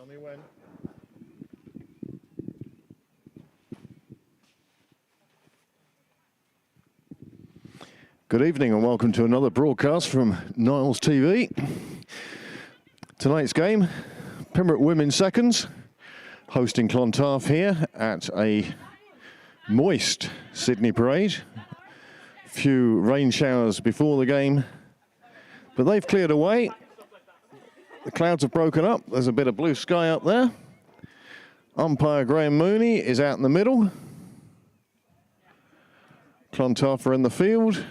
Tell me when. Good evening and welcome to another broadcast from Niles TV. Tonight's game, Pembroke Women's Seconds, hosting Clontarf here at a moist Sydney parade. Few rain showers before the game, but they've cleared away. The clouds have broken up. There's a bit of blue sky up there. Umpire Graham Mooney is out in the middle. Clontarf are in the field.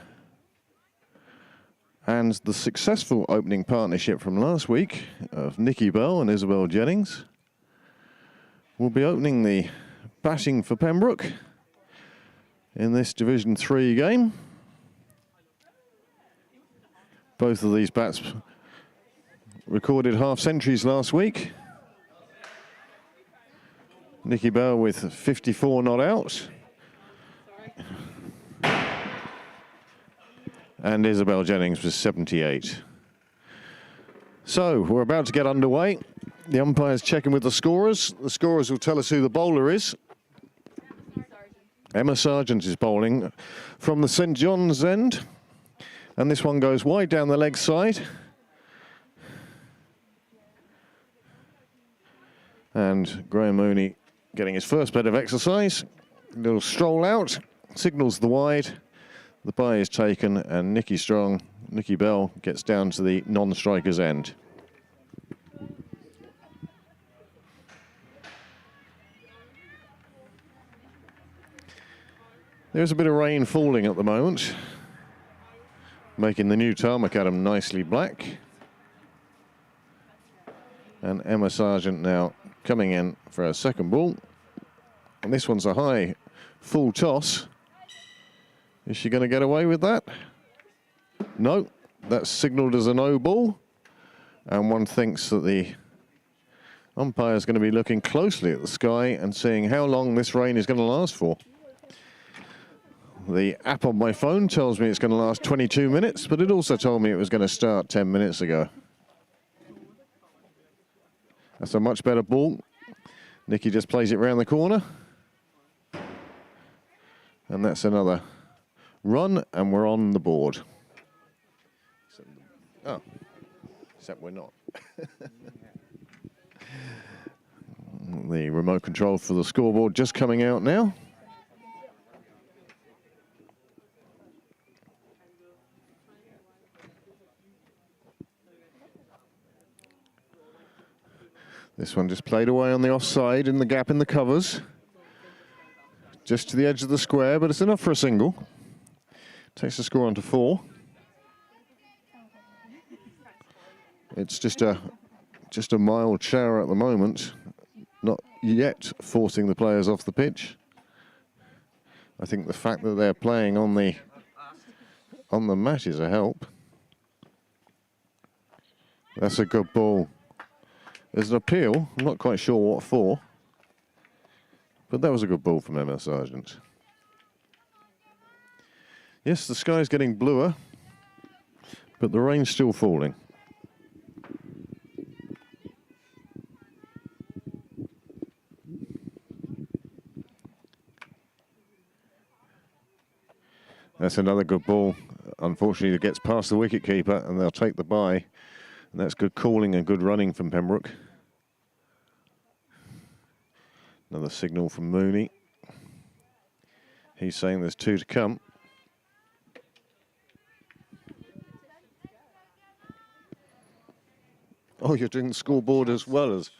And the successful opening partnership from last week of Nikki Bell and Isabel Jennings will be opening the batting for Pembroke in this Division 3 game. Both of these bats recorded half centuries last week. Nikki Bell with 54 not out. And Isabel Jennings was 78. So we're about to get underway. The umpire's checking with the scorers. The scorers will tell us who the bowler is. Emma Sargent is bowling from the St John's end. And this one goes wide down the leg side. And Graham Mooney getting his first bit of exercise. A little stroll out, signals the wide. The bye is taken and Nikki Bell gets down to the non-striker's end. There's a bit of rain falling at the moment, making the new tarmac Adam nicely black. And Emma Sargent now coming in for her second ball. And this one's a high full toss. Is she going to get away with that? No, that's signalled as a no ball. And one thinks that the umpire is going to be looking closely at the sky and seeing how long this rain is going to last for. The app on my phone tells me it's going to last 22 minutes, but it also told me it was going to start 10 minutes ago. That's a much better ball. Nikki just plays it round the corner. And that's another run, and we're on the board. Oh, except we're not. The remote control for the scoreboard just coming out now. This one just played away on the offside in the gap in the covers. Just to the edge of the square, but it's enough for a single. Takes the score on to 4. It's just a mild shower at the moment, not yet forcing the players off the pitch. I think the fact that they're playing on the mat is a help. That's a good ball. There's an appeal. I'm not quite sure what for, but that was a good ball from Emma Sargent. Yes, the sky's getting bluer, but the rain's still falling. That's another good ball. Unfortunately, it gets past the wicketkeeper, and they'll take the bye. And that's good calling and good running from Pembroke. Another signal from Mooney. He's saying there's 2 to come. Oh, you're doing the scoreboard as well as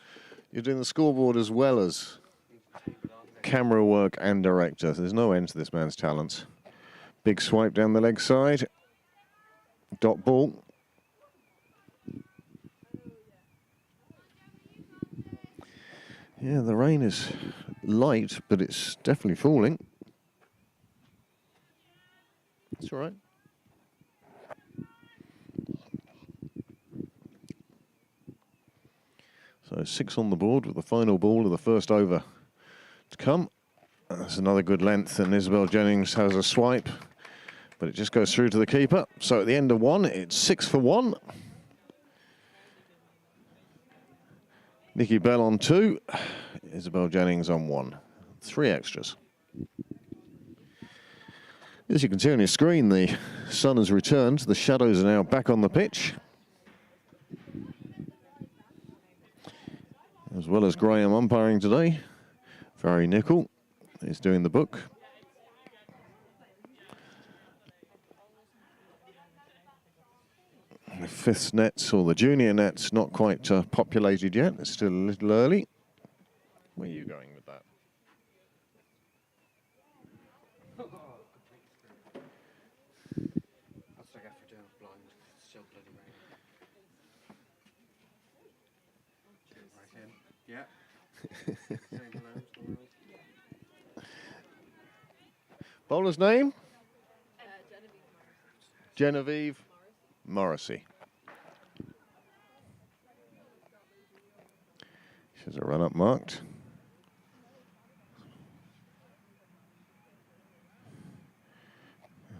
camera work and director. There's no end to this man's talents. Big swipe down the leg side. Dot ball. Yeah, the rain is light, but it's definitely falling. It's all right. So 6 on the board with the final ball of the first over to come. That's another good length, and Isabel Jennings has a swipe, but it just goes through to the keeper. So at the end of 1, it's 6 for 1. Nikki Bell on 2, Isabel Jennings on 1. 3 extras. As you can see on your screen, the sun has returned. The shadows are now back on the pitch. As well as Graham umpiring today. Barry Nicol is doing the book. The 5th nets, or the junior nets, not quite populated yet. It's still a little early. Where are you going with that? That's what I get for doing blind. It's so bloody raining. Right in. Yeah. Same hello. Bowler's name? Genevieve Morrissey. She has a run-up marked.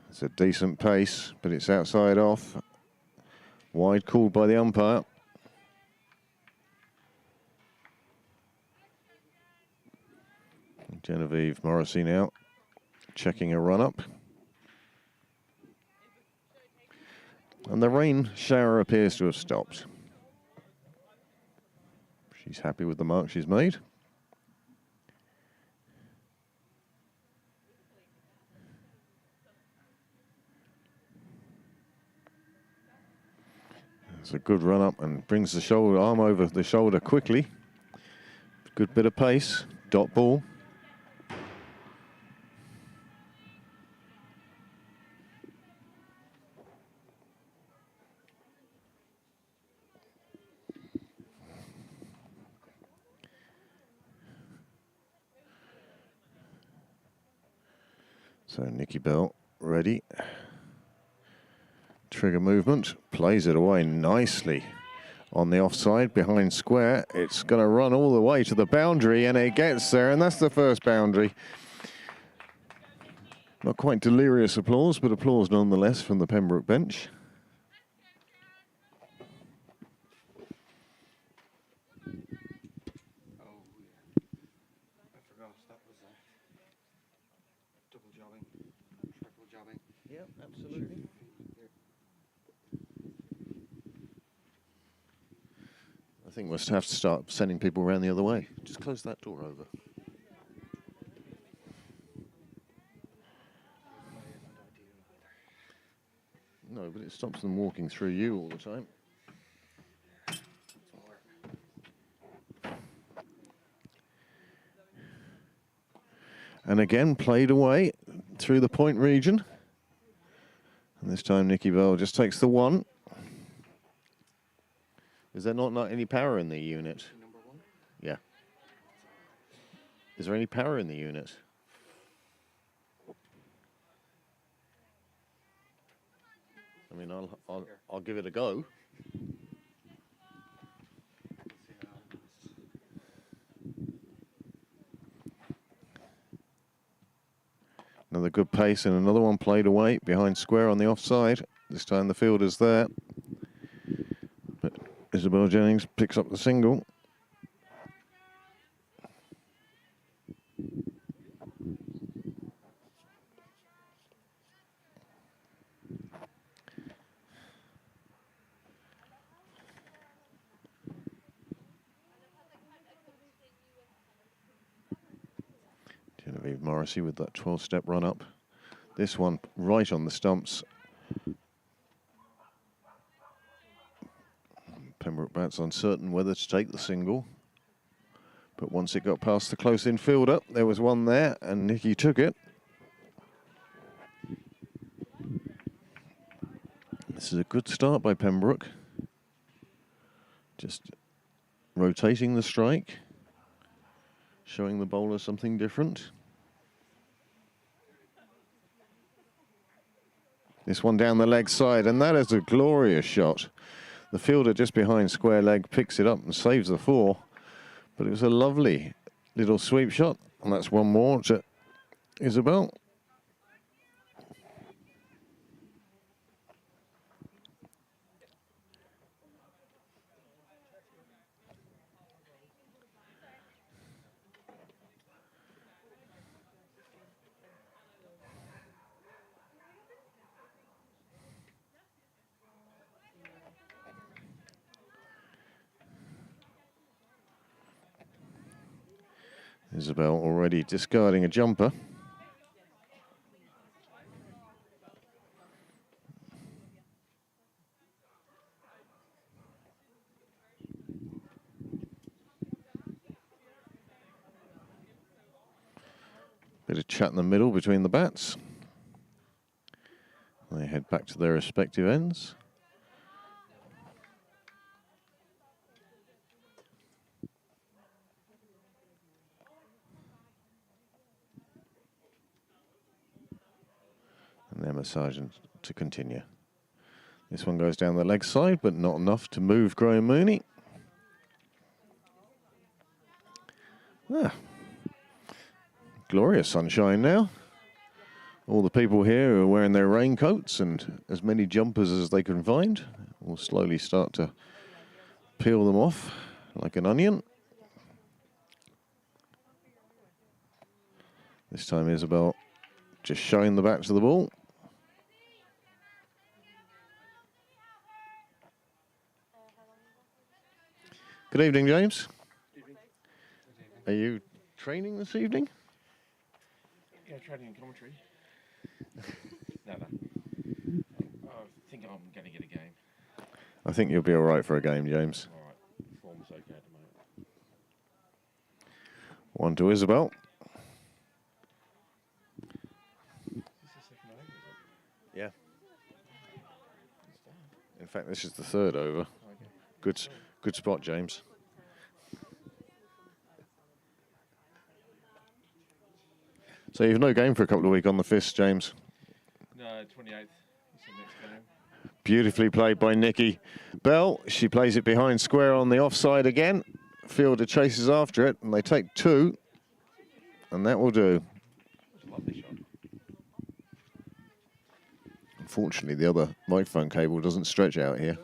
It's a decent pace, but it's outside off. Wide called by the umpire. Genevieve Morrissey now checking a run-up. And the rain shower appears to have stopped. She's happy with the mark she's made. It's a good run up and brings the shoulder arm over the shoulder quickly. Good bit of pace, dot ball. So Nikki Bell ready. Trigger movement, plays it away nicely on the offside behind square. It's going to run all the way to the boundary and it gets there, and that's the first boundary. Not quite delirious applause, but applause nonetheless from the Pembroke bench. Yep, absolutely. I think we'll have to start sending people around the other way. Just close that door over. No, but it stops them walking through you all the time. And again, played away through the point region. And this time Nikki Bell just takes the 1. Is there not any power in the unit? Number 1? Yeah. Is there any power in the unit? I mean, I'll give it a go. Another good pace and another one played away behind square on the offside. This time the fielder's there. But Isabel Jennings picks up the single. Genevieve Morrissey with that 12-step run-up. This one right on the stumps. Pembroke bats uncertain whether to take the single. But once it got past the close infielder, there was one there, and Nikki took it. This is a good start by Pembroke. Just rotating the strike, showing the bowler something different. This one down the leg side, and that is a glorious shot. The fielder just behind square leg picks it up and saves the 4. But it was a lovely little sweep shot, and that's one more to Isabel. Isabel already discarding a jumper. Bit of chat in the middle between the bats. They head back to their respective ends. And they're massaging to continue. This one goes down the leg side, but not enough to move Graham Mooney. Ah. Glorious sunshine now. All the people here are wearing their raincoats and as many jumpers as they can find. Will slowly start to peel them off like an onion. This time Isabel just showing the back to the ball. Good evening, James. Are you training this evening? Yeah, training and commentary. No. I think I'm going to get a game. I think you'll be all right for a game, James. All right, form's okay at the moment. One to Isabel. Is this the second over, is it? Yeah. Good start. In fact, this is the third over. Okay. Good spot, James. So you've no game for a couple of weeks on the 5th, James. No, 28th is the next game. Beautifully played by Nikki Bell. She plays it behind square on the offside again. Fielder chases after it, and they take 2. And that will do. It's a lovely shot. Unfortunately, the other microphone cable doesn't stretch out here.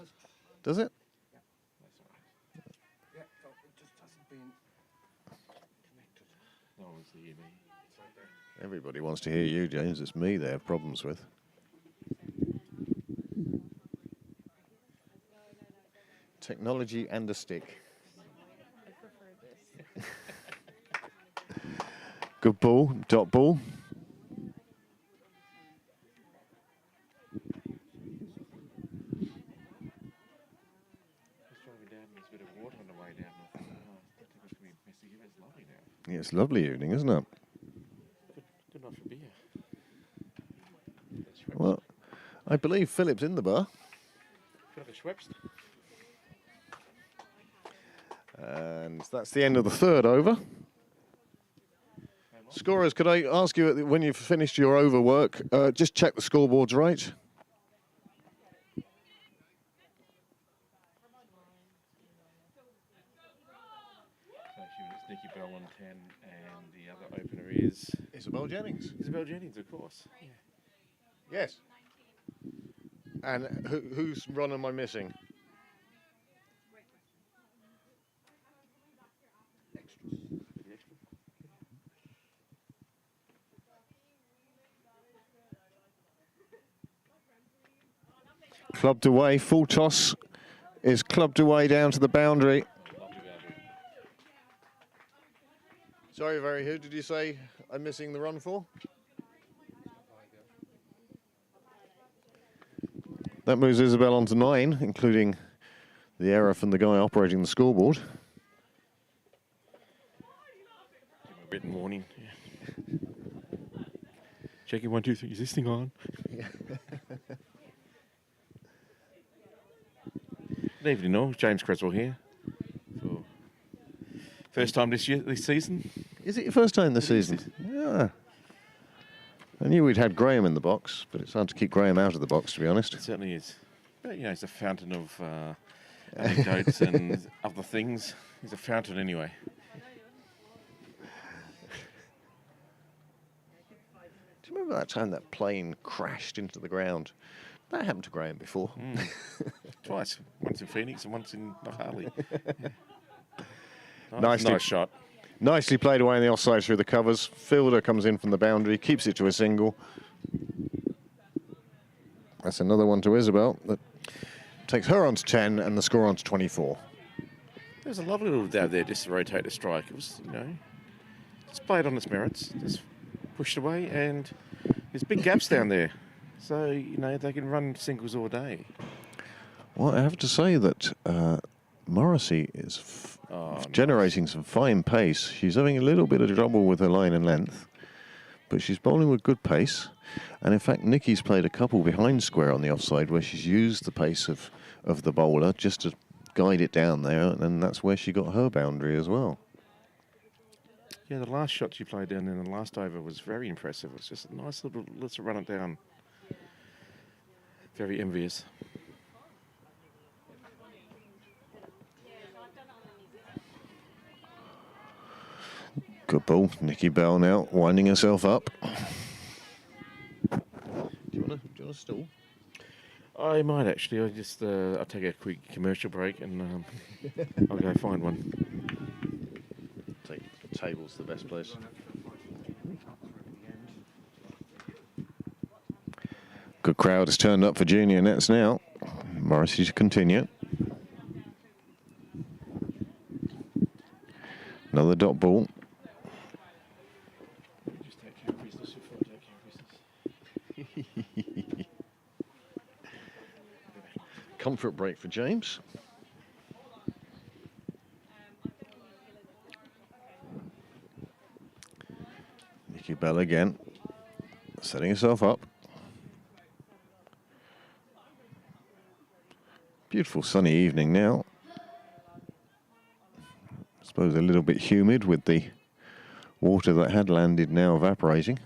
Does it? That's all right. Yeah, so it just hasn't been connected. No one wants to hear me. It's right there. Everybody wants to hear you, James. It's me they have problems with. Technology and a stick. I prefer this. Good ball, dot ball. Just driving down, there's a bit of water on the way down. I thought, oh, I think it's going to be messy here. It's lovely now. Yeah, it's a lovely evening, isn't it? Good enough for beer. That's Schweppes. Well, I believe Philip's in the bar. Feel like a Schweppes. And that's the end of the third over. Scorers, could I ask you, when you've finished your over work, just check the scoreboards right? So it's Nikki Bell on 10, and the other opener is Isabel Jennings. Isabel Jennings, of course. Yeah. Yes. And whose run am I missing? Clubbed away, full toss is clubbed away down to the boundary. Lovely boundary. Sorry, Very, who did you say I'm missing the run for? That moves Isabel on to 9, including the error from the guy operating the scoreboard. Give him a written warning. Yeah. Checking 1, 2, 3. Is this thing on? Good evening, all. James Creswell here. For first time this season. Is it your first time this season? Yeah. I knew we'd had Graham in the box, but it's hard to keep Graham out of the box, to be honest. It certainly is. But, you know, he's a fountain of anecdotes and other things. He's a fountain anyway. Do you remember that time that plane crashed into the ground? That happened to Graham before. Twice. Once in Phoenix and once in Harley. Yeah. Nicely. Nice shot. Nicely played away on the offside through the covers. Fielder comes in from the boundary, keeps it to a single. That's another one to Isabel that takes her on to 10 and the score on to 24. There's a lovely little dab there just to rotate the strike. It was, you know, it's played on its merits, just pushed away, and there's big gaps down there. So, you know, they can run singles all day. Well, I have to say that Morrissey is generating some fine pace. She's having a little bit of trouble with her line and length, but she's bowling with good pace. And in fact, Nikki's played a couple behind square on the offside where she's used the pace of the bowler just to guide it down there, and that's where she got her boundary as well. Yeah, the last shot she played down in the last over was very impressive. It was just a nice little, let's run it down. Very envious. Good ball. Nikki Bell now winding herself up. Do you want a stool? I might actually. I'll take a quick commercial break and I'll go find one. Take the table's the best place. Good crowd has turned up for junior nets now. Morrissey to continue. Another dot ball. Just take care of business before I take care of business. Comfort break for James. Nikki Bell again, setting herself up. Beautiful sunny evening now. I suppose a little bit humid with the water that had landed now evaporating.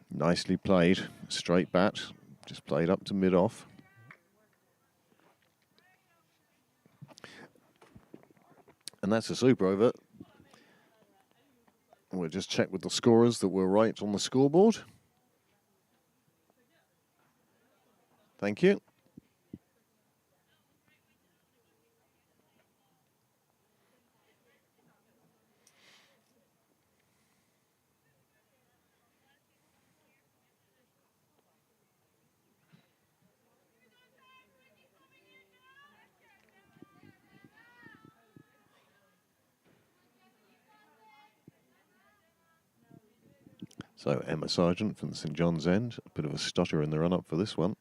Nicely played, straight bat, just played up to mid-off. And that's a super over. We'll just check with the scorers that we're right on the scoreboard. Thank you. So Emma Sargent from the St John's End, a bit of a stutter in the run-up for this one.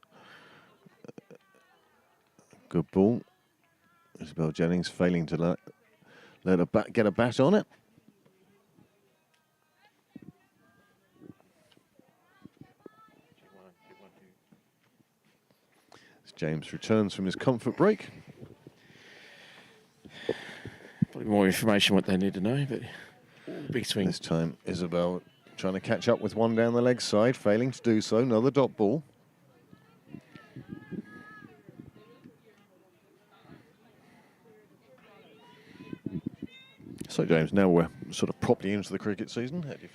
Good ball. Isabel Jennings failing to let a bat get a bat on it. As James returns from his comfort break. Probably more information what they need to know, but big swing. This time Isabel trying to catch up with one down the leg side, failing to do so. Another dot ball. So, James, now we're sort of properly into the cricket season. How do you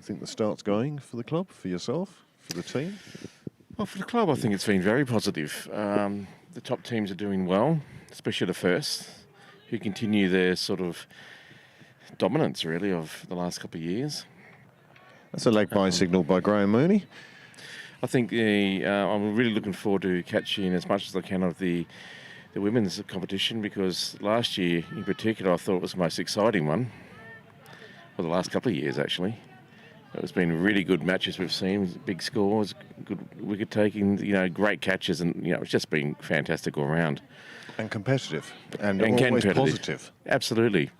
think the start's going for the club, for yourself, for the team? Well, for the club, I think it's been very positive. The top teams are doing well, especially the first, who continue their sort of dominance, really, of the last couple of years. That's a leg by signal by Graham Mooney. I think I'm really looking forward to catching as much as I can of the women's competition, because last year in particular I thought it was the most exciting one, for the last couple of years actually. It's been really good matches we've seen, big scores, good wicket taking, great catches, and it's just been fantastic all round. And competitive, and always competitive. Positive. Absolutely.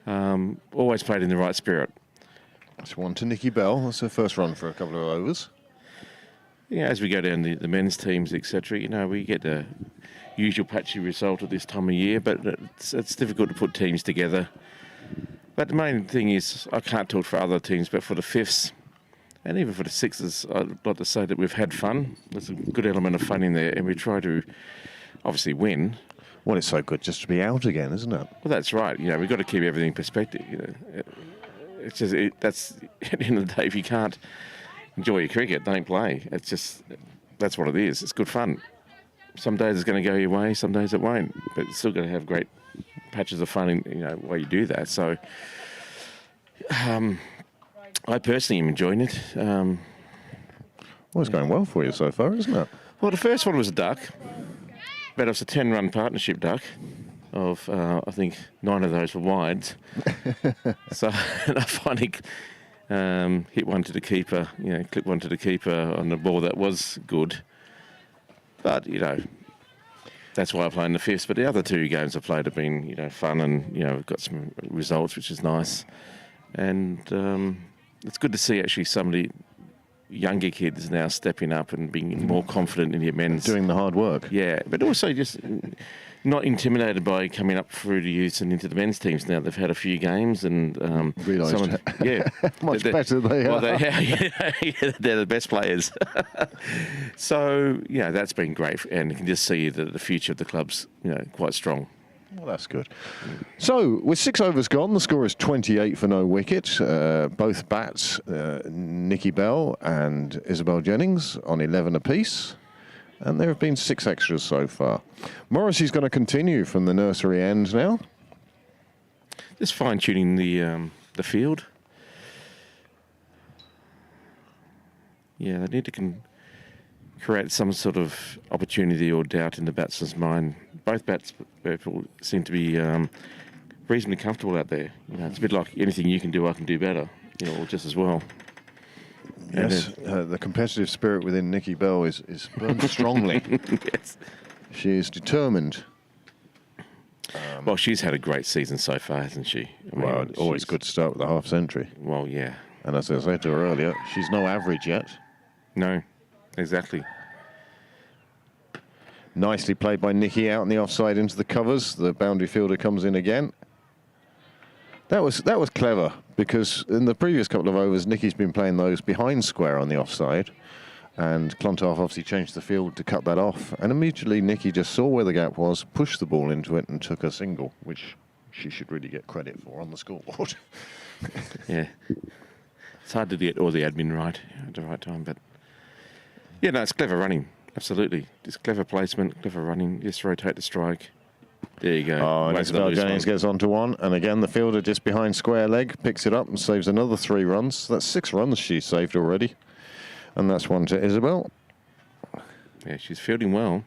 Always played in the right spirit. That's one to Nikki Bell. That's her first run for a couple of overs. Yeah, as we go down the men's teams, etc., we get the usual patchy result at this time of year, but it's difficult to put teams together. But the main thing is, I can't talk for other teams, but for the fifths and even for the sixes, I'd like to say that we've had fun. There's a good element of fun in there, and we try to obviously win. Well, it's so good just to be out again, isn't it? Well, that's right. We've got to keep everything in perspective. It's just that's at the end of the day, if you can't enjoy your cricket, don't play. It's just, that's what it is. It's good fun. Some days it's going to go your way, some days it won't, but it's still going to have great patches of fun while you do that. So I personally am enjoying it. Well, it's going well for you so far, isn't it? Well, the first one was a duck, but it was a 10-run partnership duck. Of I think 9 of those were wides. So and I finally hit one to the keeper. Clipped one to the keeper on the ball that was good. But that's why I play in the fifth. But the other 2 games I played have been fun and got some results, which is nice. And it's good to see actually some of the younger kids now stepping up and being more confident in your men's. Doing the hard work. Yeah, but also just not intimidated by coming up through the youths and into the men's teams now. They've had a few games and Realised much better they are. They're the best players. So, that's been great. And you can just see that the future of the club's, quite strong. Well, that's good. So, with 6 overs gone, the score is 28 for no wicket. Both bats, Nikki Bell and Isabel Jennings, on 11 apiece. And there have been 6 extras so far. Morrissey's going to continue from the nursery end now. Just fine-tuning the field. Yeah, they need to create some sort of opportunity or doubt in the batsman's mind. Both people seem to be reasonably comfortable out there. It's a bit like anything you can do, I can do better, or just as well. Yes, the competitive spirit within Nikki Bell is burned strongly. Yes. She is determined. Well, she's had a great season so far, hasn't she? Always good to start with a half century. Well, yeah. And as I said to her earlier, she's no average yet. No, exactly. Nicely played by Nikki out in the offside into the covers. The boundary fielder comes in again. That was clever, because in the previous couple of overs, Nikki's been playing those behind square on the offside, and Clontarf obviously changed the field to cut that off. And immediately Nikki just saw where the gap was, pushed the ball into it, and took a single, which she should really get credit for on the scoreboard. Yeah, it's hard to get all the admin right at the right time, but it's clever running. Absolutely, just clever placement, clever running. Just rotate the strike. There you go. Oh, and Isabel Jennings gets onto one. And again, the fielder just behind square leg picks it up and saves another 3 runs. That's 6 runs she saved already. And that's one to Isabel. Yeah, she's fielding well.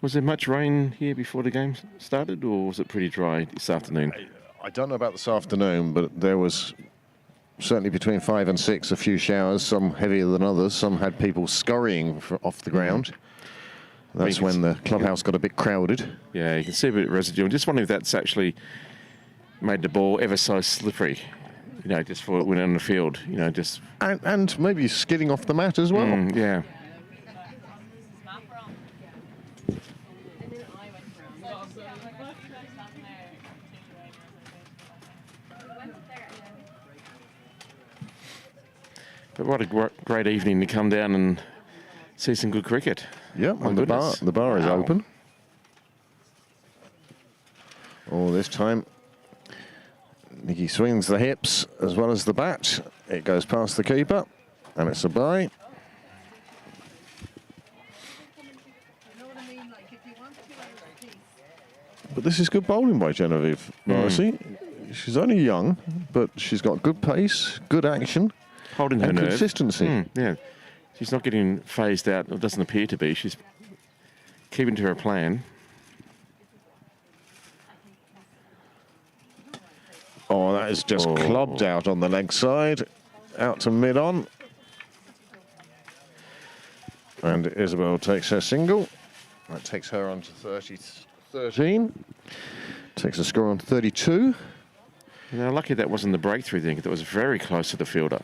Was there much rain here before the game started, or was it pretty dry this afternoon? I don't know about this afternoon, but there was certainly between 5 and 6 a few showers, some heavier than others. Some had people scurrying off the ground. That's when the clubhouse got a bit crowded. Yeah, you can see a bit of residue. I'm just wondering if that's actually made the ball ever so slippery, just for it went on the field, just... And maybe skidding off the mat as well. Yeah. But what a great evening to come down and see some good cricket. Yep, and the bar is open. Oh, this time Nikki swings the hips as well as the bat. It goes past the keeper, and it's a bye. But this is good bowling by Genevieve Morrissey. She's only young, but she's got good pace, good action. Holding her nerve. Consistency. Yeah. She's not getting phased out. It doesn't appear to be. She's keeping to her plan. Oh, that is just clubbed out on the leg side. Out to mid-on. And Isabel takes her single. That takes her on to 13. Takes the score on to 32. Lucky that wasn't the breakthrough thing. That was very close to the fielder.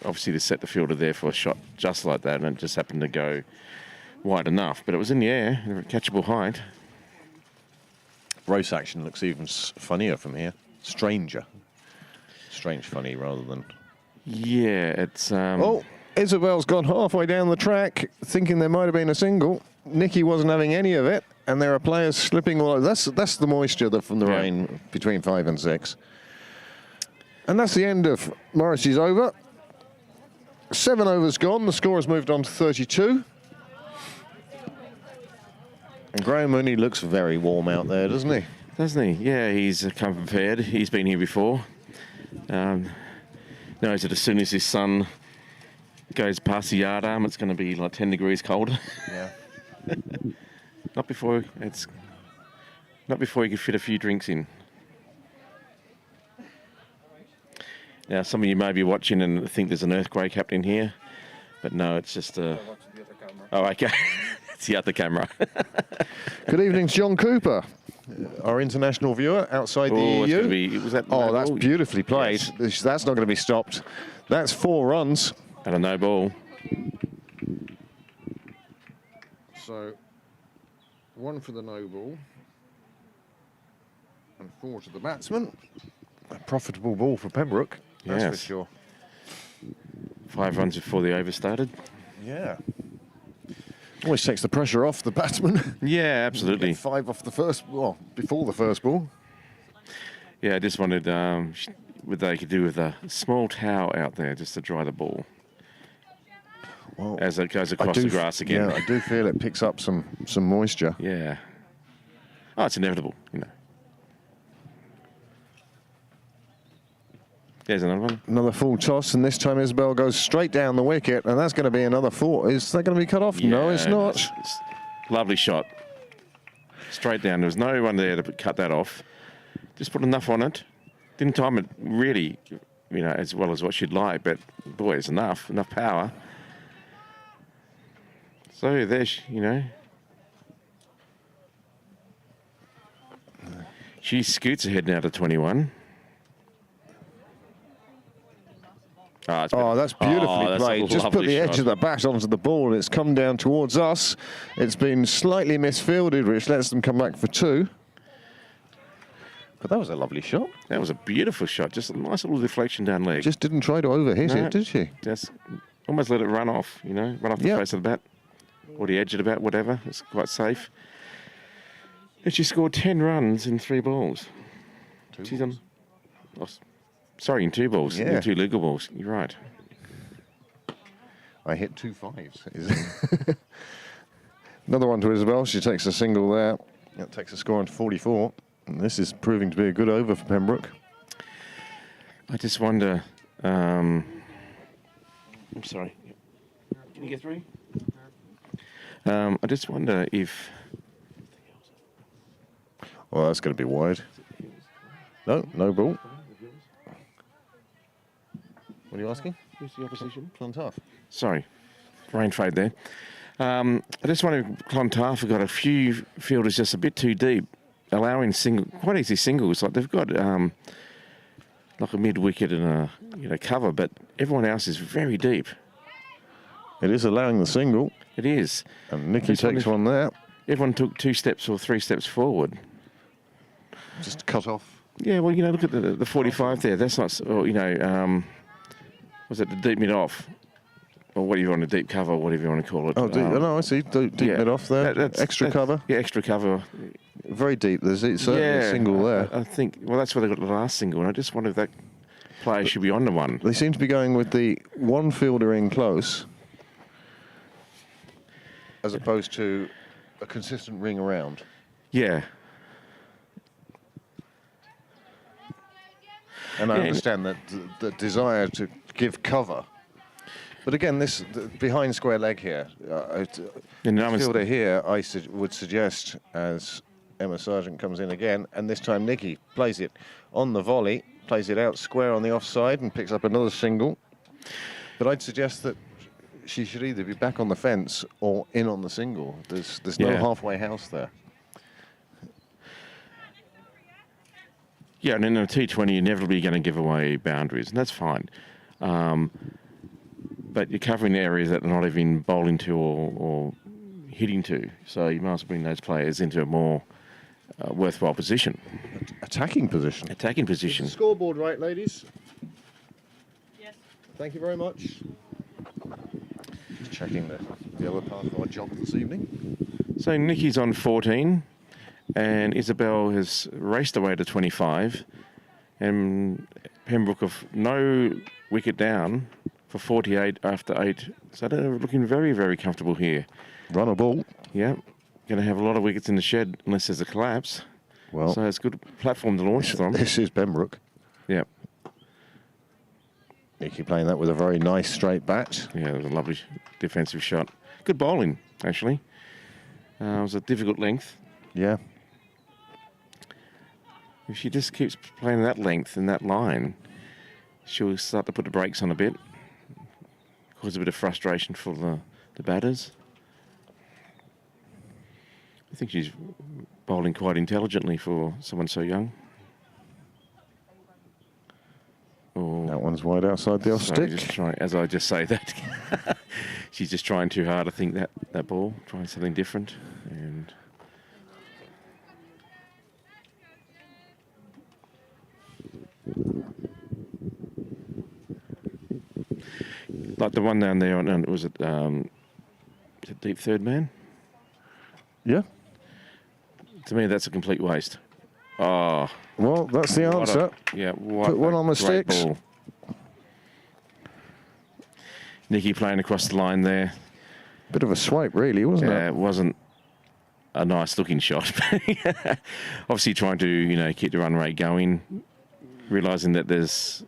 Obviously, they set the fielder there for a shot just like that, and it just happened to go wide enough. But it was in the air, at catchable height. Race action looks even funnier from here. Stranger. Strange funny rather than... Yeah, it's... Oh, Isabel's gone halfway down the track, thinking there might have been a single. Nikki wasn't having any of it, and there are players slipping all over. That's the moisture from the rain between 5 and 6. And that's the end of Morrissey's over. 7 overs gone. The score has moved on to 32. And Graham Mooney looks very warm out there, doesn't he? Doesn't he? Yeah, he's come prepared. He's been here before. Knows that as soon as his sun goes past the yard arm, it's going to be like 10 degrees colder. Yeah. Not before you can fit a few drinks in. Now, some of you may be watching and think there's an earthquake happening here, but no, it's just a. Oh, okay. It's the other camera. Good evening, John Cooper, our international viewer outside the EU. It's gonna be, was that no That's ball? beautifully played. Yes. That's not going to be stopped. That's 4 runs. And a no ball. So, 1 for the no ball and 4 to the batsman. A profitable ball for Pembroke, that's for Yes. sure. 5 runs before the over started. Yeah. Always takes the pressure off the batsman. Yeah, absolutely. Get 5 off the first, well, before the first ball. Yeah, I just wanted what they could do with a small towel out there just to dry the ball Well, as it goes I across do the f- grass again. Yeah, I do feel it picks up some moisture. Yeah. Oh, it's inevitable, you know. There's another one. Another full toss, and this time Isabel goes straight down the wicket, and that's going to be another 4. Is that going to be cut off? No, it's Yeah, not. it's lovely shot. Straight down. There was no one there to cut that off. Just put enough on it. Didn't time it really, you know, as well as what she'd like, but boy, it's enough power. So there's, you know. She scoots ahead now to 21. Oh, that's beautifully that's a played. Just put lovely the edge shot. of the bat onto the ball, and it's come down towards us. It's been slightly misfielded, which lets them come back for 2. But that was a lovely shot. That was a beautiful shot. Just a nice little deflection down leg. Just didn't try to overhit No. it, did she? Just almost let it run off, you know, run off the Yep. face of the bat or the edge of the bat, whatever. It's quite safe. And she scored 10 runs in 3 balls. She's on. Sorry, in 2 balls. Yeah. In 2 legal balls. You're right. I hit 2 5s. Another one to Isabel. She takes a single there. That takes a score on 44. And this is proving to be a good over for Pembroke. I just wonder. I'm sorry. Can you get through? I just wonder if. Well, that's going to be wide. No ball. What are you asking? Who's the opposition? Clontarf. Sorry, rain fade there. I just wonder if Clontarf have got a few fielders just a bit too deep, allowing quite easy singles. Like they've got like a mid wicket and a cover, but everyone else is very deep. It is allowing the single. It is. And Nikki Just wonder takes if- one there. Everyone took 2 steps or 3 steps forward. Just cut off. Yeah, well, you know, look at the 45 there. That's not, or, you know, was it the deep mid off? Or what do you want, a deep cover, or whatever you want to call it. Oh, no, I see. Deep yeah. mid off there. Extra cover. Yeah, extra cover. Very deep. There's certainly a single there. I think, well, that's where they got the last single, and I just wonder if that player should be on the one. They seem to be going with the one fielder in close as opposed to a consistent ring around. Yeah. And I Yeah. understand that the desire to give cover. But again, the behind square leg here, And the fielder here, would suggest, as Emma Sargent comes in again, and this time Nikki plays it on the volley, plays it out square on the offside and picks up another single. But I'd suggest that she should either be back on the fence or in on the single. There's no Yeah. halfway house there. Yeah, and in a T20, you're inevitably going to give away boundaries, and that's fine. But you're covering areas that are not even bowling to or hitting to, so you must bring those players into a more worthwhile position. Attacking position. Attacking position. Scoreboard right, ladies? Yes. Thank you very much. Just checking the other part of our job this evening. So Nikki's on 14, and Isabel has raced away to 25, and Pembroke of no wicket down for 48 after 8. So they're looking very, very comfortable here. Run a ball. Yeah, going to have a lot of wickets in the shed unless there's a collapse. Well, So it's a good platform to launch from. this is Pembroke. Yeah. Nikki playing that with a very nice straight bat. Yeah, it was a lovely defensive shot. Good bowling, actually. It was a difficult length. Yeah. If she just keeps playing that length and that line, she'll start to put the brakes on a bit. Cause a bit of frustration for the batters. I think she's bowling quite intelligently for someone so young. Oh, That one's wide outside the off sorry, stick. just trying, as I just say that, she's just trying too hard. I think that ball, trying something different, and like the one down there on was it deep third man? Yeah. To me, that's a complete waste. Oh, Well, that's the what answer. what Put one a on the great sticks. ball. Nikki playing across the line there. Bit of a swipe, really, wasn't Yeah, it? it wasn't a nice looking shot. Obviously trying to, keep the run rate going, realising that there's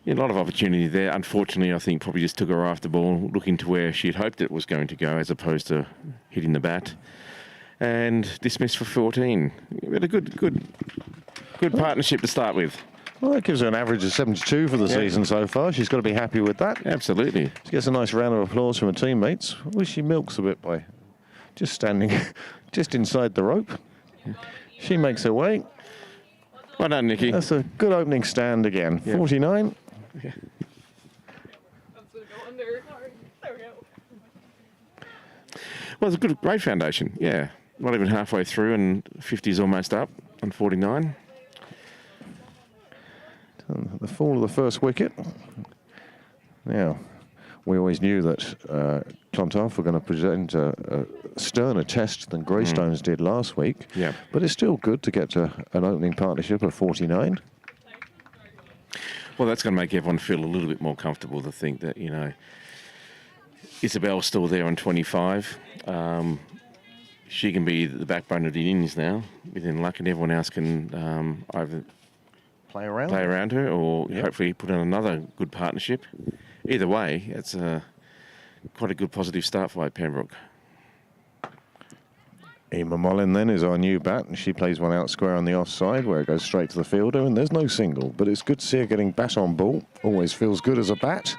a lot of opportunity there. Unfortunately, I think probably just took her off the ball, looking to where she'd hoped it was going to go as opposed to hitting the bat. And dismissed for 14. We had a good partnership to start with. Well, that gives her an average of 72 for the season so far. She's got to be happy with that. Absolutely. She gets a nice round of applause from her teammates. I wish she milks a bit by just standing just inside the rope. She makes her way. Well done, Nikki. That's a good opening stand again. Yeah. 49. Yeah. That's gonna go under. Sorry. There we go. Well, it's a great foundation. Yeah. Not even halfway through, and 50 is almost up on 49. The fall of the first wicket. Now, we always knew that Clontarf were going to present a sterner test than Greystones did last week. Yeah. But it's still good to get to an opening partnership at 49. Well, that's going to make everyone feel a little bit more comfortable to think that, Isabel's still there on 25. She can be the backbone of the innings now, within luck, and everyone else can either Play around. play around her or Yep. hopefully put in another good partnership. Either way, it's quite a good positive start for Pembroke. Emma Mollin then is our new bat, and she plays one out square on the offside where it goes straight to the fielder, and there's no single, but it's good to see her getting bat on ball. Always feels good as a bat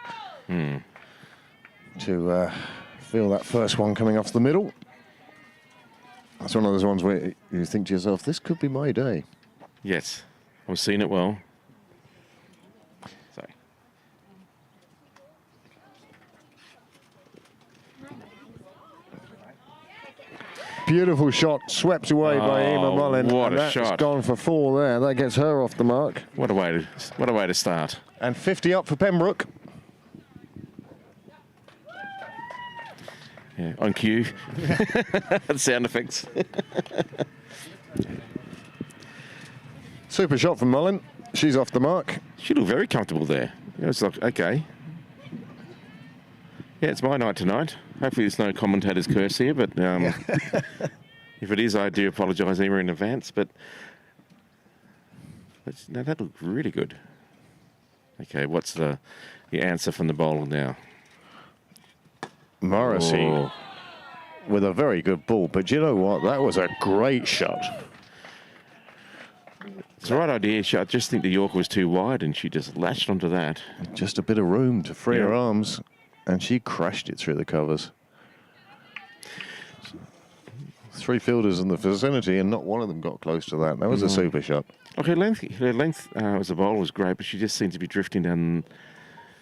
to feel that first one coming off the middle. That's one of those ones where you think to yourself, this could be my day. Yes, I've seen it well. Sorry. Beautiful shot, swept away by Emma Oh, Mollin. what and a that's shot. gone for 4 there. That gets her off the mark. What a way to start. And 50 up for Pembroke. Yeah, on cue. Sound effects. Super shot from Mollin. She's off the mark. She looked very comfortable there. It's like, okay. Yeah, it's my night tonight. Hopefully there's no commentator's curse here, but if it is, I do apologise Emma in advance, but no, that looked really good. Okay, what's the answer from the bowler now? Morrissey Oh, with a very good ball, but you know what? That was a great shot. it's the right idea. I just think the Yorker was too wide and she just latched onto that. Just a bit of room to free her Yeah. arms, and she crashed it through the covers. 3 fielders in the vicinity, and not one of them got close to that. That was a super shot. Okay, her length as a bowler was great, but she just seemed to be drifting down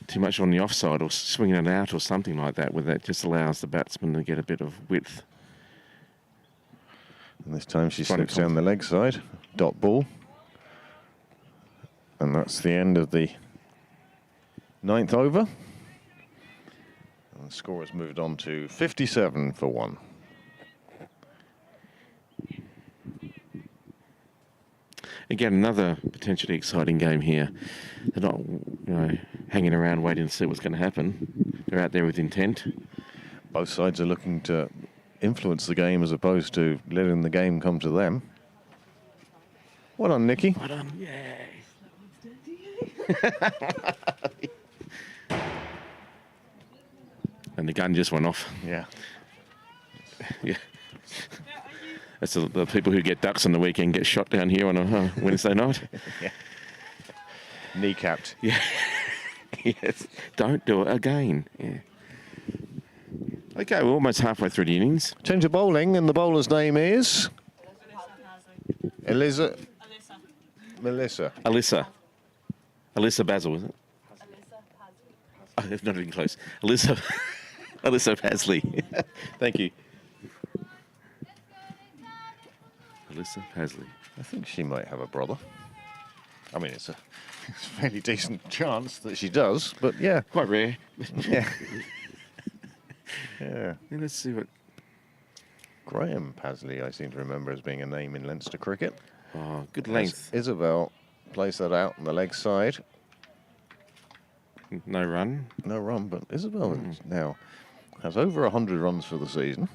too much on the offside or swinging it out or something like that, where that just allows the batsman to get a bit of width. And this time she Funny slips down the leg side, dot ball. And that's the end of the 9th over. And the score has moved on to 57 for 1. Again, another potentially exciting game here. They're not, hanging around waiting to see what's going to happen. They're out there with intent. Both sides are looking to influence the game as opposed to letting the game come to them. Well done, Nikki. Well done. Yeah. And the gun just went off. Yeah. Yeah. That's the people who get ducks on the weekend get shot down here on a Wednesday night. Yeah. Kneecapped. Yeah. Yes. Don't do it again. Yeah. Okay, we're almost halfway through the innings. Change of bowling, and the bowler's name is Melissa. Alyssa Basil, is it? Oh, it's not even close. Alyssa Pasley. Thank you. Alyssa Pasley. I think she might have a brother. I mean, it's a fairly decent chance that she does, but yeah. Quite rare. Yeah. Yeah. Yeah, let's see what. Graham Pasley, I seem to remember as being a name in Leinster cricket. Oh, good As length. Isabel plays that out on the leg side. No run. No run, but Isabel now has over 100 runs for the season.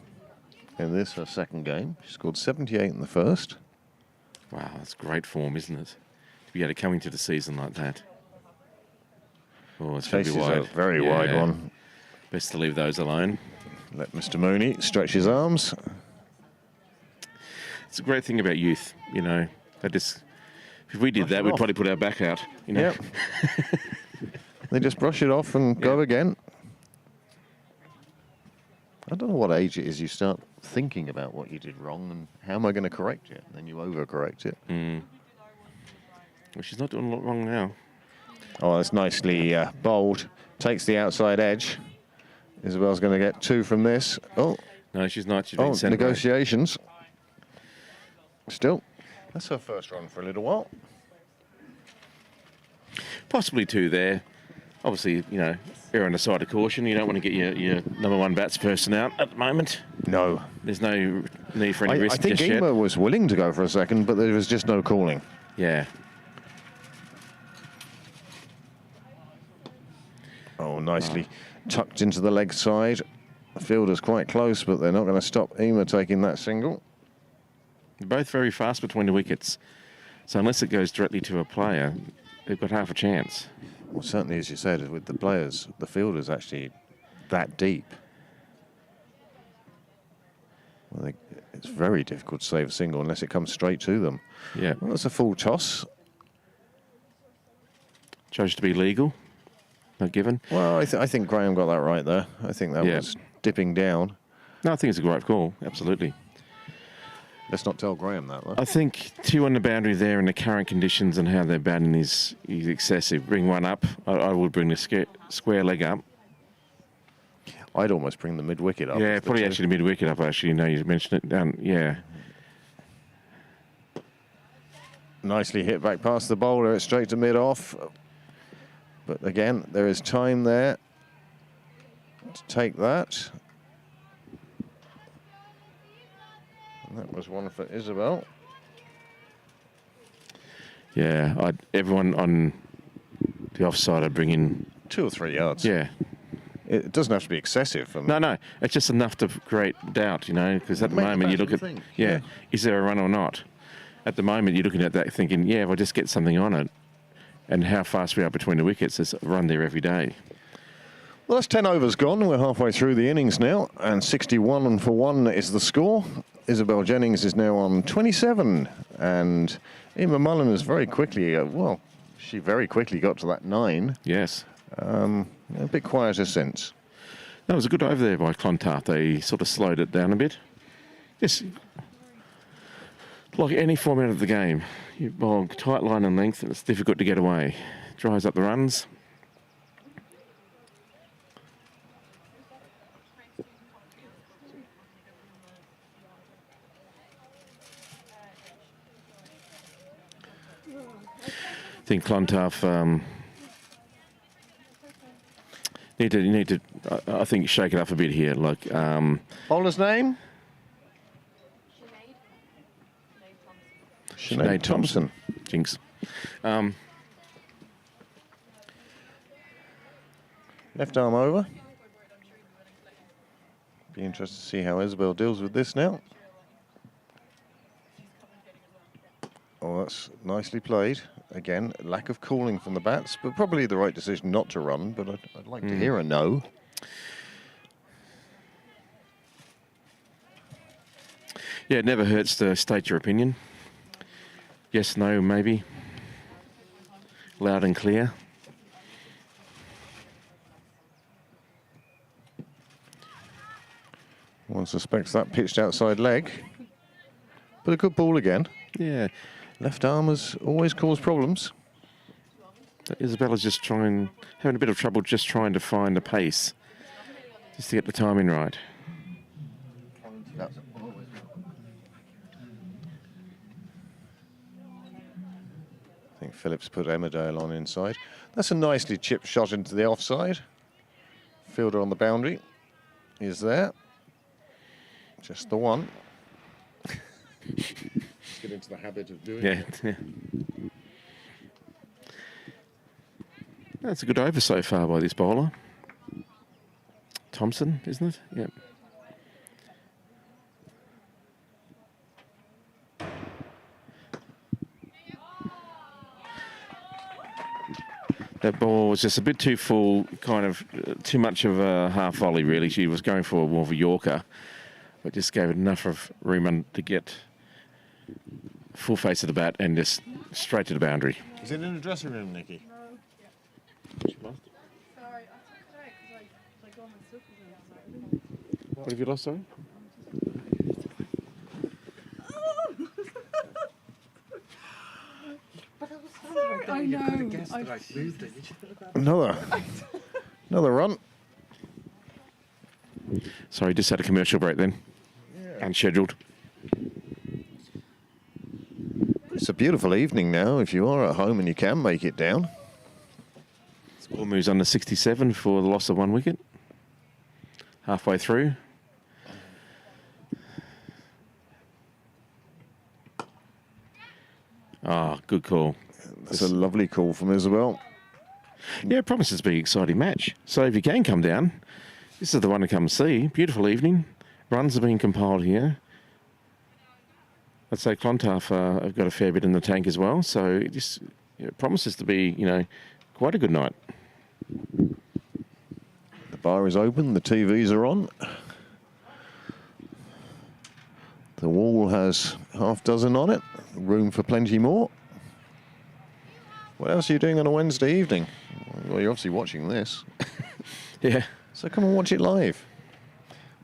In this, her second game. She scored 78 in the first. Wow, that's great form, isn't it? To be able to come into the season like that. Oh, it's going to Chases be a wide. very wide one. Best to leave those alone. Let Mr. Mooney stretch his arms. It's a great thing about youth, you know. They just, if we did Brush that, it we'd off. probably put our back out, you know. Yep. They just brush it off and go again. I don't know what age it is you start thinking about what you did wrong and how am I going to correct it? And then you overcorrect it. Well, she's not doing a lot wrong now. Oh, that's nicely bowled. Takes the outside edge. Isabel's going to get 2 from this. Oh, No, she's not. She's been sent away. negotiations. Still, that's her first run for a little while. Possibly 2 there. Obviously, you know, err on the side of caution. You don't want to get your number 1 batsperson out at the moment. No. There's no need for any I risk think just yet. Ema was willing to go for a second, but there was just no calling. Yeah. Oh, nicely tucked into the leg side. The fielder's quite close, but they're not going to stop Ema taking that single. They're both very fast between the wickets. So unless it goes directly to a player, they've got half a chance. Well, certainly, as you said, with the players, the fielder's actually that deep. Well, it's very difficult to save a single unless it comes straight to them. Yeah. Well, that's a full toss. Judged to be legal. Not given. Well, I think Graham got that right there. I think that Yeah. was dipping down. No, I think it's a great call. Absolutely. Let's not tell Graham that, though. I think 2 on the boundary there in the current conditions and how they're batting is excessive. Bring 1 up. I would bring the square leg up. I'd almost bring the mid-wicket up. Yeah, probably actually the mid-wicket up, actually. No, you mentioned it. Yeah. Nicely hit back past the bowler. It's straight to mid-off. But again, there is time there to take that. And that was one for Isabel. Yeah, everyone on the offside I'd bring in. 2 or 3 yards. Yeah. It doesn't have to be excessive. No, it's just enough to create doubt, you know, because at the Make the moment you look at, batsman think, yeah, yeah. is there a run or not? At the moment you're looking at that thinking, yeah, if I just get something on it, and how fast we are between the wickets, there's a run there every day. Well, that's 10 overs gone. We're halfway through the innings now, and 61 for 1 is the score. Isabel Jennings is now on 27, and Emma Mullen is very quickly, she very quickly got to that 9. Yes. A bit quieter since. That was a good over there by Clontarf. They sort of slowed it down a bit. Just like any format of the game, you bowl tight line and length, and it's difficult to get away. Dries up the runs. I think Clontarf need to. I think shake it up a bit here. Like Bowler's name? Sinead Thompson. Jinx. Left arm over. Be interested to see how Isabel deals with this now. Oh, that's nicely played. Again, lack of calling from the bats, but probably the right decision not to run, but I'd like to hear a no. Yeah, it never hurts to state your opinion. Yes, no, maybe. Loud and clear. One suspects that pitched outside leg, but a good ball again. Yeah. Left armers always cause problems. Isabella's just having a bit of trouble just trying to find a pace, just to get the timing right. Yep. I think Phillips put Emmerdale on inside. That's a nicely chipped shot into the offside. Fielder on the boundary is there. Just the one. Let's get into the habit of doing it. Yeah. That's a good over so far by this bowler. Thompson, isn't it? Yep. That ball was just a bit too full, kind of too much of a half volley, really. She was going for more of a Yorker, but just gave it enough of room to get full face of the bat and just straight to the boundary. Is it in the dressing room, Nikki? Sorry, I took it out because I got my stuff in there. What have you lost, sorry? I know. Another run. Sorry, just had a commercial break then. Unscheduled. It's a beautiful evening now if you are at home and you can make it down. Score moves under 67 for the loss of 1 wicket. Halfway through. Ah, good call. That's a lovely call from Isabel. Yeah, it promises to be an exciting match. So if you can come down, this is the one to come see. Beautiful evening. Runs are being compiled here. I'd say Clontarf have got a fair bit in the tank as well. So it promises to be, quite a good night. The bar is open. The TVs are on. The wall has half dozen on it. Room for plenty more. What else are you doing on a Wednesday evening? Well, you're obviously watching this. Yeah. So come and watch it live.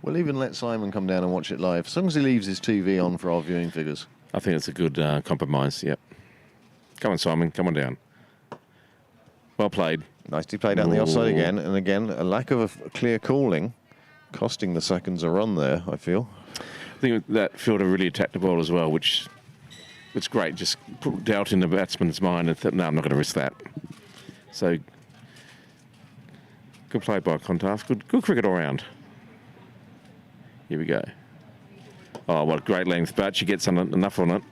We'll even let Simon come down and watch it live, as long as he leaves his TV on for our viewing figures. I think it's a good compromise, yep. Come on, Simon, come on down. Well played. Nicely played down the offside again, and again, a lack of a clear calling, costing the seconds a run there, I feel. I think that fielder really attacked the ball as well, which it's great. Just put doubt in the batsman's mind and thought, no, I'm not going to risk that. So, good play by Clontarf. Good cricket all round. Here we go. Oh, what a great length bat. She gets enough on it.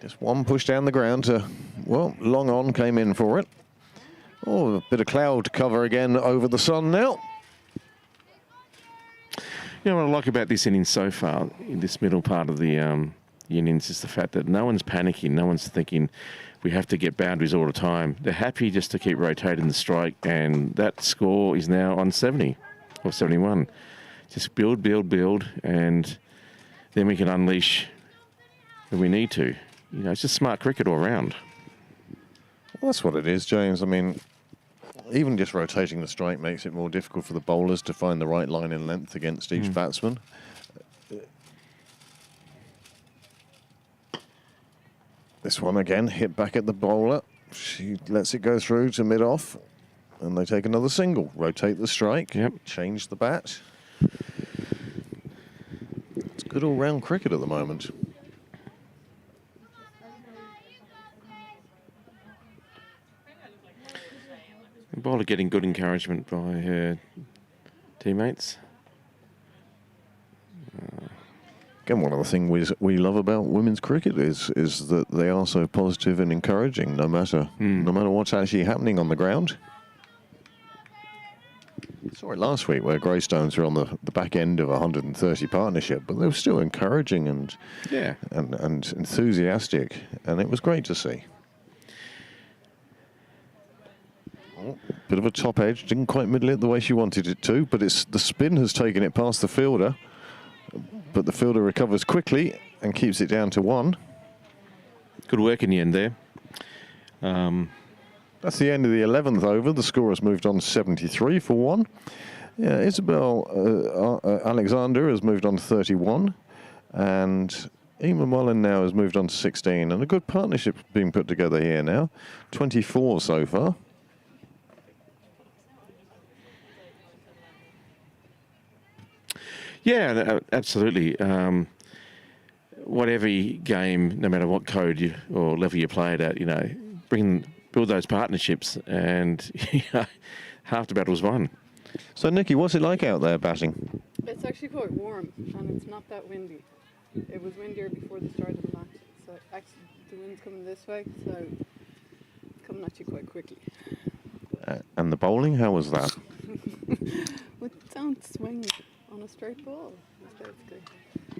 Just one push down the ground to, well, long on came in for it. Oh, a bit of cloud cover again over the sun now. You know what I like about this innings so far, in this middle part of the innings, is the fact that no one's panicking, no one's thinking we have to get boundaries all the time. They're happy just to keep rotating the strike, and that score is now on 70 or 71. Just build, and then we can unleash when we need to. It's just smart cricket all round. Well, that's what it is, James. I mean, even just rotating the strike makes it more difficult for the bowlers to find the right line and length against each batsman. This one again, hit back at the bowler. She lets it go through to mid-off, and they take another single. Rotate the strike, change the bat. It's good all-round cricket at the moment. The bowler getting good encouragement by her teammates. Again, one of the things we love about women's cricket is that they are so positive and encouraging, no matter what's actually happening on the ground. Saw it last week where Greystones were on the back end of a 130 partnership, but they were still encouraging and Yeah. and enthusiastic, and it was great to see. Oh, bit of a top edge, didn't quite middle it the way she wanted it to, but the spin has taken it past the fielder, but the fielder recovers quickly and keeps it down to 1. Good work in the end there. That's the end of the 11th over. The score has moved on 73 for 1. Yeah, Isabel Alexander has moved on to 31, and Emma Mullen now has moved on to 16, and a good partnership being put together here now. 24 so far. Yeah, absolutely. Whatever game, no matter what code or level you play it at, build those partnerships, and half the battle's won. So, Nikki, what's it like out there batting? It's actually quite warm and it's not that windy. It was windier before the start of the match. So actually the wind's coming this way, so it's coming at you quite quickly. And the bowling, how was that? Don't swing on a straight ball, basically.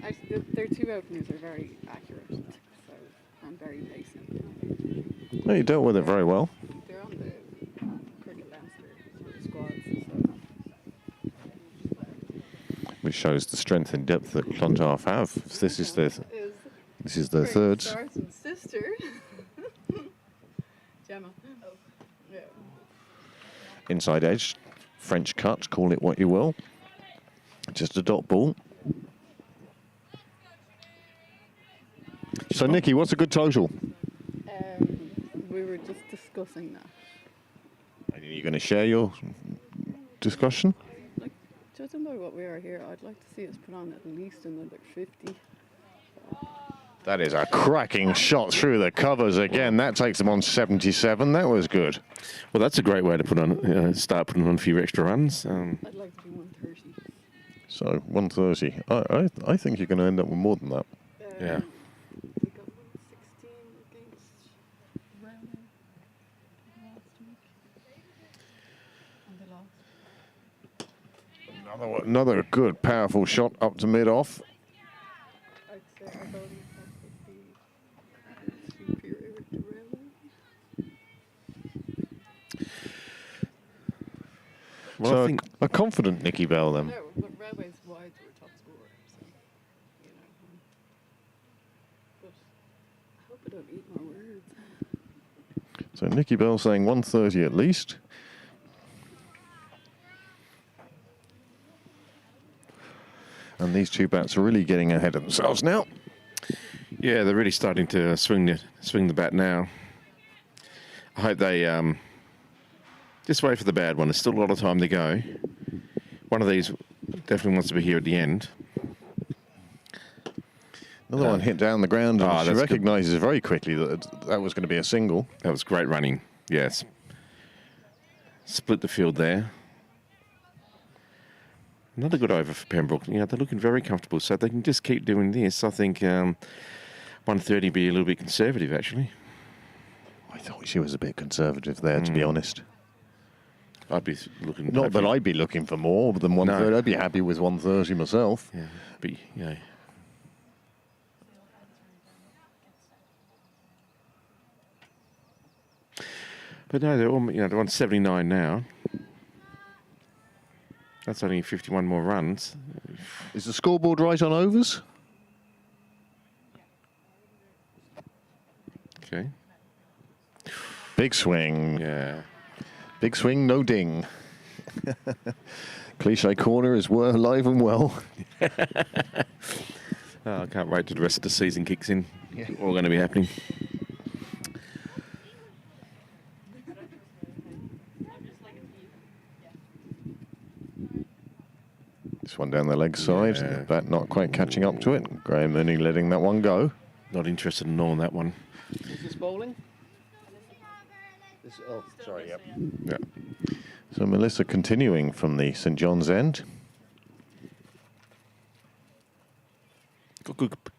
Actually, their 2 openers are very accurate, so and very basic. Well, you dealt with it very well. They're on the cricket Leinster squads, so. Which shows the strength and depth that Clontarf have. This is their third. Sarton's sister, Gemma. Oh. Yeah. Inside edge, French cut, call it what you will. Just a dot ball. So, Nikki, what's a good total? We were just discussing that. Are you going to share your discussion? Like, judging by what we are here, I'd like to see us put on at least another 50. That is a cracking shot through the covers again. That takes them on 77. That was good. Well, that's a great way to start putting on a few extra runs. I'd like to do 130. So 130. I think you're going to end up with more than that. Yeah. We got 116 against Rowan last week. And they lost. Another good, powerful shot up to mid-off. I'd say our bowling attack would be superior to Railway. Well, So I think a confident Nikki Bell then. No, but Railway's wide were top scorer, so, But I hope I don't eat my words. So Nikki Bell saying 130 at least. And these two bats are really getting ahead of themselves now. yeah, they're really starting to swing the bat now. I hope they just wait for the bad one. There's still a lot of time to go. One of these definitely wants to be here at the end. Another one hit down the ground, and she that's good. recognises very quickly that was going to be a single. That was great running. Yes. Split the field there. Another good over for Pembroke. They're looking very comfortable, so they can just keep doing this. I think 130 be a little bit conservative, actually. I thought she was a bit conservative there, to be honest. I'd be looking... Not that I'd be looking for more than 130. No. I'd be happy with 130 myself. Yeah, but, But no, they're on 79 now. That's only 51 more runs. Is the scoreboard right on overs? Okay. Big swing. Yeah. Big swing, no ding. Cliche corner is alive and well. I can't wait till the rest of the season kicks in. All going to be happening. This one down the leg side. Yeah. The bat not quite catching up to it. Graham Mooney letting that one go. Not interested in all in that one. Is this bowling? Oh, sorry, yep. Yeah. So Melissa continuing from the St John's end.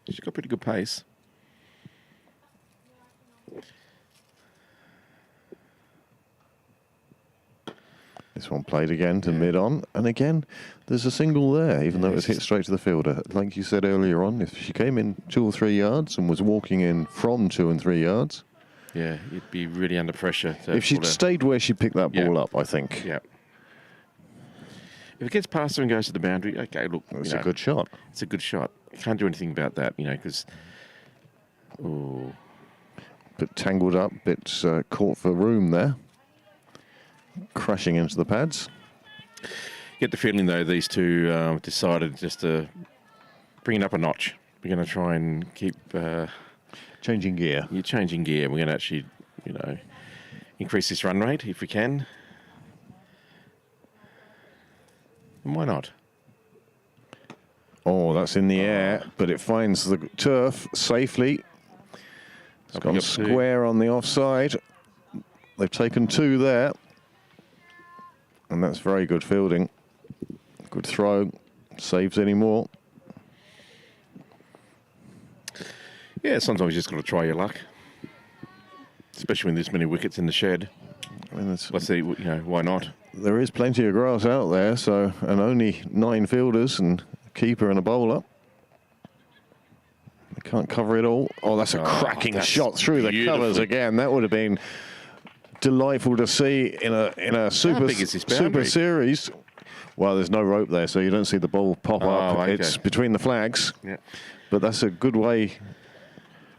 She's got pretty good pace. This This one played again to mid-on, and again, there's a single there, even though it was hit Yes. straight to the fielder. Like you said earlier on, if she came in 2 or 3 yards and was walking in from 2 and 3 yards, Yeah, you'd be really under pressure. To if she'd pull her- stayed where she picked that ball Yeah. up, I think Yeah. If it gets past her and goes to the boundary, okay, look. it's you a know, good shot. It's a good shot. Can't do anything about that, because. Oh, Bit tangled up, bit caught for room there. Crashing into the pads. get the feeling though these two decided just to bring it up a notch. We're going to try and keep Changing gear. you're changing gear. We're going to actually, increase this run rate if we can. And why not? Oh, that's in the air, but it finds the turf safely. It's Up gone we got two. square on the offside. They've taken 2 there. And that's very good fielding. Good throw. Saves any more. Yeah, sometimes you just got to try your luck, especially when there's many wickets in the shed. I mean, Let's see, why not? there is plenty of grass out there, so, and only 9 fielders and a keeper and a bowler. They can't cover it all. Oh, that's a cracking that's shot through the covers beautiful. again. That would have been delightful to see in a super big is this super boundary? series. Well, there's no rope there, so you don't see the ball pop up. okay. It's between the flags. Yeah. But that's a good way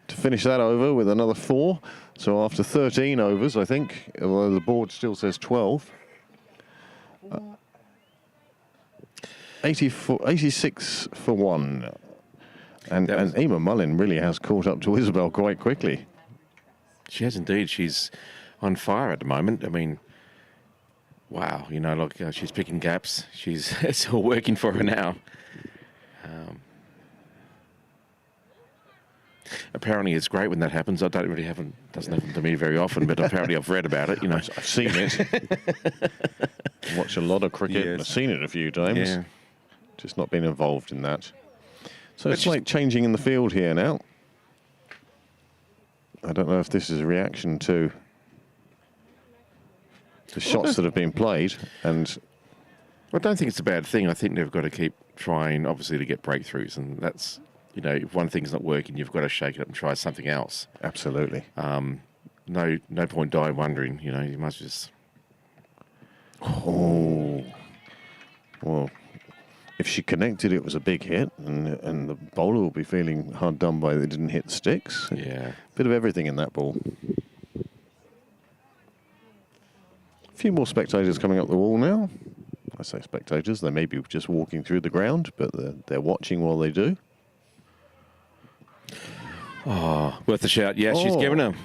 to finish that over with another 4. So after 13 overs, I think, although the board still says 12. 86 for 1. And That was- Emma Mullin really has caught up to Isabel quite quickly. She has indeed. She's on fire at the moment. I mean, wow, she's picking gaps. It's all working for her now. Apparently, it's great when that happens. I don't really doesn't happen to me very often, but apparently I've read about it. I've seen it. Watch a lot of cricket. Yes. I've seen it a few times. Yeah. Just not been involved in that. So But it's she's- like changing in the field here now. I don't know if this is a reaction to the shots that have been played. And I don't think it's a bad thing. I think they've got to keep trying, obviously, to get breakthroughs, and that's if one thing's not working, you've got to shake it up and try something else. absolutely. No point die wondering. You must just. Oh. Well, if she connected, it was a big hit, and the bowler will be feeling hard done by they didn't hit the sticks. Yeah. Bit of everything in that ball. A few more spectators coming up the wall now. I say spectators, they may be just walking through the ground, but they're watching while they do. Worth a shout. Yeah, she's Oh. given her.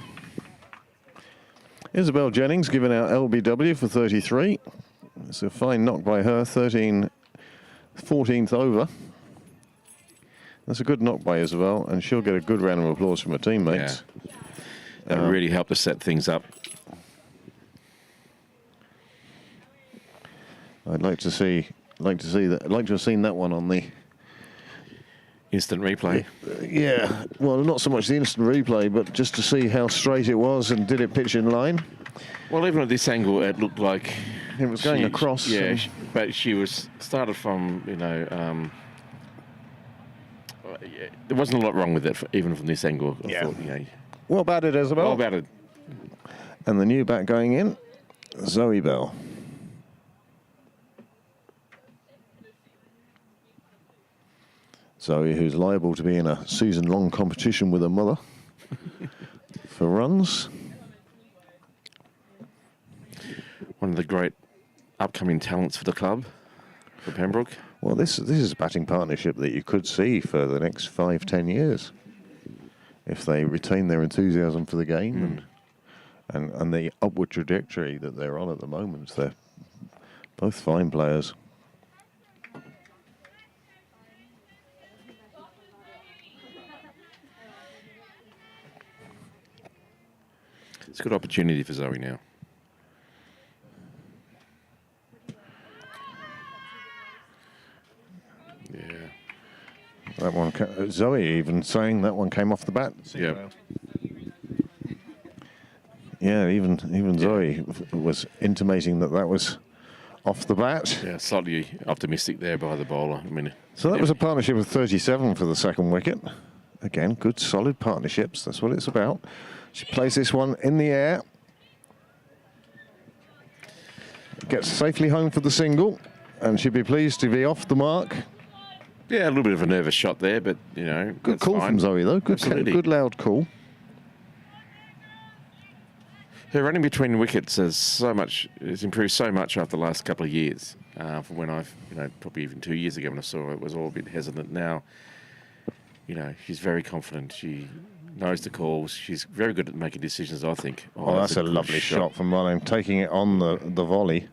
Isabel Jennings giving out LBW for 33. It's a fine knock by her, 14th over. That's a good knock by Isabel, and she'll get a good round of applause from her teammates. That really helped to set things up. I'd like to have seen that one on the. Instant replay. Yeah, well, not so much the instant replay, but just to see how straight it was and did it pitch in line. Well, even at this angle, it looked like It was going across. Yeah, and- but she was started from there wasn't a lot wrong with it, even from this angle. I Yeah. thought, Well batted, Isabel. well about it. And the new bat going in, Zoe Bell. Zoe, who's liable to be in a season-long competition with her mother for runs. One of the great upcoming talents for the club, for Pembroke. Well, this is a batting partnership that you could see for the next 5-10 years if they retain their enthusiasm for the game and the upward trajectory that they're on at the moment. They're both fine players. It's a good opportunity for Zoe now. Yeah. That one, Zoe even saying that one came off the bat. Yeah. Yeah, even Zoe was intimating that was off the bat. Yeah, slightly optimistic there by the bowler. I mean, So that was a partnership of 37 for the second wicket. Again, good solid partnerships. That's what it's about. She plays this one in the air. Gets safely home for the single. And she'd be pleased to be off the mark. yeah, a little bit of a nervous shot there, but, you know, Good that's call fine. from Zoe, though. Absolutely. Good loud call. Her running between wickets has improved so much after the last couple of years. From when I've, probably even 2 years ago when I saw her, it was all a bit hesitant. Now, she's very confident. She knows the calls. She's very good at making decisions, I think. Oh, that's a good lovely shot from Mullin, taking it on the volley.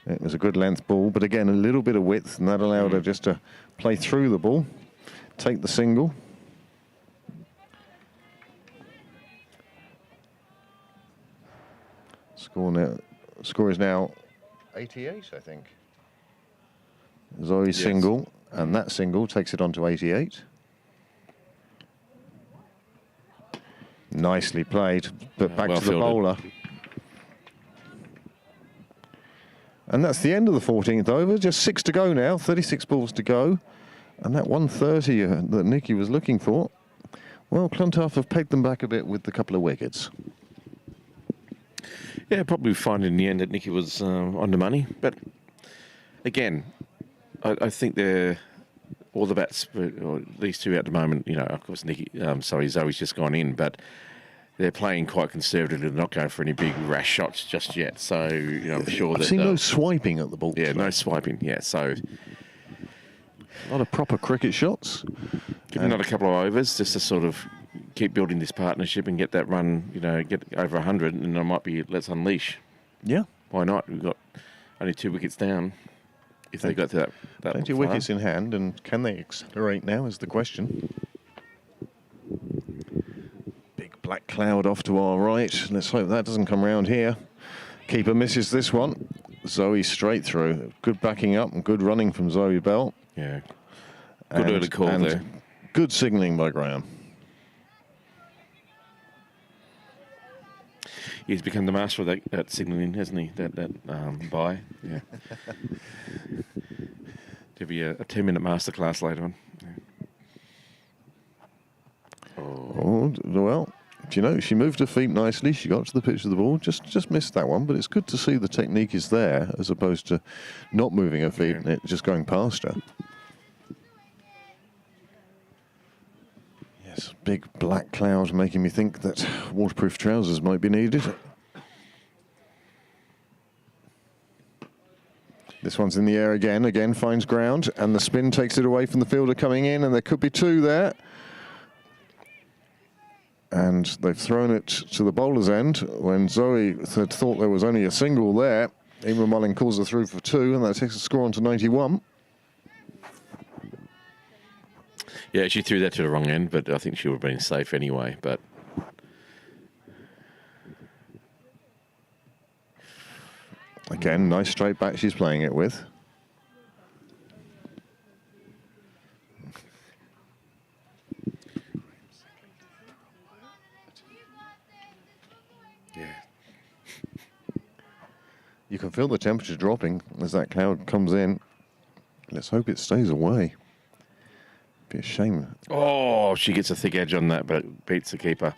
It was a good length ball, but again, a little bit of width, and that allowed her just to play through the ball, take the single. Score is now 88, I think. Zoe's single, and that single takes it on to 88. Nicely played, but back well to the fielded. bowler. And that's the end of the 14th over. Just 6 to go now, 36 balls to go. And that 130 that Nikki was looking for, well, Clontarf have pegged them back a bit with the couple of wickets. Yeah, probably find in the end that Nikki was on the money. But again, I think all the bats, or these two at the moment, of course, Zoe's just gone in, but they're playing quite conservatively. They're not going for any big rash shots just yet. So, I'm sure I've that... seen no swiping at the ball. Yeah, no swiping. Yeah, so... A lot of proper cricket shots. Give another couple of overs just to sort of keep building this partnership and get that run, get over 100, and I might be, let's unleash. Yeah. Why not? We've got only 2 wickets down. If they got to that Plenty of far. wickets in hand, and can they accelerate now is the question. Big black cloud off to our right. Let's hope that doesn't come round here. Keeper misses this one. Zoe straight through. Good backing up and good running from Zoe Bell. Yeah. Good early call there. Good signalling by Graham. He's become the master of that signalling, hasn't he? That bye. Yeah. There'll be a 10-minute masterclass later on. Yeah. Oh, well, she moved her feet nicely. She got to the pitch of the ball. Just missed that one, but it's good to see the technique is there as opposed to not moving her feet and it just going past her. Yes, big black clouds making me think that waterproof trousers might be needed. This one's in the air again finds ground, and the spin takes it away from the fielder coming in, and there could be 2 there. And they've thrown it to the bowler's end when Zoe had thought there was only a single there. Eamon Mullin calls her through for 2, and that takes the score on to 91. Yeah, she threw that to the wrong end, but I think she would have been safe anyway. But again, nice straight back she's playing it with. yeah, You can feel the temperature dropping as that cloud comes in. Let's hope it stays away. Be a shame. oh, she gets a thick edge on that, but beats the keeper.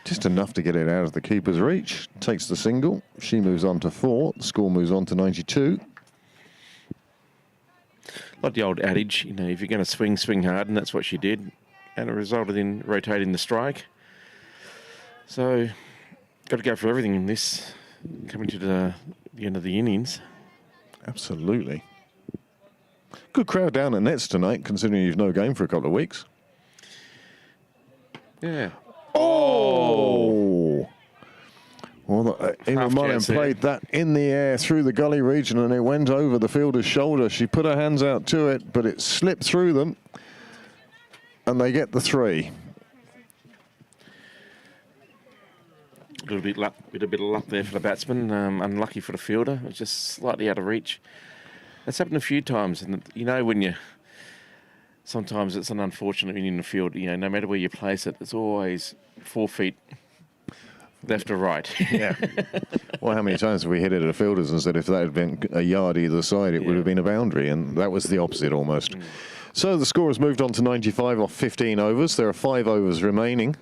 Just enough to get it out of the keeper's reach. Takes the single. She moves on to 4. The score moves on to 92. Like the old adage, if you're going to swing hard, and that's what she did, and it resulted in rotating the strike. So, got to go for everything in this, coming to the end of the innings. Absolutely. Good crowd down at Nets tonight, considering you've no game for a couple of weeks. Yeah. Oh! Well, Eamon Mullin chance there. played that in the air through the gully region, and it went over the fielder's shoulder. She put her hands out to it, but it slipped through them, and they get the 3. A little bit of luck there for the batsman. Unlucky for the fielder. It was just slightly out of reach. That's happened a few times, and when sometimes it's an unfortunate in the field. No matter where you place it, it's always 4 feet. Left or right. Yeah. Well, how many times have we hit it at fielders and said if that had been a yard either side, it would have been a boundary, and that was the opposite almost. So the score has moved on to 95 off 15 overs. There are 5 overs remaining.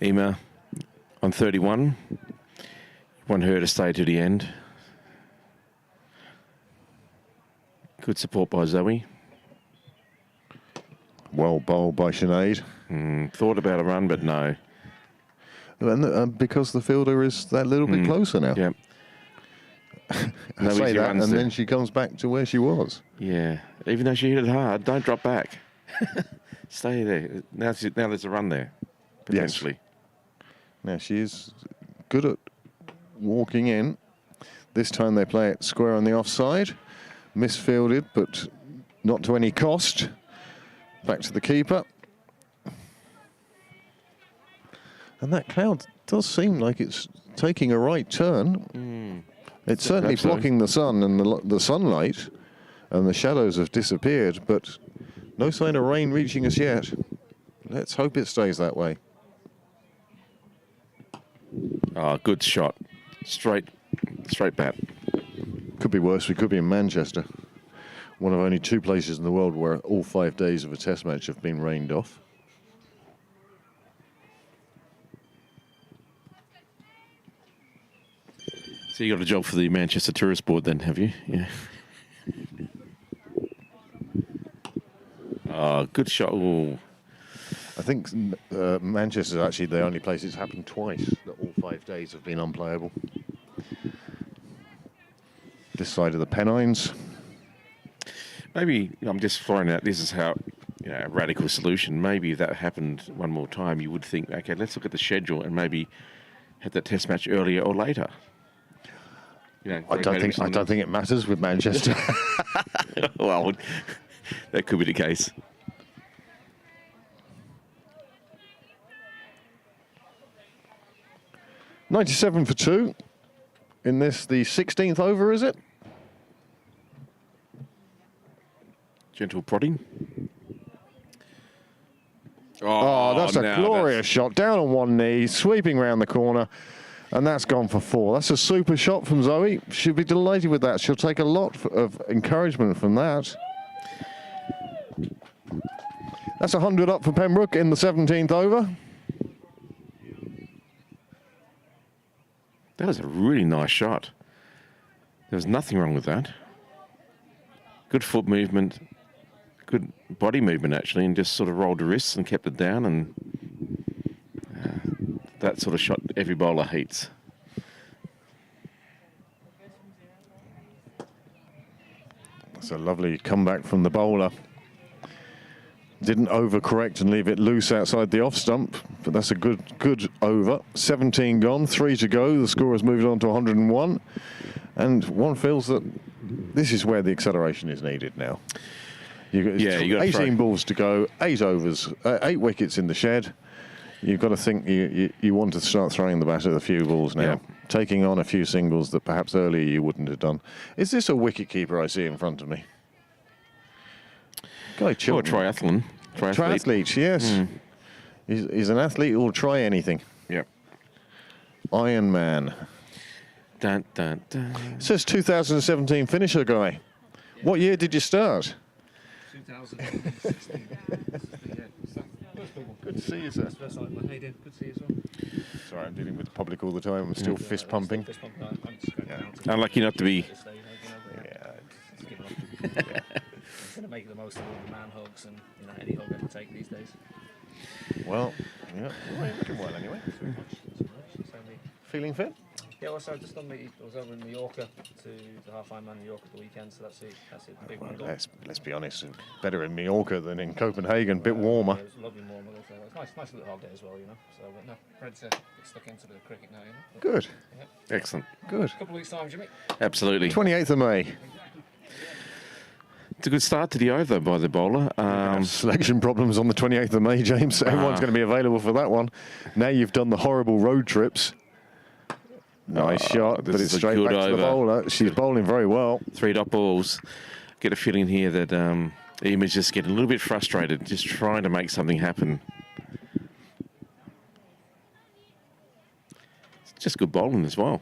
Ema on 31. You want her to stay to the end. Good support by Zoe. Well bowled by Sinead. Thought about a run, but no. And because the fielder is that little bit closer now. Yeah. I say that, and then she comes back to where she was. Yeah. Even though she hit it hard, don't drop back. Stay there. Now there's a run there, potentially. Yes. Now she is good at walking in. This time they play it square on the offside. Misfielded, but not to any cost. Back to the keeper. And that cloud does seem like it's taking a right turn. It's certainly blocking the sun and the sunlight, and the shadows have disappeared, but no sign of rain reaching us yet. Let's hope it stays that way. Oh, good shot. Straight bat. Could be worse. We could be in Manchester, one of only 2 places in the world where all 5 days of a test match have been rained off. So you got a job for the Manchester Tourist Board then, have you? Yeah. Oh, good shot. Ooh. I think Manchester is actually the only place it's happened twice, that all 5 days have been unplayable. This side of the Pennines. Maybe I'm just throwing out, this is how, a radical solution. Maybe if that happened one more time, you would think, okay, let's look at the schedule and maybe have that test match earlier or later. I don't think it matters with Manchester. Well, that could be the case. .97 for 2. In this, the 16th over, is it? Gentle prodding. Oh, that's a glorious shot. Down on one knee, sweeping round the corner, and that's gone for 4. That's a super shot from Zoe. She'll be delighted with that. She'll take a lot of encouragement from that. That's 100 up for Pembroke in the 17th over. That was a really nice shot. There was nothing wrong with that. Good foot movement, good body movement actually, and just sort of rolled the wrists and kept it down, and that sort of shot every bowler hates. That's a lovely comeback from the bowler. Didn't overcorrect and leave it loose outside the off stump, but that's a good over. 17 gone, 3 to go. The score has moved on to 101, and one feels that this is where the acceleration is needed now. You got 18 balls to go, 8 overs, 8 wickets in the shed. You've got to think you want to start throwing the bat at a few balls now, taking on a few singles that perhaps earlier you wouldn't have done. Is this a wicket keeper I see in front of me? Guy Chilton. Or triathlon. Triathlete, yes. He's an athlete who will try anything. Yep. Iron Man. Dun, dun, dun. It says 2017 finisher guy. What year did you start? 2016. Good to see you, sir. How you doing? Good to see you as well. Sorry, I'm dealing with the public all the time. I'm still fist pumping. Fist pumping. I'm just going down to Unlucky not to be. just giving up. Yeah. I'm going to make the most of all the man hugs and any hug I can take these days. Well, yeah, you're looking well anyway. Feeling fit? Yeah, also I was over in Mallorca to the half Ironman Mallorca at the weekend, so that's it. Big one. Let's be honest, better in Mallorca than in Copenhagen, a bit warmer. Yeah, it was lovely warm weather, so it was nice little holiday as well, So, but no, ready to get stuck into the cricket now, But, good. Yeah. Excellent. Good. A couple of weeks' time, Jimmy. Absolutely. 28th of May. It's a good start to the over by the bowler. Selection problems on the 28th of May, James. Everyone's going to be available for that one. Now you've done the horrible road trips. Nice shot, this but is it's a straight good back to the over. bowler. She's bowling very well. 3 dot balls. Get a feeling here that Ema's just getting a little bit frustrated, just trying to make something happen. It's just good bowling as well.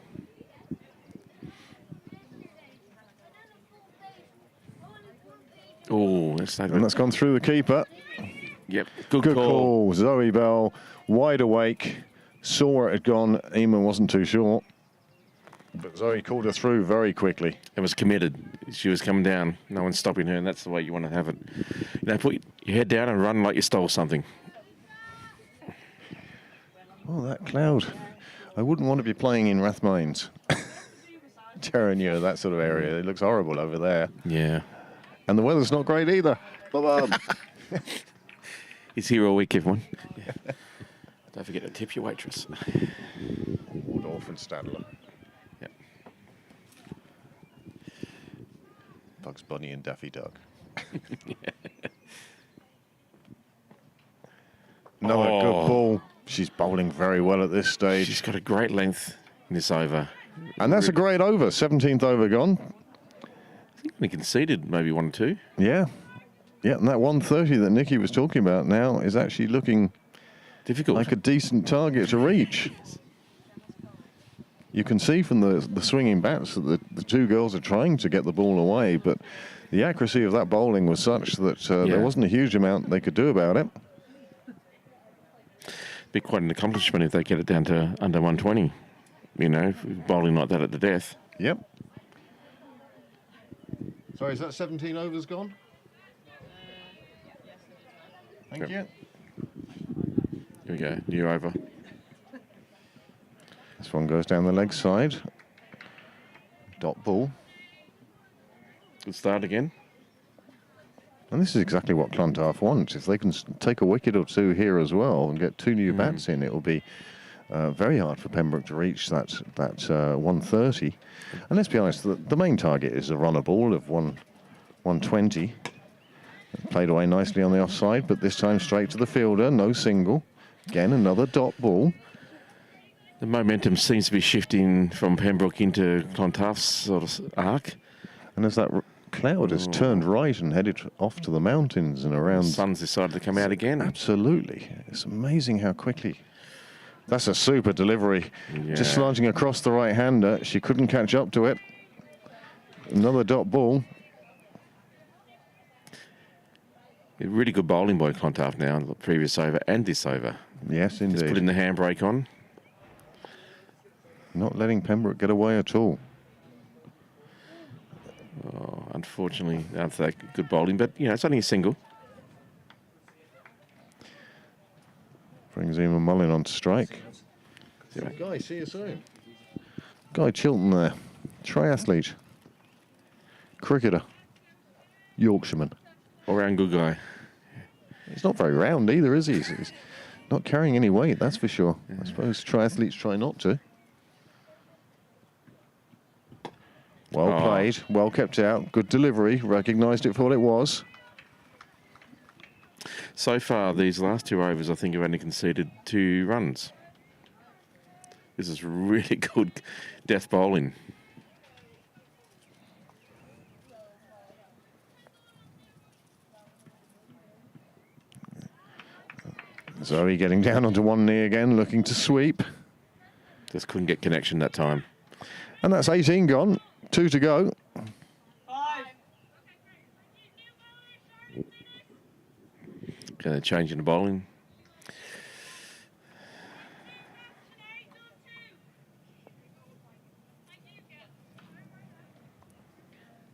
Oh, And that's gone through the keeper. Yep, good Good call. call. Zoe Bell, wide awake. Saw where it had gone. Ema wasn't too sure. But Zoe called her through very quickly. It was committed. She was coming down. No one's stopping her, and that's the way you want to have it. You know, put your head down and run like you stole something. Oh, that cloud. I wouldn't want to be playing in Rathmines. Terenure, that sort of area. It looks horrible over there. Yeah. And the weather's not great either. He's here all week, everyone. Yeah. Don't forget to tip your waitress. Waldorf and Stadler. Yep. Bugs Bunny and Daffy Duck. Another Oh. good ball. She's bowling very well at this stage. She's got a great length in this over. And that's a great over. 17th over gone. I think we conceded maybe 1 or 2. Yeah. Yeah, and that 130 that Nikki was talking about now is actually looking Difficult. like a decent target to reach. You can see from the swinging bats that the two girls are trying to get the ball away, but the accuracy of that bowling was such that there wasn't a huge amount they could do about it. Be quite an accomplishment if they get it down to under 120. You know, bowling like that at the death. Yep. Sorry, is that 17 overs gone? Thank you. Here we go, new over. This one goes down the leg side. Dot ball. Good start again. And this is exactly what Clontarf wants. If they can take a wicket or two here as well and get 2 new bats in, it will be very hard for Pembroke to reach that 130. And let's be honest, the main target is a runner ball of 120. Played away nicely on the offside, but this time straight to the fielder, no single. Again, another dot ball. The momentum seems to be shifting from Pembroke into Clontarf's sort of arc. And as that cloud has turned right and headed off to the mountains and around. The sun's decided to come out again. Absolutely. It's amazing how quickly. That's a super delivery. Yeah. Just slanting across the right-hander. She couldn't catch up to it. Another dot ball. Really good bowling by Clontarf now, the previous over and this over. Yes, indeed. Just putting the handbrake on. Not letting Pembroke get away at all. Oh, unfortunately, after that good bowling, but you know it's only a single. Brings Eamon Mullin on to strike. Guy, see you soon. Guy Chilton there. Triathlete. Cricketer. Yorkshireman. All-round good guy. He's not very round either, is he? He's not carrying any weight, that's for sure. I suppose triathletes try not to. Well played, well kept out, good delivery, recognised it for what it was. So far, these last 2 overs, I think, have only conceded 2 runs. This is really good death bowling. Zoe getting down onto one knee again, looking to sweep. Just couldn't get connection that time. And that's 18 gone, 2 to go. Okay, they're changing the bowling.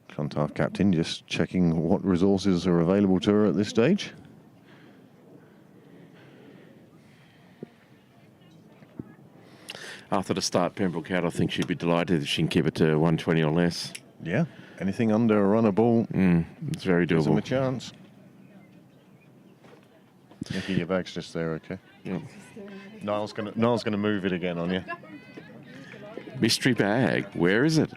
Clontarf captain just checking what resources are available to her at this stage. After the start, Pembroke out, I think she'd be delighted if she can keep it to 120 or less. Yeah, anything under a runner ball, It's very gives them a doable. chance. Nikki, your bag's just there, okay? Yeah. Niall's gonna move it again on you. Mystery bag, where is it?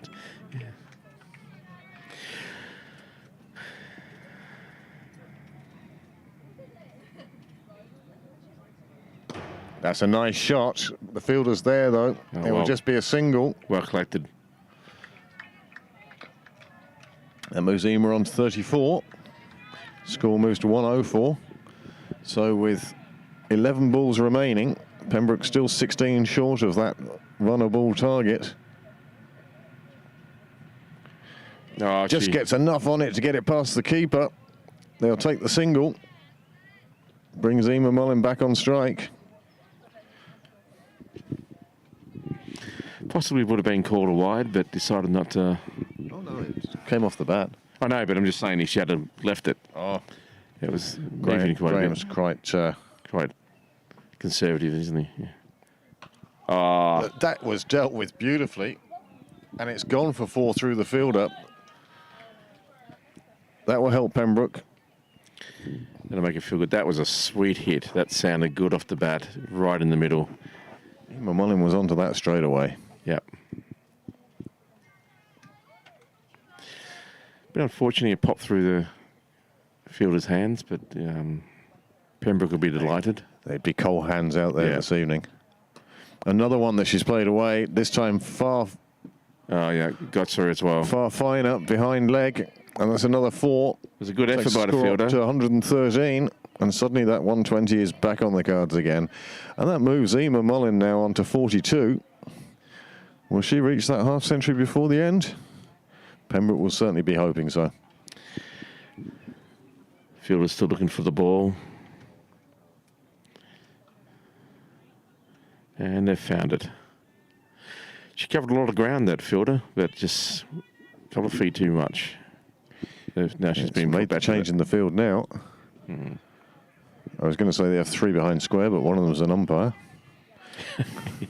That's a nice shot. The fielder's there, though. Oh, It will well. just be a single. Well collected. That moves Ema on to 34. Score moves to 104. So with 11 balls remaining, Pembroke still 16 short of that runner ball target. Oh, Just gets enough on it to get it past the keeper. They'll take the single. Brings Ema Mullin back on strike. Possibly would have been called a wide, but decided not to. Oh, no, it came off the bat. I know, but I'm just saying if she had have left it, Oh, it was moving quite a Graham's bit. quite... Quite conservative, isn't he? Yeah. Oh, That was dealt with beautifully. And it's gone for 4 through the fielder. That will help Pembroke. that'll make it feel good. That was a sweet hit. That sounded good off the bat, right in the middle. Ema Mullin was onto that straight away. Yep. Bit unfortunately, it popped through the fielder's hands, but Pembroke will be delighted. They'd be cold hands out there Yeah. this evening. Another one that she's played away, this time far Oh, yeah, got through as well. fine up behind leg. And that's another 4. It was a good effort Takes by the score up fielder. to 113. And suddenly that 120 is back on the cards again. And that moves Ema Mullin now on to 42. Will she reach that half century before the end? Pembroke will certainly be hoping so. Fielder's still looking for the ball. And they've found it. She covered a lot of ground, that fielder, but just a couple of feet too much. Now she's been made the change in the field now. I was going to say they have 3 behind square, but one of them is an umpire.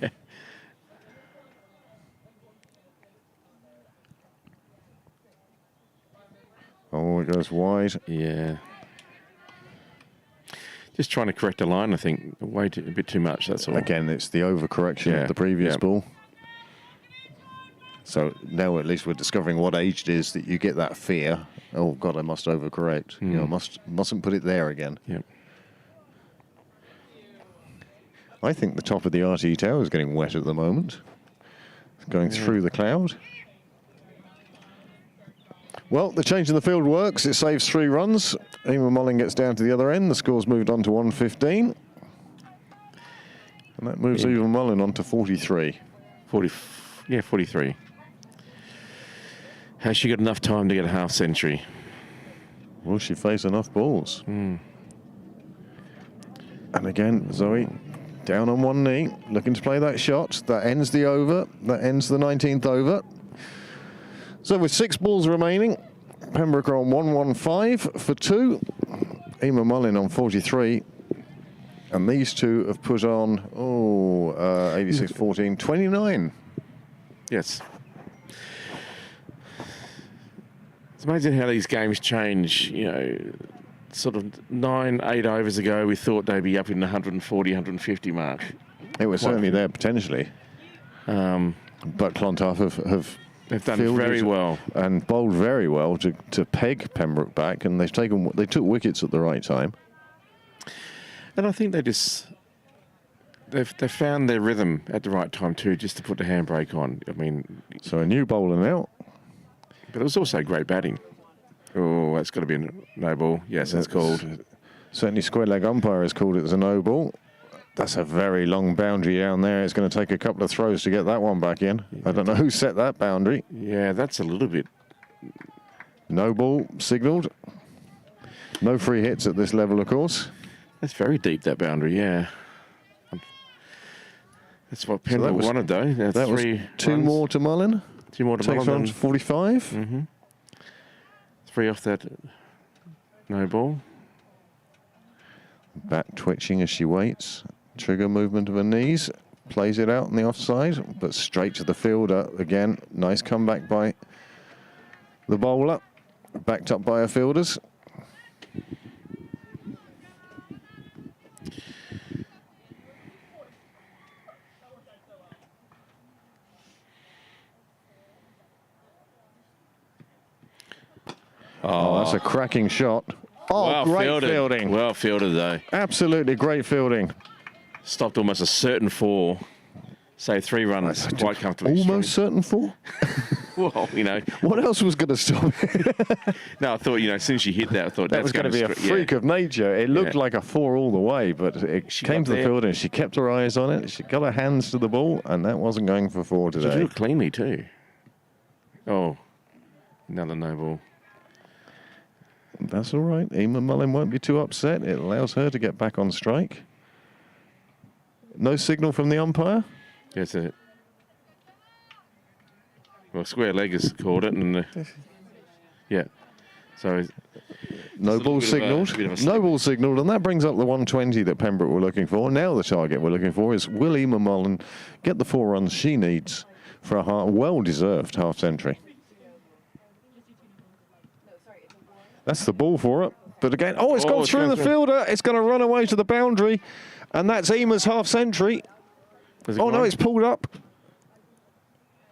Yeah. Oh, it goes wide. Yeah. Just trying to correct a line, I think. A bit too much, that's all. Again, it's the overcorrection Yeah, of the previous yeah. ball. So now at least we're discovering what age it is that you get that fear. Oh God, I must overcorrect. You know, mustn't put it there again. Yep. I think the top of the RTE tower is getting wet at the moment. It's going through the cloud. Well, the change in the field works. It saves 3 runs. Ema Mullin gets down to the other end. The score's moved on to 115. And that moves Ema Mullin on to 43. 43. Has she got enough time to get a half century? Will she face enough balls? And again, Zoe down on one knee, looking to play that shot. That ends the over. That ends the 19th over. So with 6 balls remaining, Pembroke are on 115 for 2. Ema Mullin on 43. And these two have put on, 86-14, 29. Yes. It's amazing how these games change. You know, sort of 8 overs ago, we thought they'd be up in the 140, 150 mark. It was certainly there potentially. But Clontarf have They've done fielded very well. and bowled very well to peg Pembroke back, and they took wickets at the right time. And I think they've found their rhythm at the right time too, just to put the handbrake on. I mean, So a new bowler now. but it was also great batting. Oh, that's got to be a no ball. Yes, that's called. Certainly square leg umpire has called it as a no ball. That's a very long boundary down there. It's going to take a couple of throws to get that one back in. I don't know who set that boundary. Yeah, that's a little bit. No ball signalled. No free hits at this level, of course. That's very deep, that boundary. Yeah. That's what Pembroke was- wanted, though. That's That was 3 2 runs. more to Mullin. 2 more to Takes her on Mullin. to 45. 3 off that no ball. Bat twitching as she waits. Trigger movement of her knees. Plays it out on the offside, but straight to the fielder again. Nice comeback by the bowler. Backed up by her fielders. Oh, that's a cracking shot. Oh, Well great fielded. fielding. Well fielded, though. Absolutely great fielding. stopped almost a certain 4. Say 3 runs quite comfortably. Almost certain 4? Well, you know. What else was going to stop it? No, I thought, you know, as soon as she hit that, I thought That was going to be a freak of nature. It looked like a 4 all the way, but it came to the field and she kept her eyes on it. She got her hands to the ball, and that wasn't going for 4 today. She did it cleanly too. Oh, another no ball. That's all right. Emma Mullin won't be too upset. It allows her to get back on strike. No signal from the umpire? That's it. Well, square leg has called it, and yeah. So no ball signalled. No ball signalled, and that brings up the 120 that Pembroke were looking for. Now the target we're looking for is will Emma Mullin get the 4 runs she needs for a well-deserved half-century. That's the ball for it. But again, it's gone through the fielder. It's going to run away to the boundary, and that's Emma's half-century. No, it's pulled up.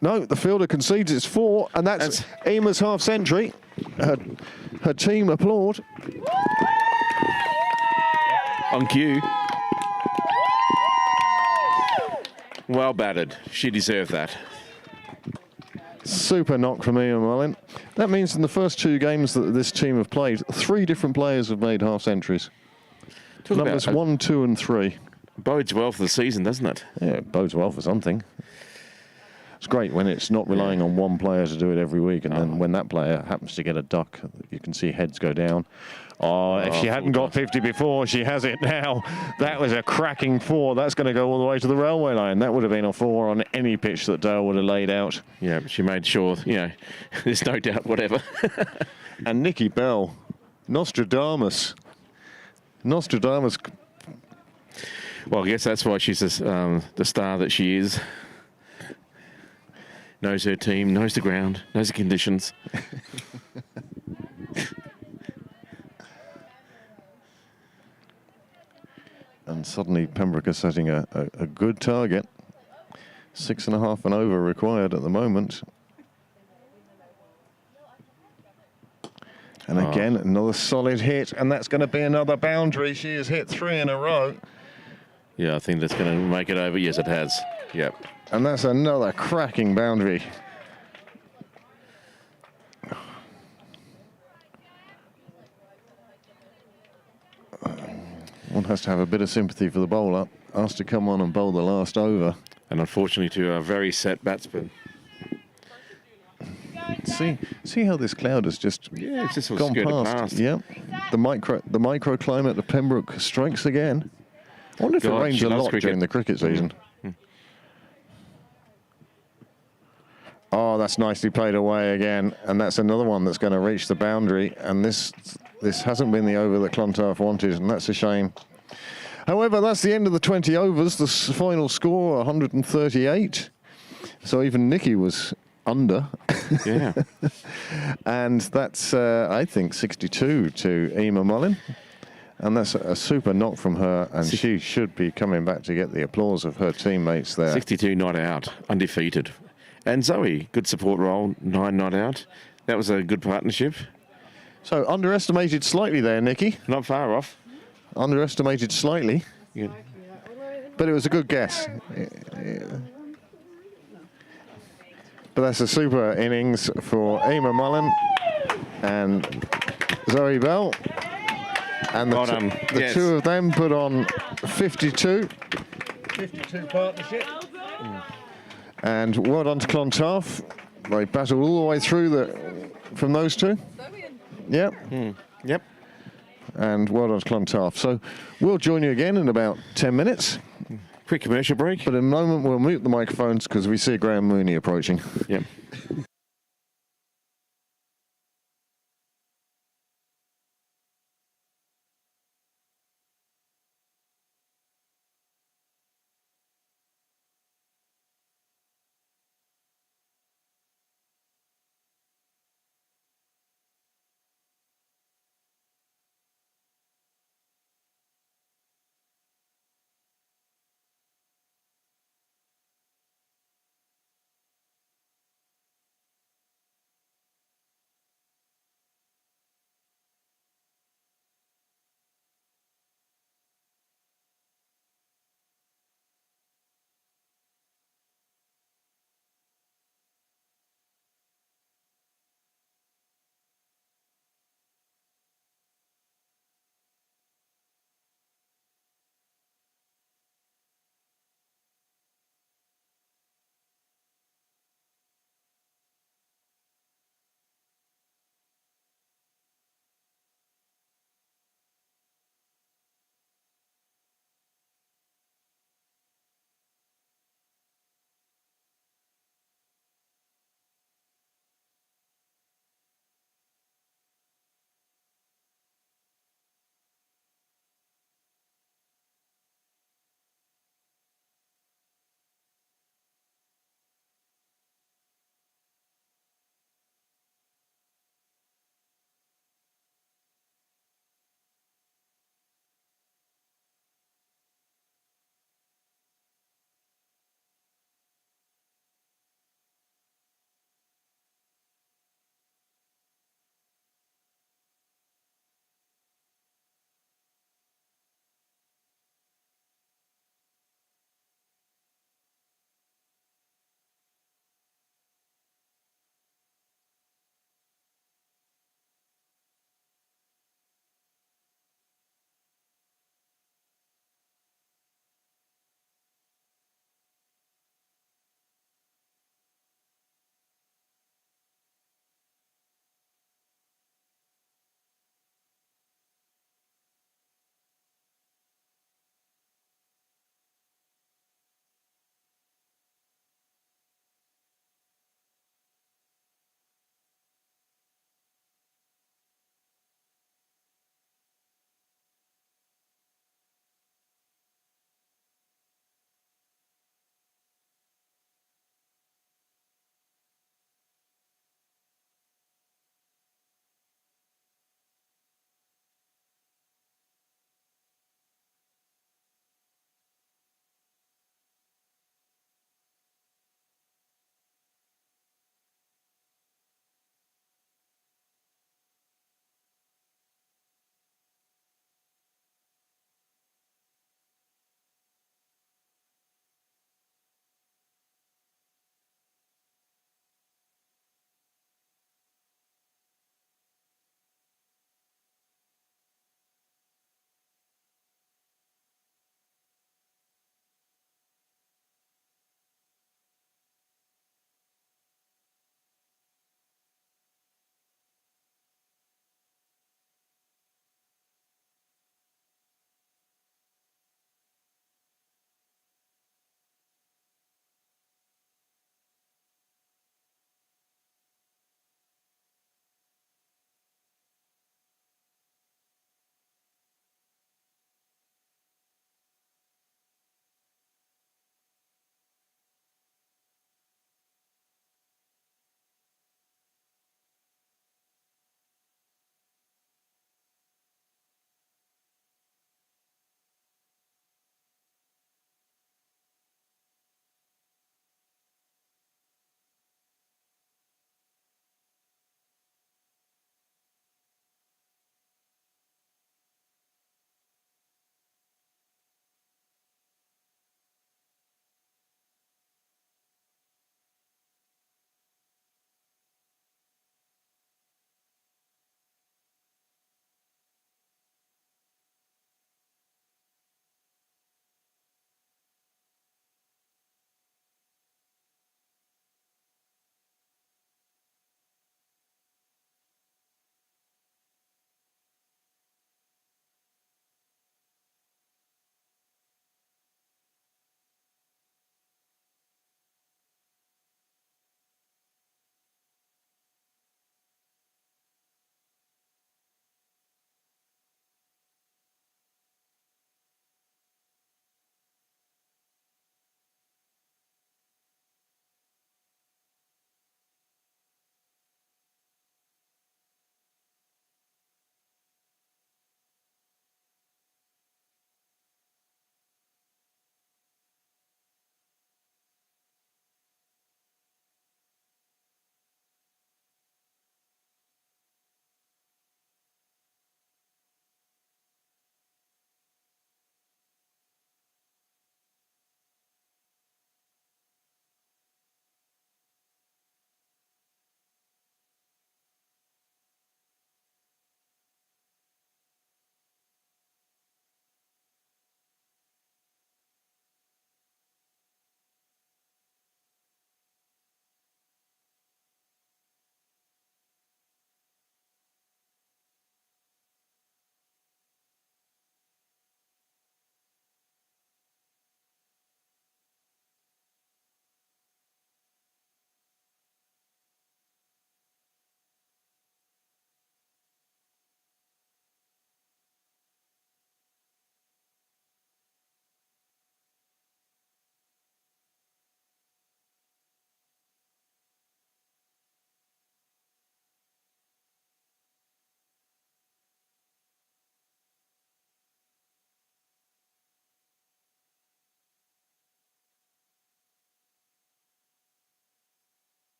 No, the fielder concedes it's 4, and that's Emma's half-century. Her team applaud. On cue. Well batted. She deserved that. Super knock from Emma Mullin. That means in the first 2 games that this team have played, 3 different players have made half-centuries. Numbers 1, 2 and 3. Bodes well for the season, doesn't it? Yeah, it bodes well for something. It's great when it's not relying on one player to do it every week, and then when that player happens to get a duck, you can see heads go down. If she hadn't got 50 before, she has it now. That was a cracking 4. That's going to go all the way to the railway line. That would have been a 4 on any pitch that Dale would have laid out. Yeah, but she made sure, you know, there's no doubt whatever. And Nikki Bell, Nostradamus. Well, I guess that's why she's the star that she is. Knows her team, knows the ground, knows the conditions. And suddenly Pembroke are setting a good target. 6.5 and over required at the moment. And again, another solid hit, and that's going to be another boundary. She has hit 3 in a row. Yeah, I think that's going to make it over. Yes, it has. Yep. And that's another cracking boundary. One has to have a bit of sympathy for the bowler. Asked to come on and bowl the last over. And unfortunately to a very set batsman. See how this cloud has just it's just gone past. Yeah, the microclimate of Pembroke strikes again. I wonder if it rains a lot during the cricket season. Oh, that's nicely played away again, and that's another one that's going to reach the boundary. And this hasn't been the over that Clontarf wanted, and that's a shame. However, that's the end of the 20 overs. The final score, 138. So even Nikki was under. Yeah. And that's, I think, 62 to Emma Mullin. And that's a super knock from her, and she should be coming back to get the applause of her teammates there. 62 not out, undefeated. And Zoe, good support role, 9 not out. That was a good partnership. So underestimated slightly there, Nikki. Not far off. Underestimated slightly. Yeah. But it was a good guess. But that's a super innings for Emma Mullin and Zoe Bell. And the two of them put on 52. 52 partnership. And well done to Clontarf. They battled all the way through from those two. Yep. Yep. And well done to Clontarf. So we'll join you again in about 10 minutes. Quick commercial break. But in a moment we'll mute the microphones because we see Graham Mooney approaching. Yep.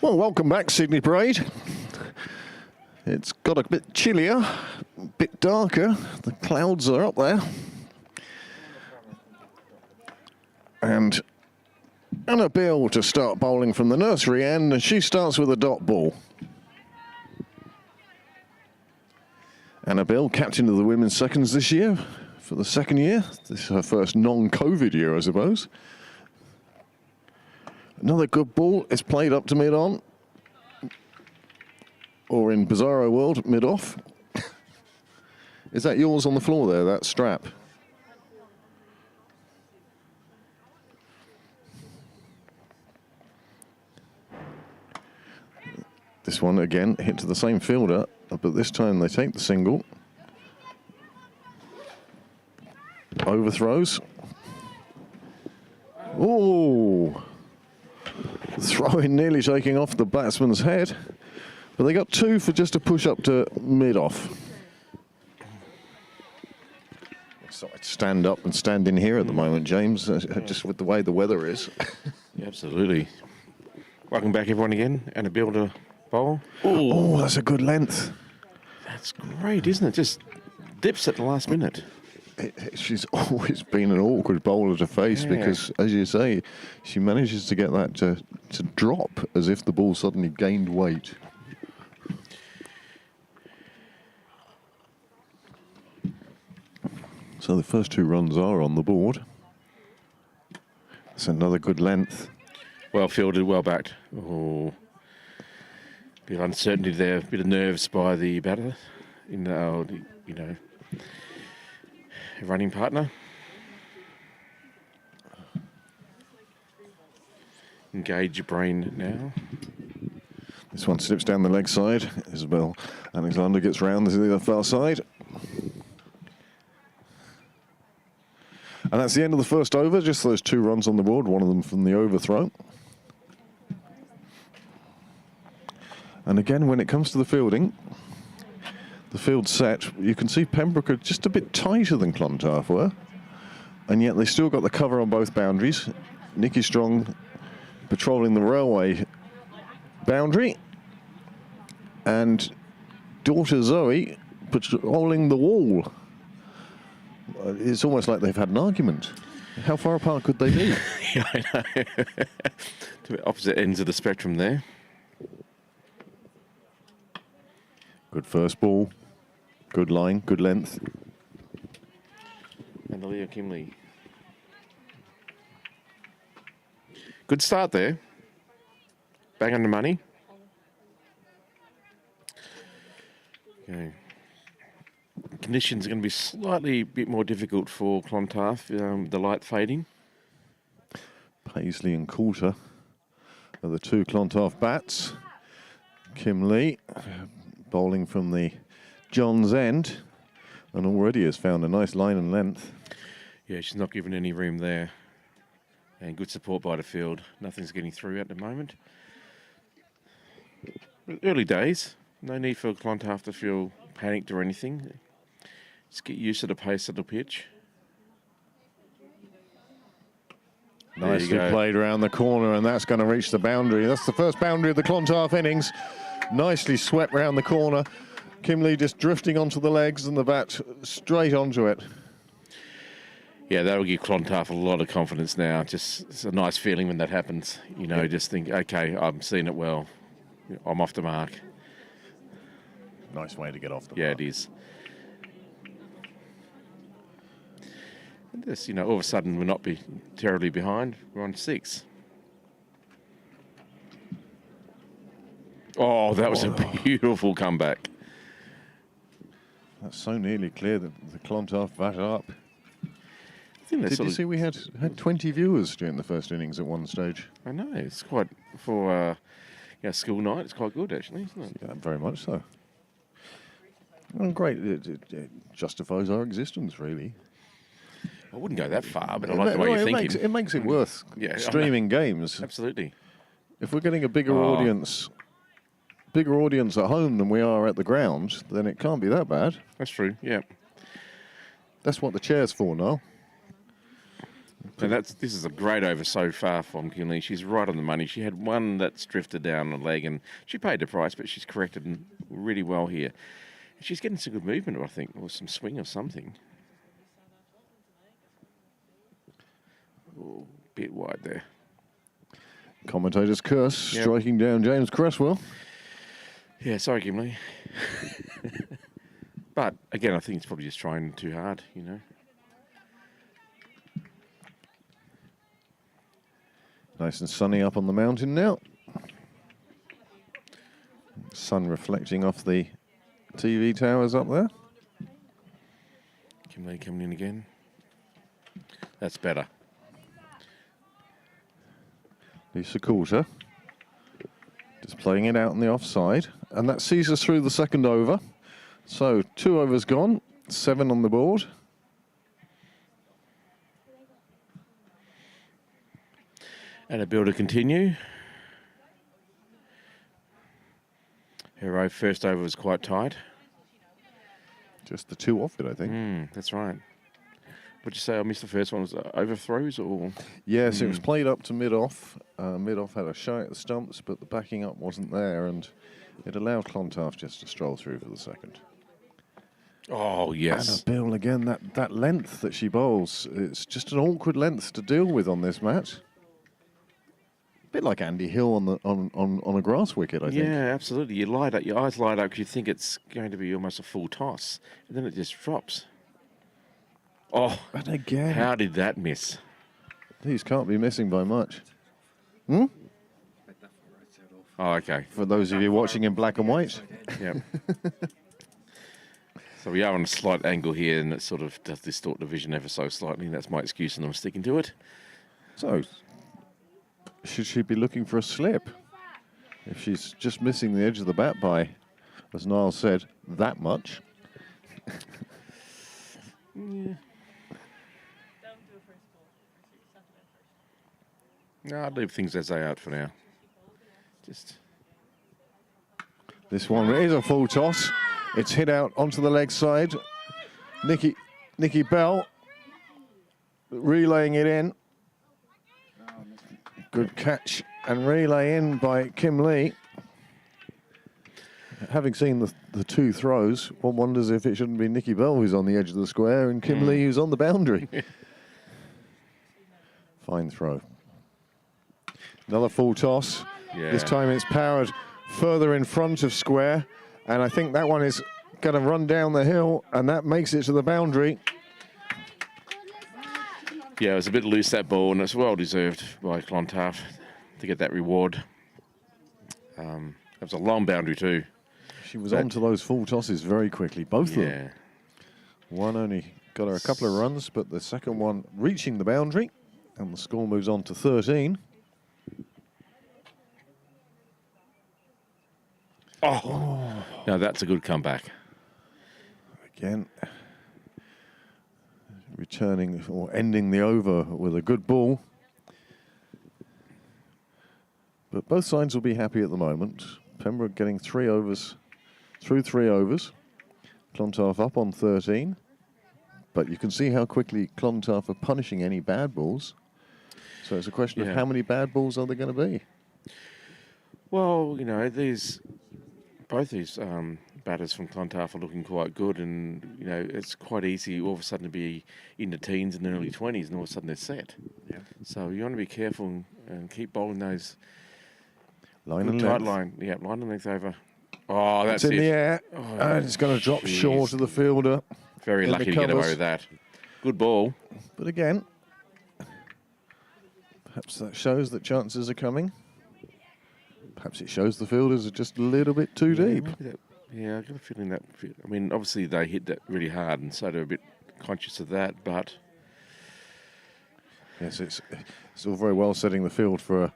Well, welcome back, Sydney Parade. It's got a bit chillier, a bit darker. The clouds are up there. And Annabelle to start bowling from the nursery end, and she starts with a dot ball. Annabelle, captain of the women's seconds this year, for the second year. This is her first non-COVID year, I suppose. Another good ball is played up to mid-on. Or in Bizarro world, mid-off. Is that yours on the floor there, that strap? This one, again, hit to the same fielder, but this time they take the single. Overthrows. Oh! Throwing nearly taking off the batsman's head. But they got 2 for just a push up to mid-off. So I'd stand up and stand in here at the moment, James, just with the way the weather is. Yeah, absolutely. Welcome back, everyone, again. Annabelle to bowl. Oh, that's a good length. That's great, isn't it? Just dips at the last minute. She's always been an awkward bowler to face because, as you say, she manages to get that to drop as if the ball suddenly gained weight. So the first 2 runs are on the board. That's another good length. Well fielded, well backed. Oh, bit of uncertainty there, bit of nerves by the batter, running partner. Engage your brain now. This one slips down the leg side. Isabel Alexander gets round to the far side. And that's the end of the first over, just those 2 runs on the board, one of them from the overthrow. And again, when it comes to the fielding, the field set, you can see Pembroke are just a bit tighter than Clontarf were, and yet they still got the cover on both boundaries. Nikki Strong patrolling the railway boundary, and daughter Zoe patrolling the wall. It's almost like they've had an argument. How far apart could they be? Yeah, I know. To opposite ends of the spectrum there. Good first ball. Good line, good length. And Leo Kimley. Good start there. Bang on the money. Okay. Conditions are going to be slightly a bit more difficult for Clontarf, the light fading. Paisley and Coulter are the 2 Clontarf bats. Kim Lee bowling from the John's end and already has found a nice line and length. Yeah, she's not given any room there. And good support by the field. Nothing's getting through at the moment. Early days. No need for Clontarf to feel panicked or anything. Just get used to the pace of the pitch. Nicely played around the corner, and that's going to reach the boundary. That's the first boundary of the Clontarf innings. Nicely swept round the corner. Kim Lee just drifting onto the legs and the bat straight onto it. Yeah, that'll give Clontarf a lot of confidence now. Just it's a nice feeling when that happens. You know, just think, okay, I'm seeing it well. I'm off the mark. Nice way to get off the mark. Yeah, it is. And this, all of a sudden we'll not be terribly behind. We're on 6. Oh, that was a beautiful comeback. That's so nearly clear that the Clontarf batter up. Did you see we had 20 viewers during the first innings at one stage? I know, it's quite, for school night, it's quite good actually, isn't it? Yeah, very much so. Well, great, it justifies our existence, really. I wouldn't go that far, but I like the way you're thinking. It makes it worth streaming games. Absolutely. If we're getting a bigger audience at home than we are at the ground, then it can't be that bad. That's true, yeah. That's what the chair's for now. And this is a great over so far from Kim Lee. She's right on the money. She had one that's drifted down the leg, and she paid the price, but she's corrected really well here. She's getting some good movement, I think, or some swing or something. Oh, bit wide there. Commentator's curse, striking down James Cresswell. Yeah, sorry, Kim Lee. But, again, I think it's probably just trying too hard, you know. Nice and sunny up on the mountain now. Sun reflecting off the TV towers up there. Kim Lee coming in again. That's better. Lisa Coulter just playing it out on the offside. And that sees us through the second over. So 2 overs gone, 7 on the board. And a bill to continue. Her first over was quite tight. Just the 2 off it, I think. That's right. What'd you say? I missed the first one. Was it overthrows or? Yes, it was played up to mid-off. Mid-off had a shy at the stumps, but the backing up wasn't there, and it allowed Clontarf just to stroll through for the second. Oh, yes. And a bill again, that length that she bowls, it's just an awkward length to deal with on this match. A bit like Andy Hill on a grass wicket, I think. Yeah, absolutely. You light up, your eyes light up because you think it's going to be almost a full toss, and then it just drops. Oh, And again, how did that miss? these can't be missing by much. Oh, okay. For those of you watching in black and white. Yep. So we are on a slight angle here, and it sort of does distort the vision ever so slightly. That's my excuse, and I'm sticking to it. So, should she be looking for a slip? If she's just missing the edge of the bat by, as Niall said, that much. No, I'd leave things as they are for now. Just. This one is a full toss. It's hit out onto the leg side. Nikki Bell relaying it in. Good catch and relay in by Kim Lee. Having seen the 2 throws, one wonders if it shouldn't be Nikki Bell who's on the edge of the square and Kim Lee who's on the boundary. Fine throw. Another full toss. Yeah. This time it's powered further in front of square, and I think that one is going to run down the hill, and that makes it to the boundary. Yeah, it was a bit loose, that ball, and it's well deserved by Clontarf to get that reward. It was a long boundary too. She was on to those full tosses very quickly, both of them. One only got her a couple of runs, but the second one reaching the boundary, and the score moves on to 13. Oh, now that's a good comeback. Again, returning or ending the over with a good ball. But both sides will be happy at the moment. Pembroke getting 3 overs, through 3 overs. Clontarf up on 13. But you can see how quickly Clontarf are punishing any bad balls. So it's a question of how many bad balls are there going to be? Well, you know, both these batters from Clontarf are looking quite good, and you know it's quite easy all of a sudden to be in the teens and early 20s, and all of a sudden they're set. Yeah. So you want to be careful and keep bowling those Line and tight length. line. Yeah, line and length over. Oh, that's It's in it. the air. Oh, And it's going to drop short of the fielder. Very in lucky the to get away covers. with that. Good ball. But again, perhaps that shows that chances are coming. Perhaps it shows the fielders are just a little bit too deep. Yeah, I got a feeling that. I mean, obviously they hit that really hard, and so they're a bit conscious of that. But Yes, it's all very well setting the field for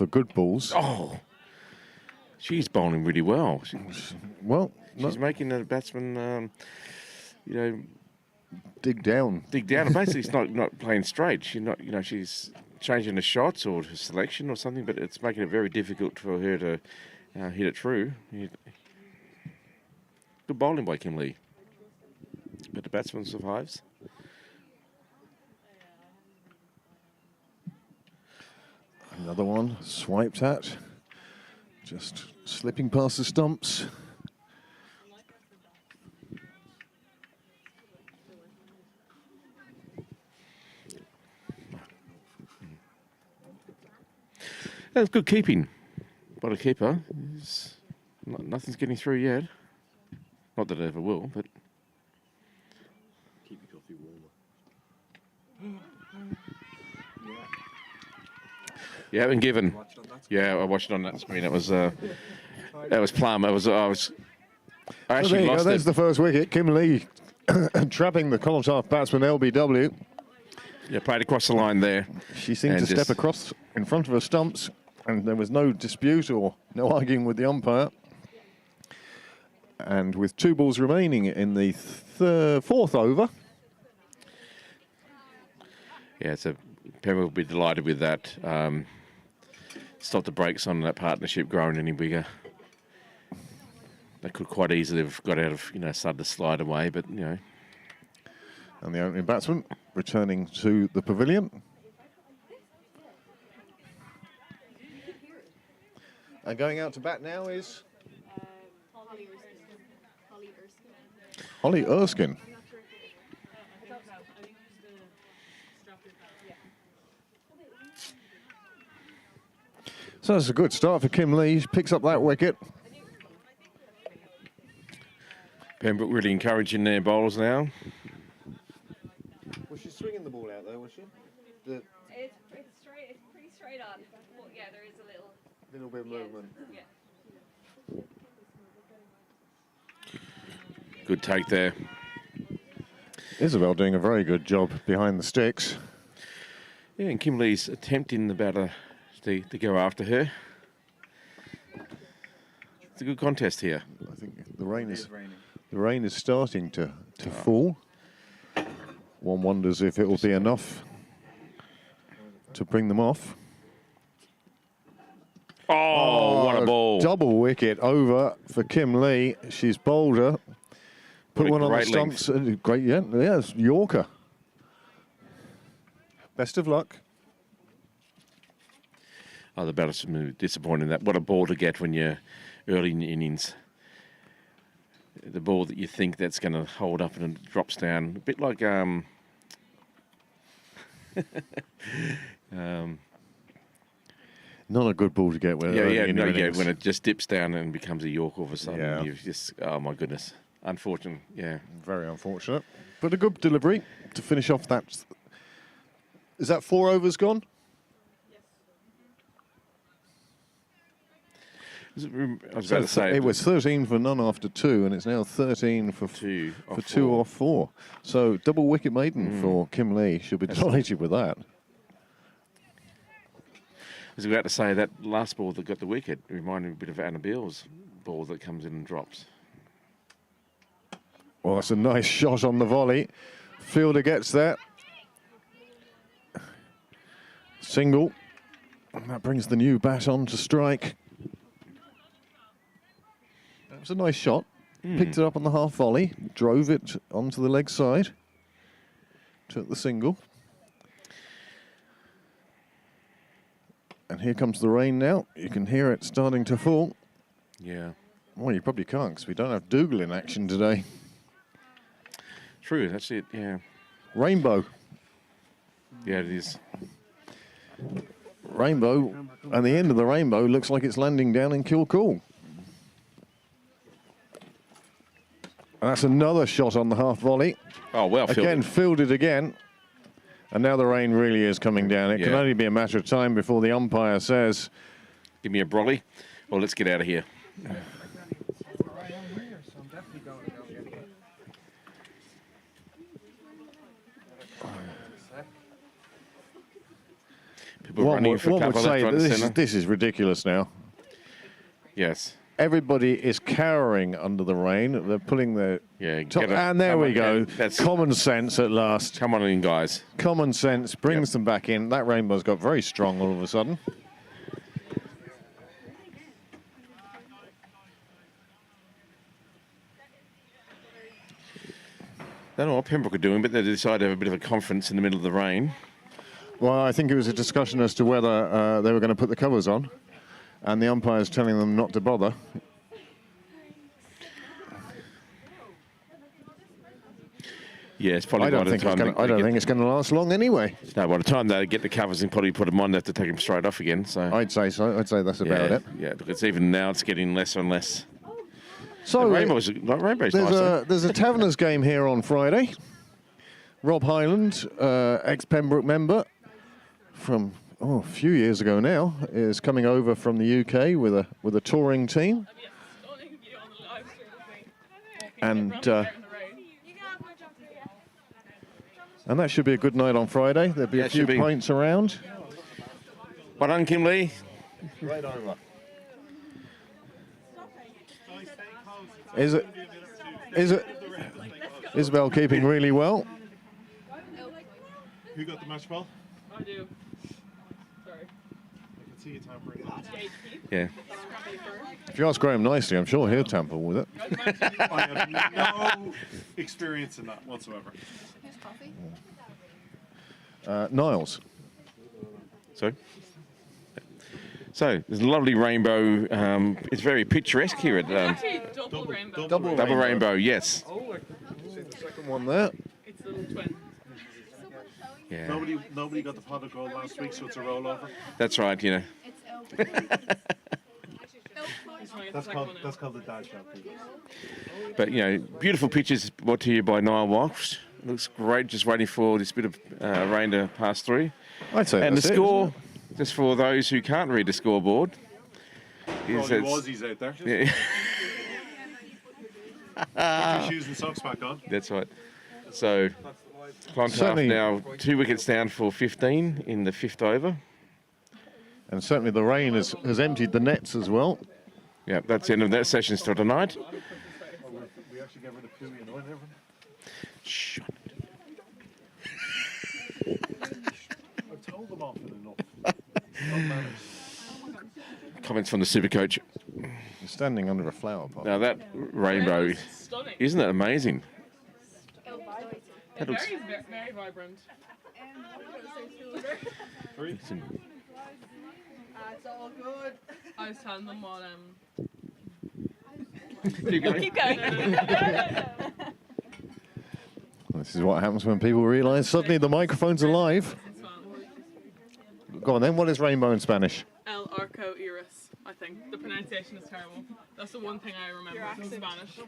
good balls. oh, she's bowling really well. Well, She's making the batsman, you know, dig down. dig down. And basically, it's not playing straight. She's not, you know, she's changing the shots or her selection or something, but it's making it very difficult for her to hit it through. Good bowling by Kim Lee. But the batsman survives. Another one swiped at. Just slipping past the stumps. That's good keeping by the keeper. Nothing's getting through yet. Not that it ever will, but... Keep your coffee warmer. Yeah, and given. Yeah, I watched it on that screen. It was plum. I actually lost There's it. the first wicket. Kim Lee trapping the Clontarf batsman LBW. Yeah, played across the line there. She seemed And to step across in front of her stumps, and there was no dispute or no arguing with the umpire. And with 2 balls remaining in the 4th over. Yeah, so Pembroke will be delighted with that. Stop the brakes on that partnership growing any bigger. They could quite easily have got out of, started to slide away, but, And the opening batsman returning to the pavilion. And going out to bat now is Holly Erskine. So that's a good start for Kim Lee. She picks up that wicket. Pembroke really encouraging their bowlers now. Was she swinging the ball out there, was she? It's straight. It's pretty straight on. But yeah, there is a Little bit of movement. Yeah. Good take there. Isabel doing a very good job behind the sticks. Yeah, and Kim Lee's attempting the batter to go after her. It's a good contest here. I think the rain is starting to fall. One wonders if it will be enough to bring them off. Oh, what a ball. Double wicket over for Kim Lee. She's bowled her. Put one on the great stumps. Great, yeah, it's Yorker. Best of luck. Oh, the batter's disappointed in that. What a ball to get when you're early in the innings. The ball that you think that's going to hold up and it drops down. A bit like Not a good ball to get when when it just dips down and becomes a York all of a sudden. Yeah. You've just, oh my goodness. Unfortunate, yeah. Very unfortunate. But a good delivery to finish off that. Is that 4 overs gone? I was about to say It was 13 for none after 2, and it's now 13 for 2 off 4. So double wicket maiden for Kim Lee. She'll be delighted with that. I was about to say that last ball that got the wicket reminded me a bit of Anna Beale's ball that comes in and drops. Well, that's a nice shot on the volley. Fielder gets that. Single. And that brings the new bat on to strike. That was a nice shot. Picked it up on the half volley. Drove it onto the leg side. Took the single. And here comes the rain now. You can hear it starting to fall. Yeah. Well, you probably can't because we don't have Dougal in action today. True, that's it, yeah. Rainbow. Yeah, it is. Rainbow. And the end of the rainbow looks like it's landing down in Kilcool. And that's another shot on the half volley. Oh, well fielded. Again, fielded again. And now the rain really is coming down. It can only be a matter of time before the umpire says, give me a brolly. Well, let's get out of here. People running for one would cover say left, right, that and centre. this is ridiculous now. Yes. Everybody is cowering under the rain. They're pulling their top. And there come we on, go. that's- Common sense at last. Come on in, guys. Common sense brings them back in. That rainbow's got very strong all of a sudden. I don't know what Pembroke are doing, but they decided to have a bit of a conference in the middle of the rain. Well, I think it was a discussion as to whether they were going to put the covers on, and the umpire's telling them not to bother. Yeah, it's probably I don't think it's going to last long anyway. No, by the time they get the covers and probably put them on, they have to take them straight off again. So I'd say so. I'd say that's about it. Yeah, because even now it's getting less and less. So Rainbow's nice. there's a Taverners game here on Friday. Rob Hyland, ex-Pembroke member from a few years ago now, is coming over from the UK with a touring team. And that should be a good night on Friday. There'll be a few pints around. Well done, Kim Lee. Right over. Is it? Isabel keeping really well. Who got the match ball? I do. Sorry. I can see you tampering. Yeah. If you ask Graham nicely, I'm sure he'll tamper with it. I have no experience in that whatsoever. Niles. Sorry? So there's a lovely rainbow. It's very picturesque here at Actually, double rainbow. Double Rainbow. Yes. Oh, See the second one there. it's a little twin. Yeah. Nobody got the pot of gold last week, so it's a rollover. That's right. You know. That's called the dad joke. But you know, beautiful pictures brought to you by Niall Walsh. Looks great. Just waiting for this bit of rain to pass through. I'd say And that's the it, score, just for those who can't read the scoreboard, is All the Aussies out there. yeah, Get your shoes and socks back on. that's right. So Clontarf Certainly- now 2 wickets down for 15 in the 5th over. And certainly the rain has emptied the nets as well. Yeah, that's the end of that session still tonight. We actually get rid of Pooey and everything. Shh. I've told them often enough. Comments from the super coach. You're standing under a flower pot. Now that rainbow, Stunning. isn't it amazing? That looks. Very, very vibrant. It's all good. I was telling them what Keep going. Keep going. This is what happens when people realise suddenly the microphone's alive. it's fun. Go on then, what is rainbow in Spanish? El Arco Iris, I think. The pronunciation is terrible. That's the one thing I remember from Spanish.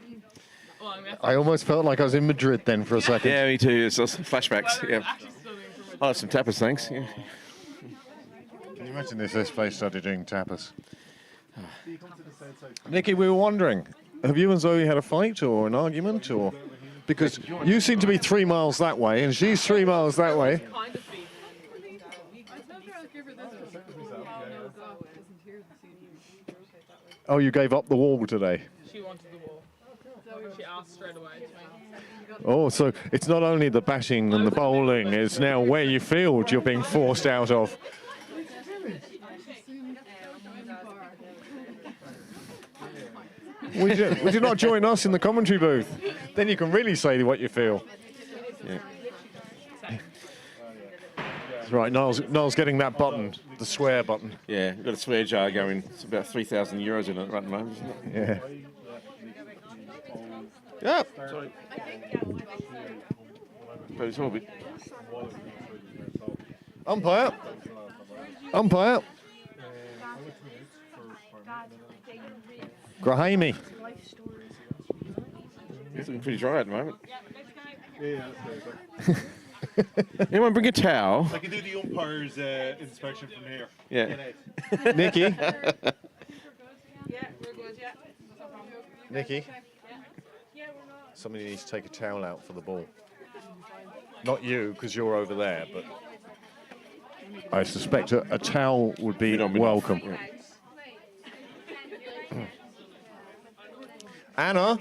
Well, I mean, I almost felt like I was in Madrid then for a second. Yeah, me too. It's flashbacks. it's Yeah. actually stunning from Oh, some tapas, thanks. Yeah. Can you imagine if this place started doing tapas? Nikki, we were wondering, have you and Zoe had a fight or an argument? Or because you seem to be 3 miles that way and she's 3 miles that way. kind of beat. Oh, you gave up the wall today. She wanted the wall. She asked straight away. Oh, so it's not only the batting and the bowling, it's now where you field you're being forced out of. Would you not join us in the commentary booth? Then you can really say what you feel. Yeah. Right, Niall's getting that button, the swear button. Yeah, we've got a swear jar going. It's about 3,000 euros in it right at the moment, isn't it? Yeah. Yeah. Sorry. But it's all a bit. Umpire. Umpire. Grahamy. It's looking pretty dry at the moment. Yeah. Anyone bring a towel? I can do the umpire's inspection from here. Yeah. Nikki. Yeah, we're good, yeah. Nikki. Somebody needs to take a towel out for the ball. Not you, because you're over there, but I suspect a towel would be welcome. Anna,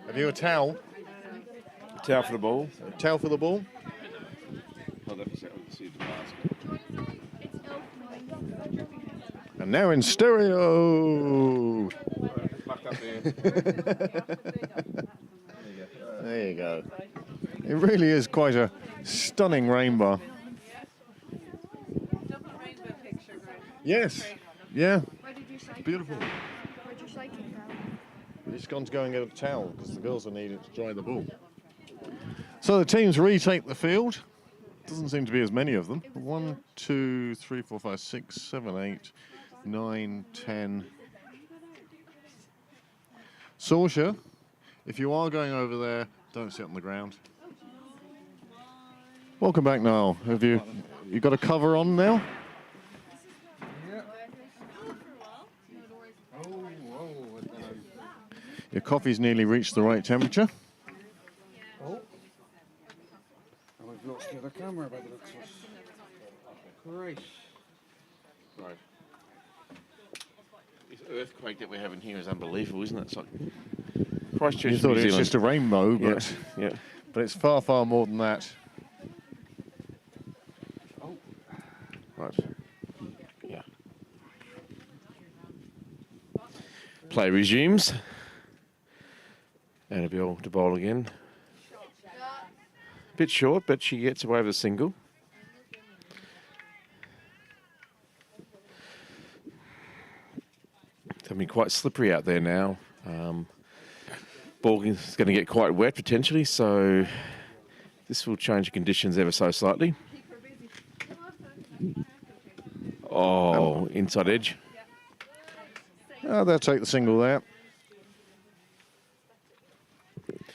have you a towel? Towel for the ball. Towel for the ball? And now in stereo. There you go. It really is quite a stunning rainbow. Yes. Yeah. Where did you cycle Beautiful. from? Where'd you cycle from? We've just gone to go and get a towel because the girls will need it to dry the ball. So the teams retake the field. Doesn't seem to be as many of them. 1, 2, 3, 4, 5, 6, 7, 8, 9, 10. Saoirse, if you are going over there, don't sit on the ground. Welcome back, Niall. Have you got a cover on now? Your coffee's nearly reached the right temperature. Oh. And we've lost the other camera by the looks of it. Great. Right. This earthquake that we're having here is unbelievable, isn't it? It's like Christchurch, You thought New it was Zealand. just a rainbow, but Yeah. but it's far, far more than that. Right. Yeah. Play resumes. Annabelle to bowl again. Bit short, but she gets away with a single. It's going to be quite slippery out there now. Ball is going to get quite wet potentially, so this will change the conditions ever so slightly. Oh, inside edge. Oh, they'll take the single there.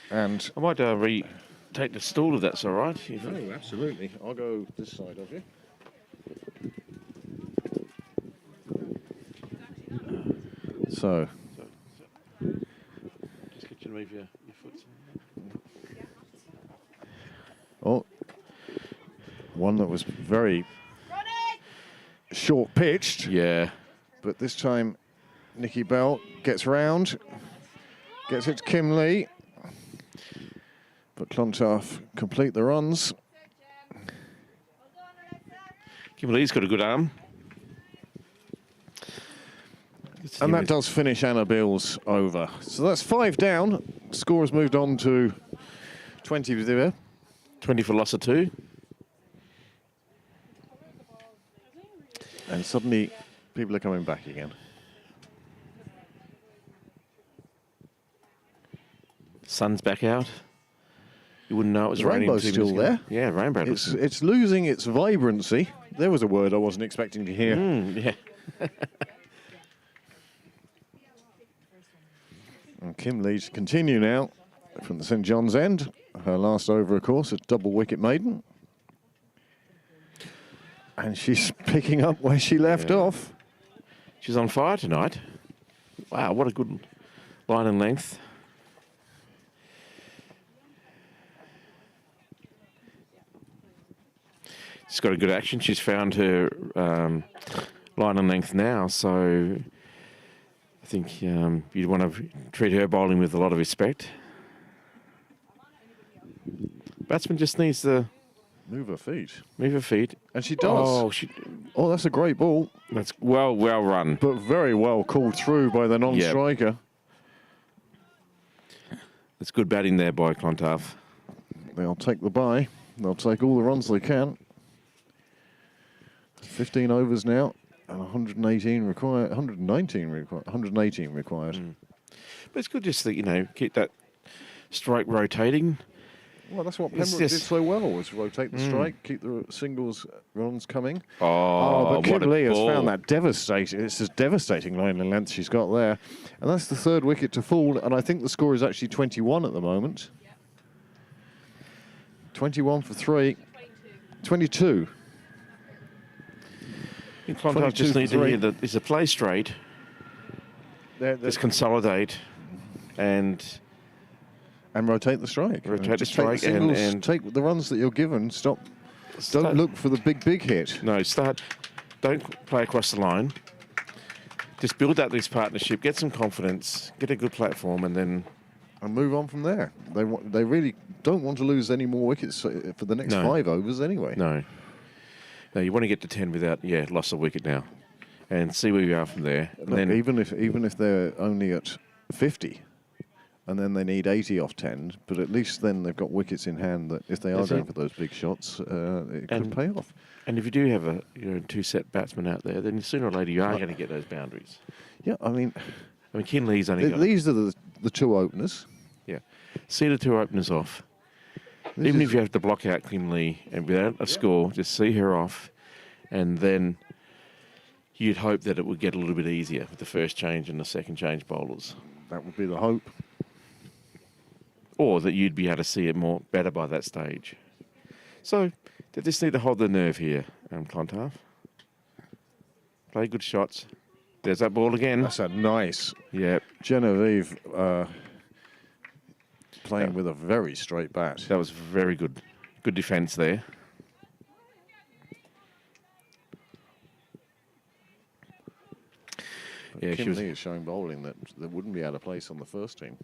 And I might take the stool if that's all right. oh, absolutely. I'll go this side of you. So, Just get you to move your foot. oh, one that was very short pitched, Yeah. but this time Nikki Bell gets round, gets it to Kim Lee. But Clontarf complete the runs. Kimberly's got a good arm. And that does finish Anna Bill's over. So that's 5 down. Score has moved on to 20 there. 20 for loss of 2. And suddenly people are coming back again. Sun's back out. You wouldn't know it was The raining. rainbow's 2 still minutes ago. there. Yeah, rainbow. It's losing its vibrancy. There was a word I wasn't expecting to hear. Yeah. And Kim Lee to continue now from the St John's end. Her last over, of course, a double wicket maiden. And she's picking up where she left off. She's on fire tonight. Wow, what a good line and length. She's got a good action. She's found her line and length now, so I think you'd want to treat her bowling with a lot of respect. Batsman just needs to Move her feet. move her feet. And she does. Oh, that's a great ball, That's well run. but very well called through by the non-striker. It's good batting there by Clontarf. They'll take the bye. They'll take all the runs they can. 15 overs now, and 118 required. 119 required. 118 required. But it's good just to, keep that strike rotating. Well, that's what It's Pembroke did just- so well, was rotate the strike, keep the singles runs coming. Oh, But Kim what a Lee has ball. found that devastating. It's a devastating line and length she's got there. And that's the third wicket to fall, and I think the score is actually 21 at the moment. 21 for 3. 22. I think Clontarf 22 just for need to 3. hear that is a play straight, They're- just consolidate and and rotate the strike. Rotate the Just take strike singles, and- take the runs that you're given. Stop. Start- Don't look for the big hit. don't play across the line. Just build up this partnership, get some confidence, get a good platform, and then And move on from there. They really don't want to lose any more wickets for the next No. 5 overs anyway. no, you want to get to 10 without loss of wicket now, and see where you are from there. And Look, then even if they're only at 50, and then they need 80 off 10. But at least then they've got wickets in hand that if they are That's going it. for those big shots, it could And- pay off. And if you do have a two-set batsman out there, then sooner or later you are going to get those boundaries. Yeah, I mean, Kinley's only got... these are the two openers. Yeah. See the two openers off. This Even is- if you have to block out Kinley and without a score, just see her off, and then you'd hope that it would get a little bit easier with the first change and the second change bowlers. That would be the hope. Or that you'd be able to see it better by that stage. So they just need to hold the nerve here, Clontarf. Play good shots. There's that ball again. That's a nice Yeah, Genevieve playing with a very straight bat. that was very good. Good defence there. Yeah, she was. Kinley is showing bowling that wouldn't be out of place on the first team.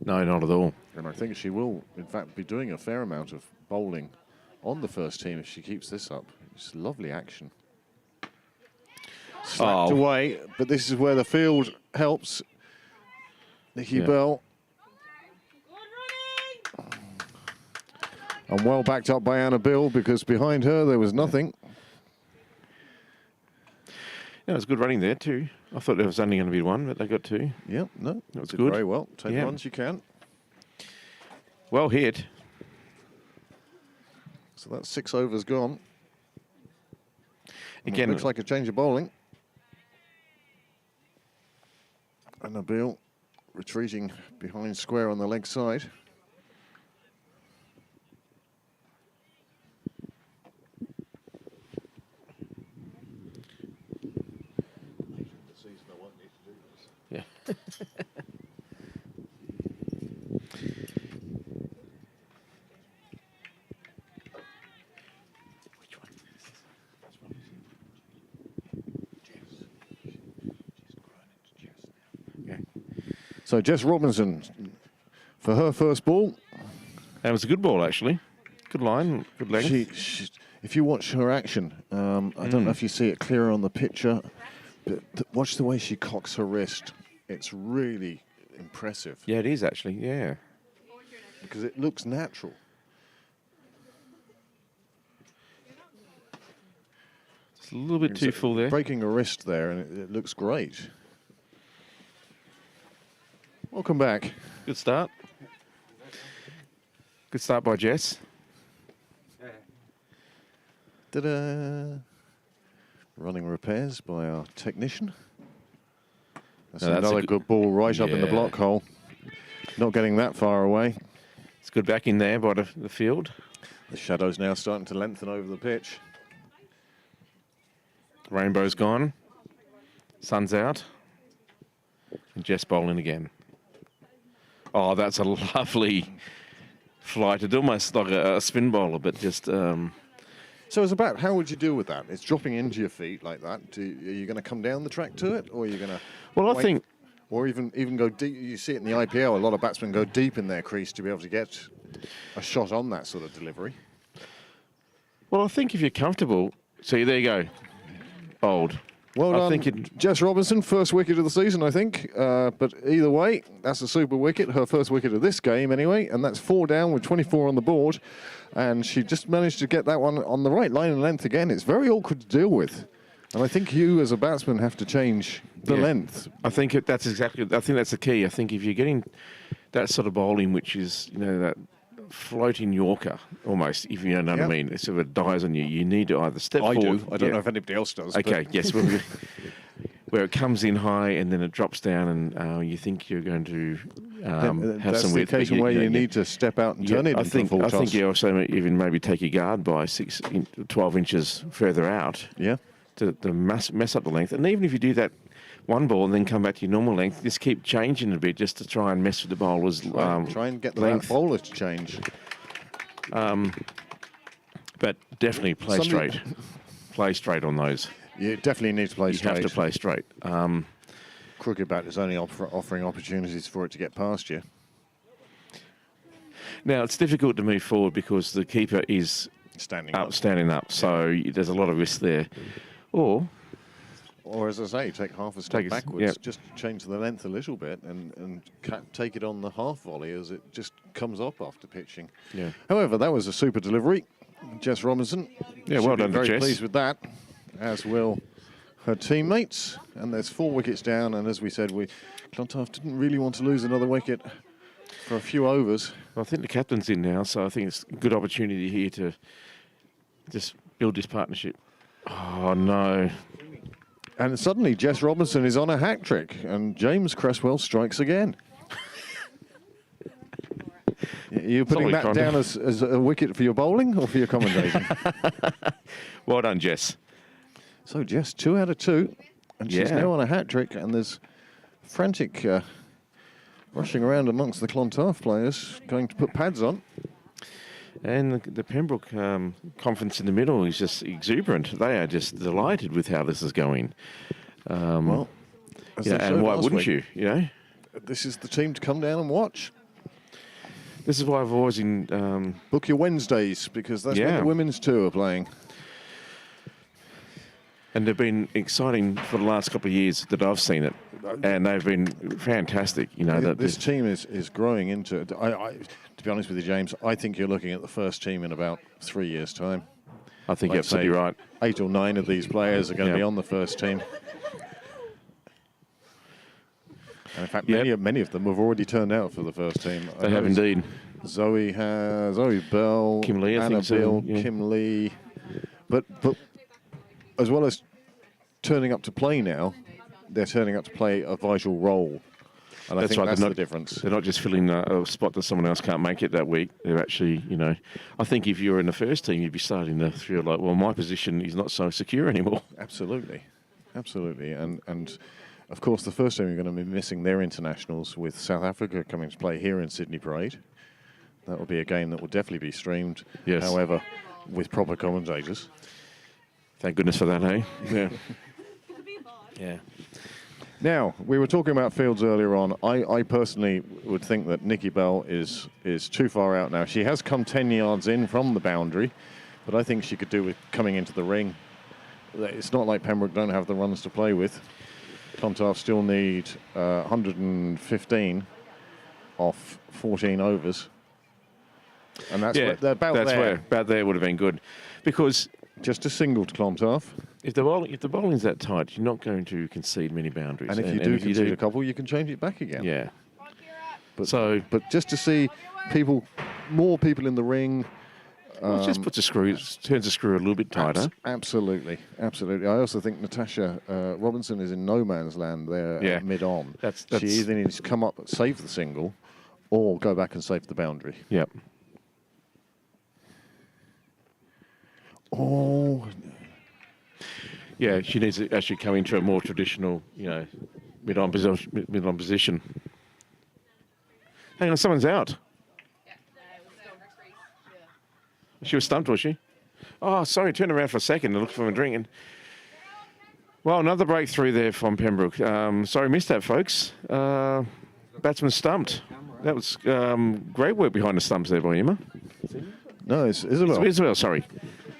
No, not at all. And I think she will, in fact, be doing a fair amount of bowling on the first team if she keeps this up. It's lovely action. Slapped away, but this is where the field helps. Nikki Bell. And well backed up by Anna Bill because behind her there was nothing. Yeah, it was good running there too. I thought there was only going to be one, but they got two. Yep, no, That was did good. very well. Take Yeah. runs you can. Well hit. So that's 6 overs gone. Again, Looks like a change of bowling. And Nabil retreating behind square on the leg side. yeah. Which one? Okay. So Jess Robinson for her first ball. That was a good ball, actually. Good line, good length. If you watch her action, I don't know if you see it clearer on the picture, but watch the way she cocks her wrist. It's really impressive Yeah, it is actually. Yeah. because it looks natural. It's a little bit too full there. Breaking her wrist there, and it looks great. Welcome back. Good start. Good start by Jess. Ta-da! Running repairs by our technician. That's No, that's a another good- good ball right up in the Yeah. block hole. Not getting that far away. It's good back in there by the field. The shadow's now starting to lengthen over the pitch. Rainbow's gone. Sun's out. And Jess bowling again. Oh, that's a lovely flight. It's almost like a spin bowler, but just... So it's about how would you deal with that? It's dropping into your feet like that. Are you going to come down the track to it, or are you going to? Well, I wait? think... Or even go deep. You see it in the IPL. A lot of batsmen go deep in their crease to be able to get a shot on that sort of delivery. Well, I think if you're comfortable... See, there you go. Bowled. Well I done, think Jess Robinson, first wicket of the season, I think. But either way, that's a super wicket, her first wicket of this game anyway, and that's 4 down with 24 on the board. And she just managed to get that one on the right line and length again. It's very awkward to deal with. And I think you, as a batsman, have to change the Yeah. length. I think that's exactly... I think that's the key. I think if you're getting that sort of bowling, which is, that floating Yorker, almost, if you know what I mean, it sort of dies on you. You need to either step I forward... do. I don't know if anybody else does. Okay, but yes. Where it comes in high and then it drops down and you think you're going to have that's some the width. but occasion where you need to step out and turn it I into think, a full I think toss. you also even maybe take your guard by 12 inches further out Yeah. to mess up the length. And even if you do that one ball and then come back to your normal length, just keep changing a bit just to try and mess with the bowler's Try and get the length. bowler to change. But definitely play straight. Play straight on those. You definitely need to play You straight. have to play straight. Crooked bat is only offering opportunities for it to get past you. Now, it's difficult to move forward because the keeper is Standing up. standing up. So there's a lot of risk there. Or or as I say, take half a step Take backwards, yep. just change the length a little bit and take it on the half volley as it just comes up after pitching. Yeah. However, that was a super delivery. Jess Robinson. Yeah, should well be done to very Jess. pleased with that, as will her teammates. And there's 4 wickets down, and as we said, Clontarf didn't really want to lose another wicket for a few overs. Well, I think the captain's in now, so I think it's a good opportunity here to just build this partnership. Oh, no. And suddenly Jess Robinson is on a hat trick, and James Cresswell strikes again. You're putting Solid that content. down as a wicket for your bowling or for your commentating? Well done, Jess. So Jess, 2 out of 2, and she's Yeah. now on a hat trick, and there's frantic rushing around amongst the Clontarf players, going to put pads on. And the Pembroke conference in the middle is just exuberant. They are just delighted with how this is going. Well, as Yeah, they and showed why last wouldn't week, you, you know? This is the team to come down and watch. This is why I've always Book your Wednesdays, because that's when Yeah. the women's tour are playing. and they've been exciting for the last couple of years that I've seen it. And they've been fantastic, you know. That This team is growing into it. To be honest with you, James, I think you're looking at the first team in about 3 years' time. I think Like you're absolutely say, right. 8 or 9 of these players are going to Yeah. be on the first team. And in fact, Yep. many of them have already turned out for the first team. They have indeed. Zoe Bell, Kim Lee, I Anna think so, Bill, yeah. Kim Lee. But as well as turning up to play now, they're turning up to play a vital role. And I think right. that's They're the not, difference. They're not just filling a spot that someone else can't make it that week. They're actually, you know, I think if you're in the first team, you'd be starting to feel like, well, my position is not so secure anymore. Absolutely. And of course, the first team are going to be missing their internationals with South Africa coming to play here in Sydney Parade. That will be a game that will definitely be streamed. Yes. However, with proper commentators. Thank goodness for that, hey? Yeah. Yeah. Now, we were talking about fields earlier on. I personally would think that Nikki Bell is too far out now. She has come 10 yards in from the boundary, but I think she could do with coming into the ring. It's not like Pembroke don't have the runs to play with. Clontarf still need 115 off 14 overs. And that's about there would have been good. Because just a single to Clontarf. if the bowling's that tight, you're not going to concede many boundaries. And if you do concede a couple, you can change it back again. Yeah. But just to see more people in the ring. Well, it just turns the screw a little bit tighter. Absolutely. I also think Natasha Robinson is in no man's land there mid-on. She either needs to come up and save the single or go back and save the boundary. Yep. Oh. Yeah, she needs to actually come into a more traditional, you know, mid-on position. Hang on, someone's out. She was stumped, was she? Oh, sorry, turn around for a second and look for a drink. And well, another breakthrough there from Pembroke. Sorry, missed that, folks. Batsman stumped. That was great work behind the stumps there by Emma. No, it's Isabel. Isabel, sorry.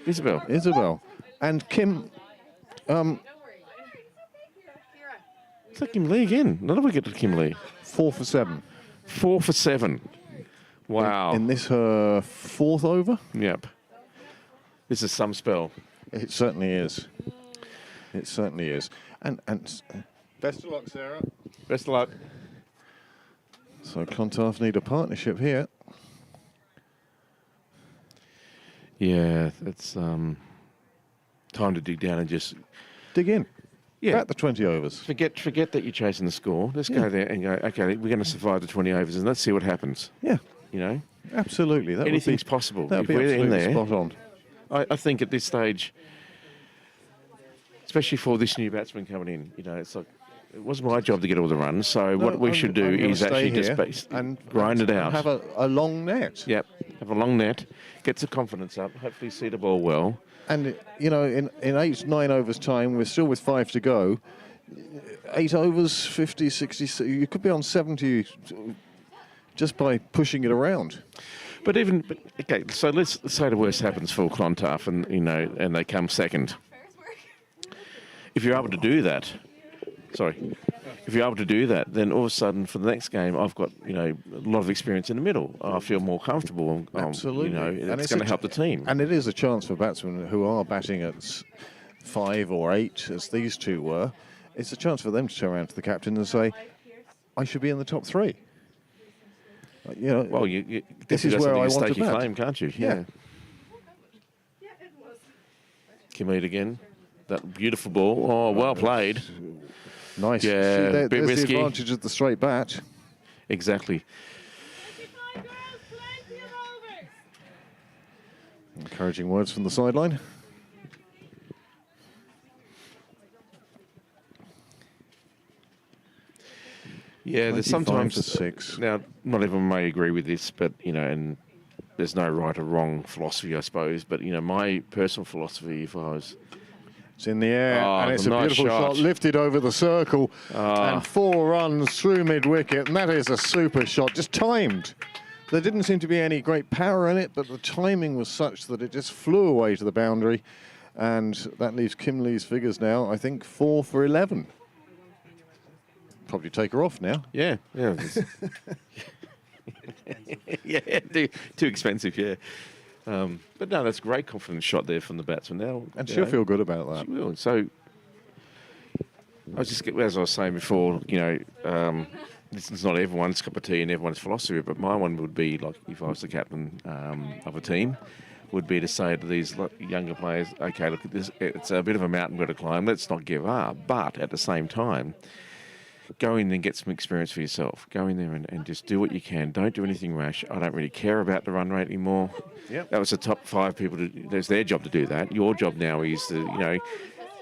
Isabel. And Kim... It's like Kim Lee again. Another wicket to Kim Lee. 4 for 7. 4 for 7. Wow. In this her 4th over? Yep. This is some spell. It certainly is. And best of luck, Sarah. Best of luck. So Clontarf need a partnership here. Yeah, it's time to dig down and just dig in. Yeah, at the 20 overs. Forget that you're chasing the score. Let's go there and go. Okay, we're going to survive the 20 overs, and let's see what happens. Yeah, you know, absolutely. Anything's possible. That would be absolutely in there, spot on. I think at this stage, especially for this new batsman coming in, you know, it's like it wasn't my job to get all the runs. So what we should do is actually just grind it out. Have a long net. Yep, have a long net. Get the confidence up. Hopefully see the ball well. And, you know, in 8-9 overs time, we're still with 5 to go. 8 overs, 50, 60, you could be on 70 just by pushing it around. But okay, so let's say the worst happens for Clontarf and, you know, and they come second. if you're able to do that, if you're able to do that, then all of a sudden for the next game, I've got a lot of experience in the middle. I feel more comfortable. Absolutely, It's going to help the team. And it is a chance for batsmen who are batting at 5 or 8, as these two were. It's a chance for them to turn around to the captain and say, "I should be in the top 3." Well, this is where I want to stake your bat. claim, can't you? Yeah. Kimmead again. That beautiful ball. Oh, well played. Nice. Yeah, See, bit there's risky. the advantage of the straight bat. Exactly. Encouraging words from the sideline. Yeah, there's 25 sometimes to 6. Now, not everyone may agree with this, but and there's no right or wrong philosophy, I suppose. But my personal philosophy, if I was, It's in the air, and it's a nice beautiful shot, lifted over the circle, and 4 runs through mid-wicket, and that is a super shot, just timed. There didn't seem to be any great power in it, but the timing was such that it just flew away to the boundary, and that leaves Kim Lee's figures now, I think, 4 for 11. Probably take her off now. yeah. Yeah, too expensive, yeah. But no, that's a great confidence shot there from the batsman now. And she'll feel good about that. She will. So, as I was saying before, this is not everyone's cup of tea and everyone's philosophy, but my one would be, like, if I was the captain of a team, would be to say to these younger players, okay, look, it's a bit of a mountain we've got to climb, let's not give up, but at the same time, go in and get some experience for yourself. Go in there and just do what you can. Don't do anything rash. I don't really care about the run rate anymore. Yep. That was the top 5 people. There's their job to do that. Your job now is to,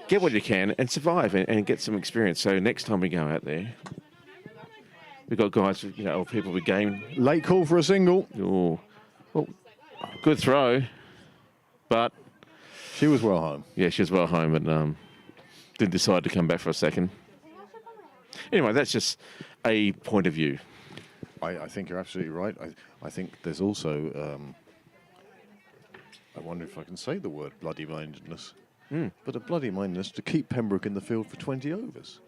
get what you can and survive and get some experience. So next time we go out there, we've got guys, or people with game. Late call for a single. Oh, well, good throw, but She was well home. yeah, she was well home and didn't decide to come back for a second. Anyway, that's just a point of view. I think you're absolutely right. I think there's also, I wonder if I can say the word bloody-mindedness, but a bloody-mindedness to keep Pembroke in the field for 20 overs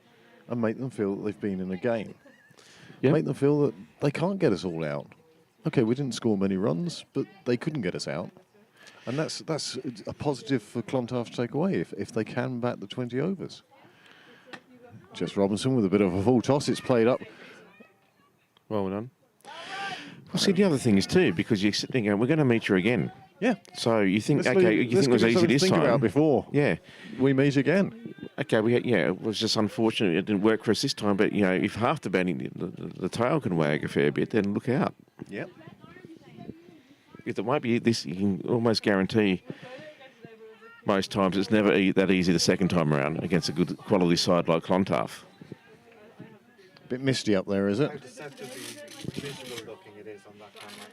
and make them feel that they've been in a game. Yep. Make them feel that they can't get us all out. Okay, we didn't score many runs, but they couldn't get us out. And that's a positive for Clontarf to take away if they can bat the 20 overs. Jess Robinson with a bit of a full toss. It's played up. Well done. Well, see, the other thing is too, because you're sitting there going, we're going to meet you again. Yeah. So you think, you think it was easy this think time. about before. Yeah. We meet again. Okay, it was just unfortunate it didn't work for us this time, but, if half the batting, the tail can wag a fair bit, then look out. Yep. If it won't be this, you can almost guarantee most times it's never that easy the second time around against a good quality side like Clontarf. Bit misty up there, is it? How deceptively visual looking it is on that camera.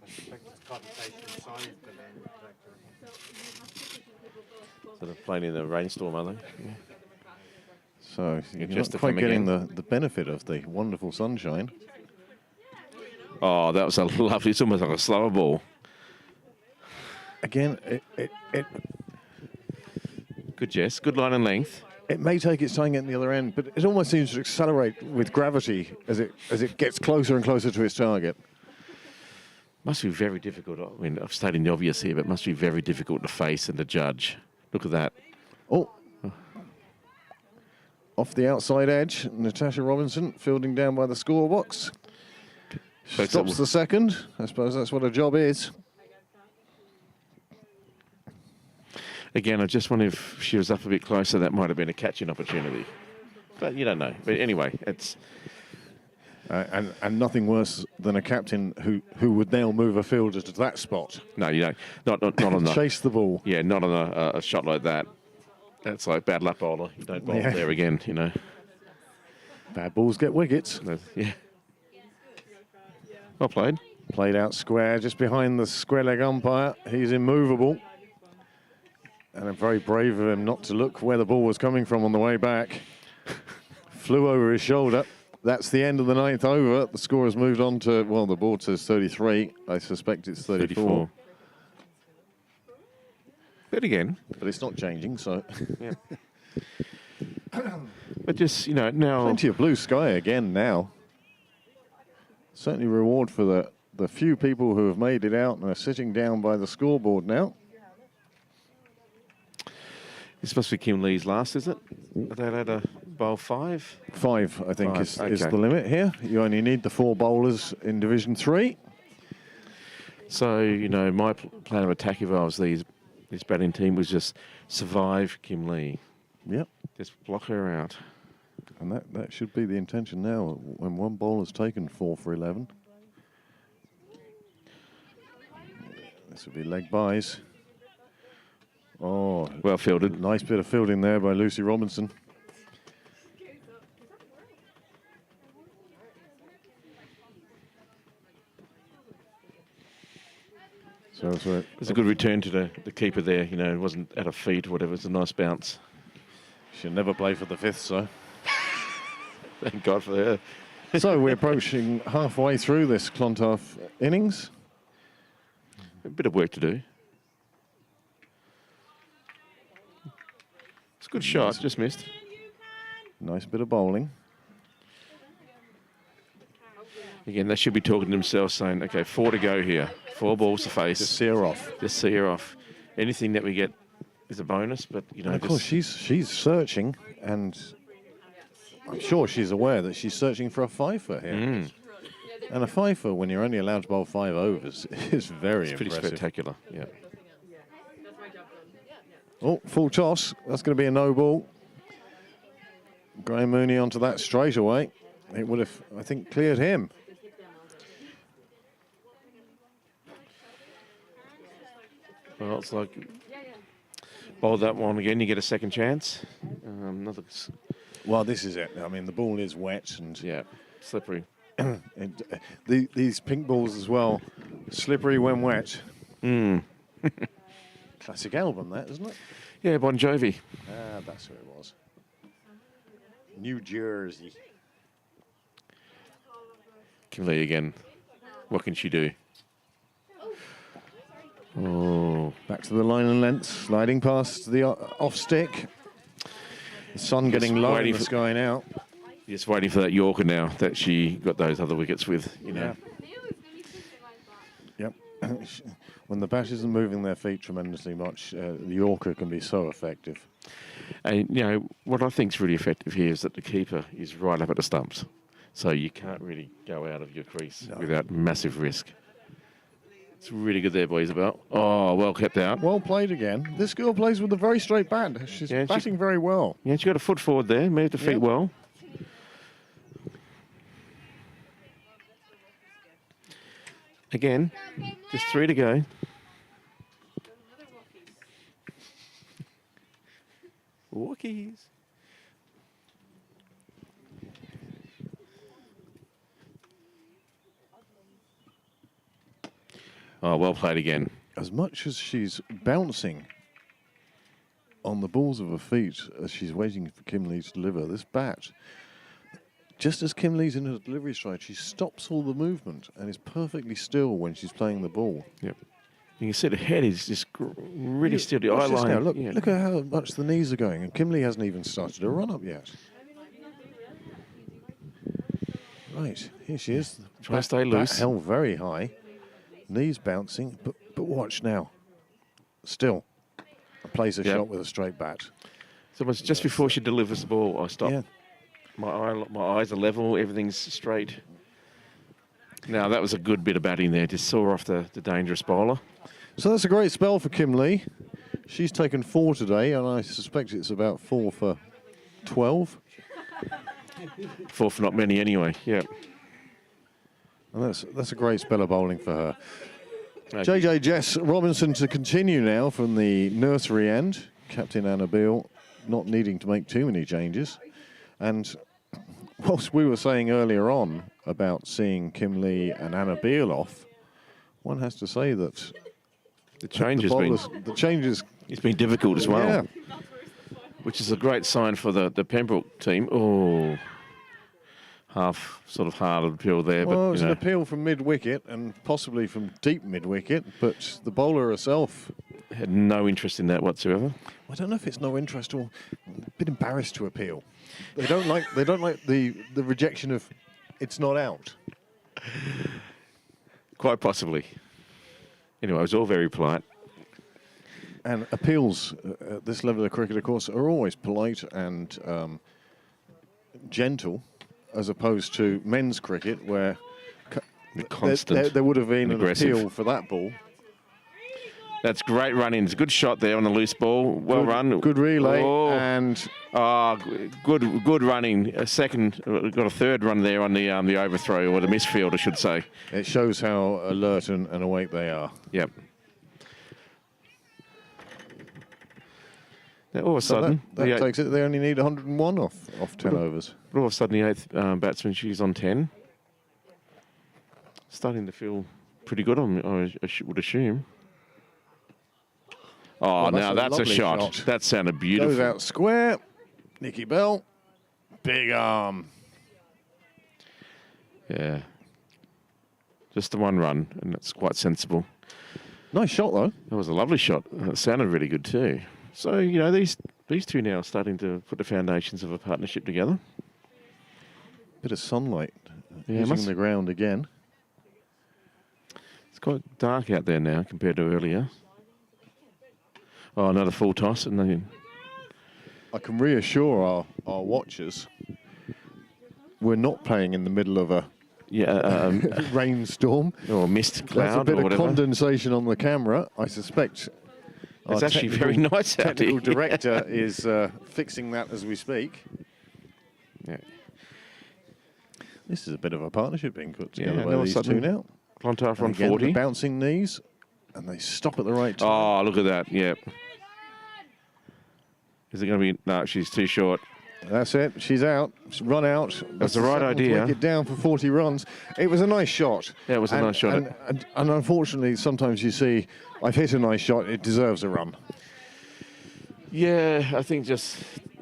I suspect it's connotation size delay. So they're playing in the rainstorm, are they? Yeah. So you're just not to quite come getting again. the benefit of the wonderful sunshine. Oh, that was a lovely, it's almost like a slower ball. Again, Good, Jess. Good line and length. it may take its time getting the other end, but it almost seems to accelerate with gravity as it gets closer and closer to its target. Must be very difficult. I mean, I've stated the obvious here, but it must be very difficult to face and to judge. Look at that. Oh. Off the outside edge, Natasha Robinson fielding down by the scorebox. Stops the second. I suppose that's what her job is. Again, I just wonder if she was up a bit closer, that might have been a catching opportunity. But you don't know. But anyway, it's... And nothing worse than a captain who would now move a fielder to that spot. No, you don't. Not on the... Chase the ball. Yeah, not on a shot like that. That's like bad luck bowler. You don't bowl there again, Bad balls get wickets. Yeah. Well played. Played out square, just behind the square leg umpire. He's immovable. And very brave of him not to look where the ball was coming from on the way back. Flew over his shoulder. That's the end of the 9th over. The score has moved on to, well, the board says 33. I suspect it's 34. But again. But it's not changing, so. Yeah. But just, you know, now... Plenty of blue sky again now. Certainly reward for the few people who have made it out and are sitting down by the scoreboard now. This must be Kim Lee's last, is it? Are they allowed to bowl 5? 5, I think, 5, is okay. the limit here. You only need the 4 bowlers in Division 3. So, you know, my plan of attack if I was this batting team was just survive Kim Lee. Yep. Just block her out. And that should be the intention now, when one bowler's taken 4 for 11. This would be leg byes. Oh, well fielded. Nice bit of fielding there by Lucy Robinson. So it's a good return to the keeper there. You know, it wasn't at a feet or whatever. It's a nice bounce. She'll never play for the 5th, so. Thank God for her. So we're approaching halfway through this Clontarf innings. A bit of work to do. It's a good shot, just missed. Nice bit of bowling. Again, they should be talking to themselves saying, okay, 4 to go here. 4 balls to face. Just see her off. Just see her off. Anything that we get is a bonus, but, you know... And of course, she's searching, and I'm sure she's aware that she's searching for a fifer here. Mm. And a fifer, when you're only allowed to bowl 5 overs, is very It's pretty impressive. spectacular, yeah. Oh, full toss. That's going to be a no ball. Graham Mooney onto that straight away. It would have, I think, cleared him. Well, it's like bowl that one again, you get a second chance. Well, this is it. I mean, the ball is wet and yeah, slippery. These pink balls as well, slippery when wet. Mm. Classic album, that, isn't it? Yeah, Bon Jovi. Ah, that's who it was. New Jersey. Kim Lee again. What can she do? Oh. Back to the line and length, sliding past the off stick. The sun getting low and the sky out. Just waiting for that Yorker now that she got those other wickets with, you know. Yeah. Yep. When the bat isn't moving their feet tremendously much, the Yorker can be so effective. And, you know, what I think is really effective here is that the keeper is right up at the stumps. So you can't really go out of your crease without massive risk. It's really good there, boys. About. Oh, well kept out. Well played again. This girl plays with a very straight bat. She's batting very well. Yeah, she got a foot forward there, moved the feet well. Again, just 3 to go. Walkies. Oh, well played again. As much as she's bouncing on the balls of her feet as she's waiting for Kim Lee to deliver, this bat, just as Kim Lee's in her delivery stride, she stops all the movement and is perfectly still when she's playing the ball. Yep. You can see the head is just really still. The eye Watch this line. now. Look at how much the knees are going, and Kim Lee hasn't even started a run up yet. Right, here she is. Trying to stay loose. Bat held very high. Knees bouncing, but watch now. Still, plays a shot with a straight bat. So it was just before she delivers the ball, I stop. Yeah. My eyes are level, everything's straight. Now, that was a good bit of batting there. Just saw off the dangerous bowler. So that's a great spell for Kim Lee. She's taken 4 today, and I suspect it's about 4 for 12. 4 for not many anyway, yeah. And that's a great spell of bowling for her. JJ Jess Robinson to continue now from the nursery end. Captain Anna Beale not needing to make too many changes. And whilst we were saying earlier on about seeing Kim Lee and Anna Beale off, one has to say that the change it's been difficult as well. Yeah. Which is a great sign for the Pembroke team. Oh, half sort of hard appeal there. Well, but, it was an appeal from mid-wicket and possibly from deep mid-wicket, but the bowler herself had no interest in that whatsoever. I don't know if it's no interest or a bit embarrassed to appeal. They don't like the rejection of it's not out. Quite possibly. Anyway, it was all very polite. And appeals at this level of cricket, of course, are always polite and gentle, as opposed to men's cricket, where Constant. there would have been an aggressive. appeal for that ball. That's great run-ins. Good shot there on the loose ball. Well run. Good relay. Oh. And good running. A second, got a third run there on the overthrow, or the misfield, I should say. it shows how alert and awake they are. Yep. Now, all of a So sudden, that takes it. They only need 101 off 10 overs. all of a sudden, the eighth batsman, she's on 10. Starting to feel pretty good, I would assume. Oh, Well, now that's a lovely shot. That sounded beautiful. Goes out square. Nicky Bell. Big arm. Yeah. Just the one run, and that's quite sensible. Nice shot, though. That was a lovely shot. It sounded really good too. So, you know, these two now are starting to put the foundations of a partnership together. Bit of sunlight Yeah, hitting the ground again. It's quite dark out there now compared to earlier. Oh, another full toss, and then I can reassure our watchers, we're not playing in the middle of a rainstorm. or mist There's a cloud bit or of whatever. condensation on the camera. I suspect It's our actually very nice out technical here. director is fixing that as we speak. Yeah. This is a bit of a partnership being put Yeah, together and by all of a these sudden, two now. Clontarf And on again, 40. the bouncing knees, and they stop at the right time. Oh, look at that. Yep. Is it going to be... No, she's too short. That's it. She's out. She's run out. That's the right seventh idea. Wicket down for 40 runs. It was a nice shot. Yeah, it was a nice shot. And unfortunately, sometimes you see, I've hit a nice shot. It deserves a run. Yeah, I think just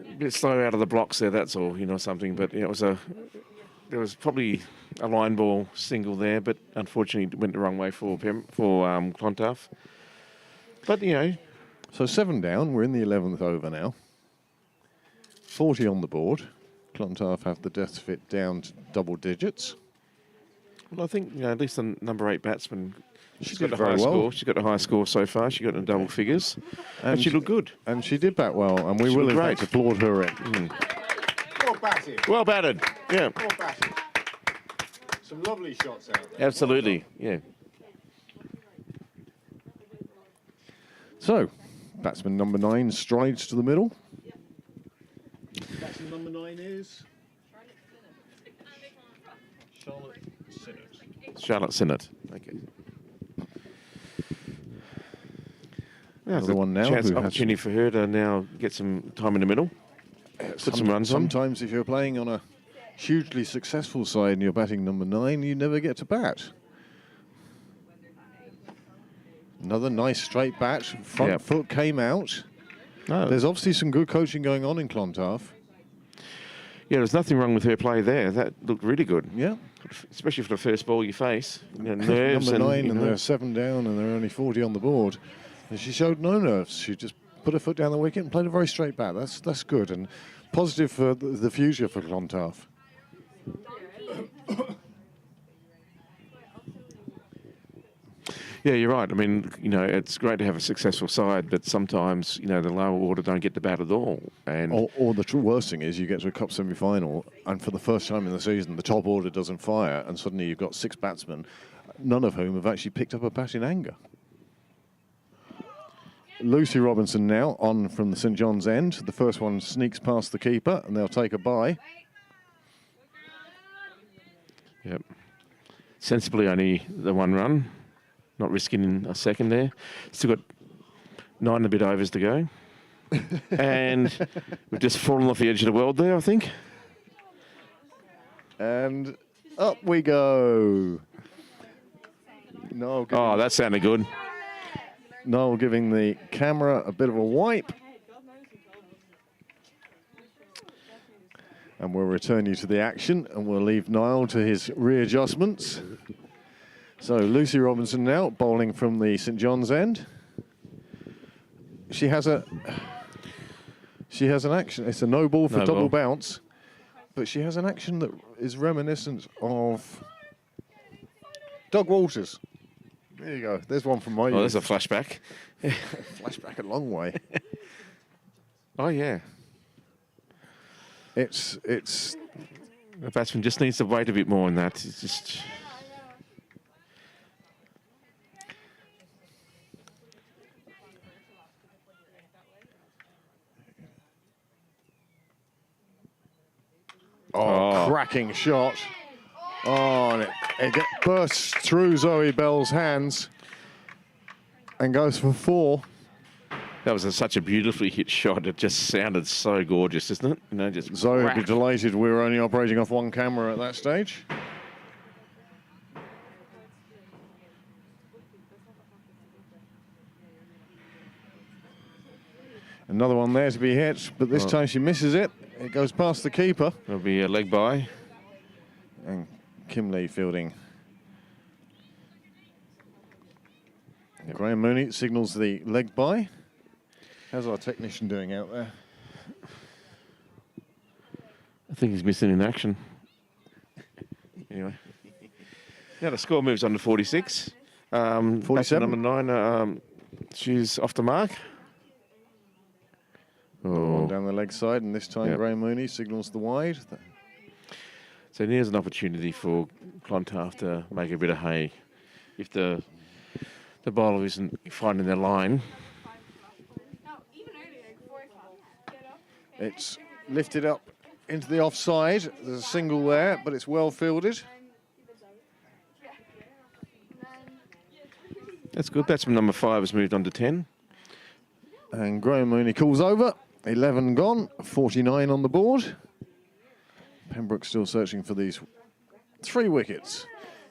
a bit slow out of the blocks there, that's all, you know, something. But yeah, there was probably a line ball single there, but unfortunately it went the wrong way for Clontarf. But, you know... So 7 down. We're in the 11th over now. 40 on the board. Clontarf have the death fit down to double digits. Well, I think, you know, at least the number 8 batsman, she's got did a very high well. score. She's got a high score so far. She got in double figures. And she looked good. And she did bat well, and we She will in looked fact great. applaud her in. Well batted. Well batted. Yeah, Well batted. Some lovely shots out there. absolutely. Yeah. So, batsman number 9 strides to the middle. Batsman number 9 is Charlotte Sinnott. Charlotte Sinnott. Okay. Another one now Chance, who has- opportunity for her to now get some time in the middle. Put some runs on. Sometimes if you're playing on a hugely successful side and you're batting number 9, you never get to bat. Another nice straight bat. Front Yep. foot came out. No. There's obviously some good coaching going on in Clontarf. Yeah, there's nothing wrong with her play there. That looked really good, Yeah. especially for the first ball you face. You know, nerves Number 9 you and know. they're 7 down and they're only 40 on the board. And she showed no nerves. She just put her foot down the wicket and played a very straight bat. That's good and positive for the future for Clontarf. Yeah, you're right. I mean, you know, it's great to have a successful side, but sometimes, you know, the lower order don't get the bat at all. And Or the true worst thing is you get to a cup semi-final and for the first time in the season the top order doesn't fire and suddenly you've got 6 batsmen, none of whom have actually picked up a bat in anger. Lucy Robinson now on from the St John's end. The first one sneaks past the keeper and they'll take a bye. yep. Sensibly only the one run, not risking a second there. Still got 9 and a bit overs to go. And we've just fallen off the edge of the world there, I think. And up we go. Noel Oh, that sounded good. giving the camera a bit of a wipe. And we'll return you to the action and we'll leave Niall to his readjustments. So Lucy Robinson now bowling from the St John's end. she has an action. It's a no ball for No double ball. bounce, but she has an action that is reminiscent of Doug Walters. There you go. There's one from my Oh, there's a youth. flashback. Flashback a long way. Oh, yeah. It's The batsman just needs to wait a bit more on that. It's just... cracking shot. Oh, and it bursts through Zoe Bell's hands and goes for 4. That was such a beautifully hit shot. It just sounded so gorgeous, isn't it? You know, just Zoe would be whack. delighted we were only operating off one camera at that stage. Another one there to be hit, but this time she misses it. It goes past the keeper. There'll be a leg by. And Kim Lee fielding. Graham Mooney signals the leg by. How's our technician doing out there? I think he's missing in action. Anyway. Now the score moves on to 46. 47. Number 9, she's off the mark. One Oh. down the leg side, and this time Yep. Graham Mooney signals the wide. So here's an opportunity for Clontarf to make a bit of hay. If the bowler isn't finding their line. It's lifted up into the offside. There's a single there, but it's well fielded. That's good. Batsman number 5 has moved on to 10. And Graham Mooney calls over. 11 gone, 49 on the board. Pembroke still searching for these 3 wickets.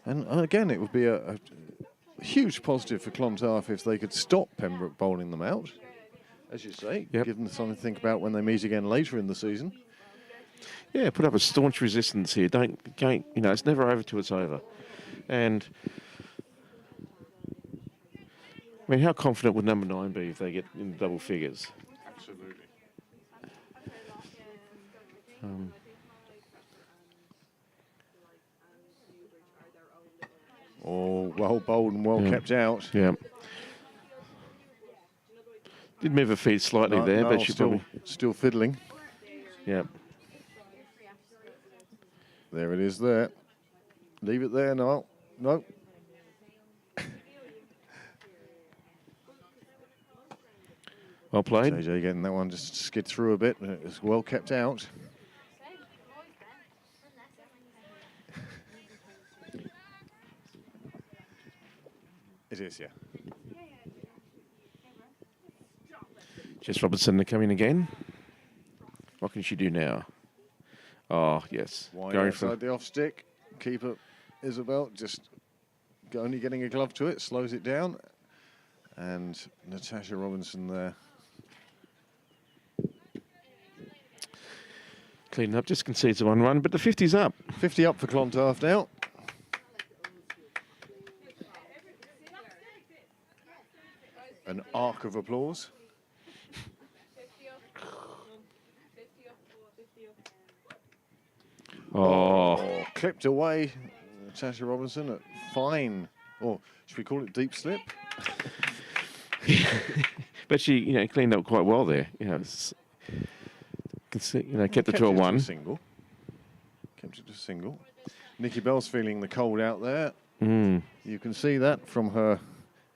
And again, it would be a huge positive for Clontarf if they could stop Pembroke bowling them out. As you say, Yep. give them something to think about when they meet again later in the season. Yeah, put up a staunch resistance here. Don't you know, it's never over till it's over. And I mean, how confident would number 9 be if they get in double figures? Absolutely. Oh, well bowled and well Yeah. kept out. Yeah. Did move her feet slightly there, No, but she still, probably... still fiddling. Yeah. There it is there. Leave it there, no. No. Well played. JJ getting that one just skid through a bit. It's well kept out. It is, yeah. Jess Robertson to come in again. What can she do now? Oh, yes. Wide Going outside the off stick. Keeper Isabel just only getting a glove to it, slows it down. And Natasha Robinson there. Cleaning up, just concedes the 1 run, but the 50's up. 50 up for Clontarf now. An arc of applause. Oh, Clipped away. Natasha Robinson at fine, or should we call it deep slip? but she, you know, cleaned up quite well there. You know, kept the Kept 12 it to a 1. single. Kept it to a single. Nikki Bell's feeling the cold out there. Mm. You can see that from her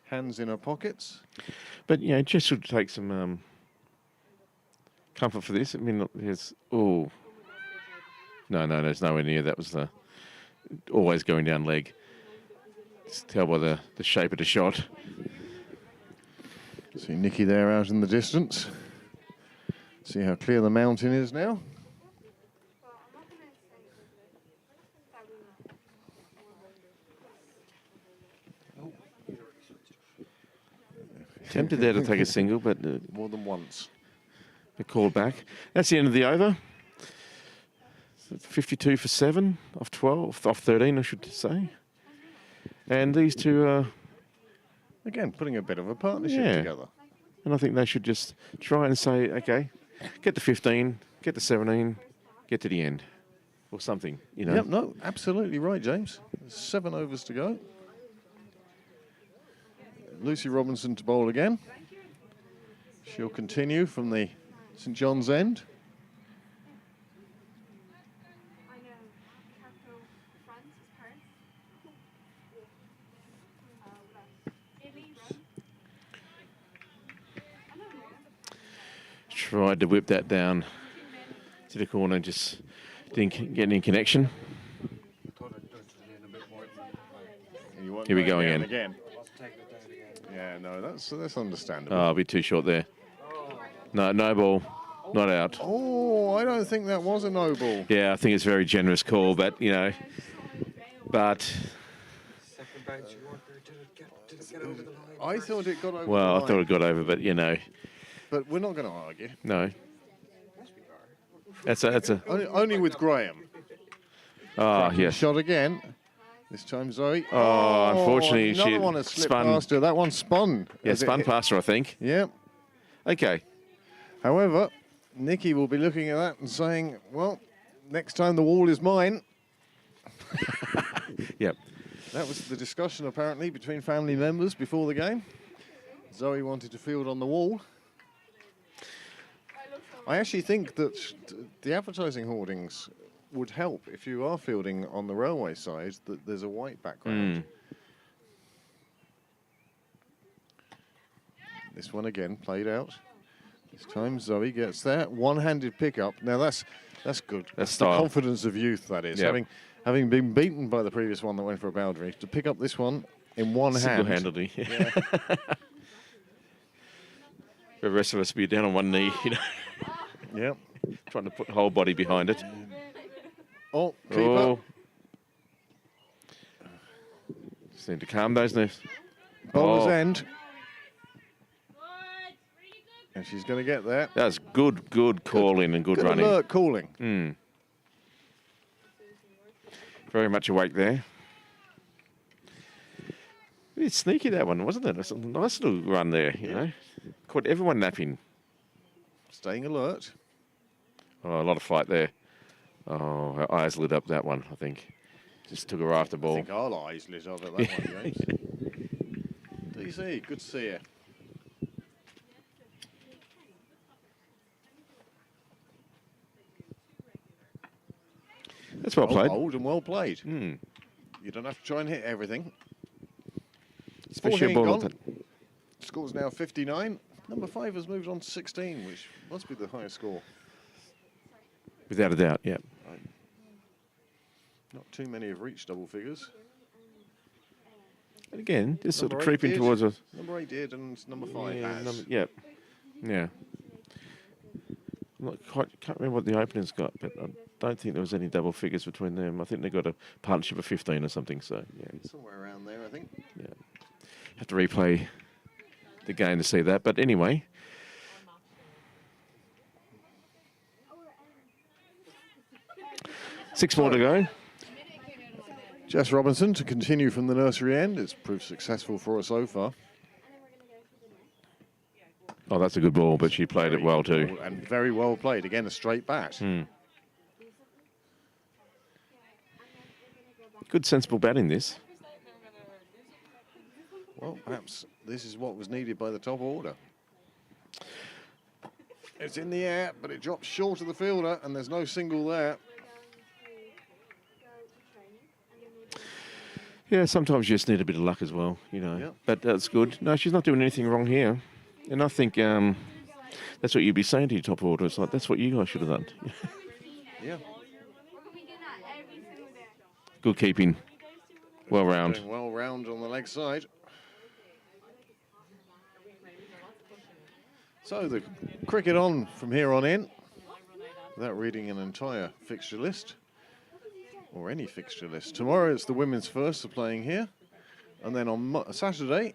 hands in her pockets. But, you know, Jess should take some comfort for this. I mean, there's, oh. No, there's nowhere near. That was the always going down leg. Just tell by the shape of the shot. See Nikki there out in the distance. See how clear the mountain is now. Tempted there to take a single, but More than once. the call back. That's the end of the over. 52 for 7 off 12, off 13, I should say. And these two are, Again, putting a bit of a partnership Yeah. together. And I think they should just try and say, okay, get to 15, get to 17, get to the end. Or something, you know. Yep, no, absolutely right, James. There's 7 overs to go. Lucy Robinson to bowl again. She'll continue from the St John's end. Tried to whip that down to the corner, just didn't get any connection. Here we go again. Yeah, no, that's understandable. Oh, a bit too short there. No, no ball, not out. Oh, I don't think that was a no ball. Yeah, I think it's a very generous call, but, you know, but... I thought it got over the Well, line. I thought it got over, but, you know. But we're not going to argue. No. That's a... Only with Graham. Oh, yes. Shot again. This time Zoe. Oh, unfortunately, another she one has slipped spun. past her. That one spun. Yeah, As it spun hit. past her, I think. Yep. Okay. However, Nikki will be looking at that and saying, well, next time the wall is mine. Yep. That was the discussion, apparently, between family members before the game. Zoe wanted to field on the wall. I actually think that the advertising hoardings would help if you are fielding on the railway side, that there's a white background. This one again played out. This time Zoe gets there. One-handed pickup. Now that's good. That's the style. confidence of youth, that is. Yep. Having been beaten by the previous one that went for a boundary, to pick up this one in one hand. Single-handedly. Yeah. The rest of us be down on one knee, you know, Yep. trying to put the whole body behind it. Oh, keeper. Oh. Just need to calm those nerves. Bowler's Oh. end. And she's going to get there. That's good calling and good running. Alert calling. Very much awake there. It's sneaky, that one, wasn't it? It's a nice little run there, you know. Caught everyone napping. Staying alert. Oh, a lot of fight there. Oh, her eyes lit up that one, I think. Just took her after I ball. think our eyes lit up at that one, James. DC, good to see you. That's well played. Old and well played. Hmm. You don't have to try and hit everything. Especially a 14 ball gone. that... Score's now 59. Number 5 has moved on to 16, which must be the highest score. Without a doubt, yeah. Not too many have reached double figures. And again, just sort of Number 8 creeping did. towards us. Number 8 did, and number 5 has. Yeah. Yeah. I'm not quite, can't remember what the openers got, but I don't think there was any double figures between them. I think they got a partnership of 15 or something, so yeah. Somewhere around there, I think. Yeah. Have to replay the game to see that, but anyway. Six more to go. Jess Robinson to continue from the nursery end. It's proved successful for her so far. Oh, that's a good ball, but she played it well too. And very well played. Again, a straight bat. Good, sensible batting, this. Well, perhaps this is what was needed by the top order. It's in the air, but it drops short of the fielder, and there's no single there. Yeah, sometimes you just need a bit of luck as well, you know. Yep. But that's good. No, she's not doing anything wrong here. And I think that's what you'd be saying to your top order. It's like, that's what you guys should have done. Yeah. Good keeping. Well round. Doing well round on the leg side. So the cricket on from here on in, without reading an entire fixture list, or any fixture list. Tomorrow it's the women's first are playing here, and then on Saturday,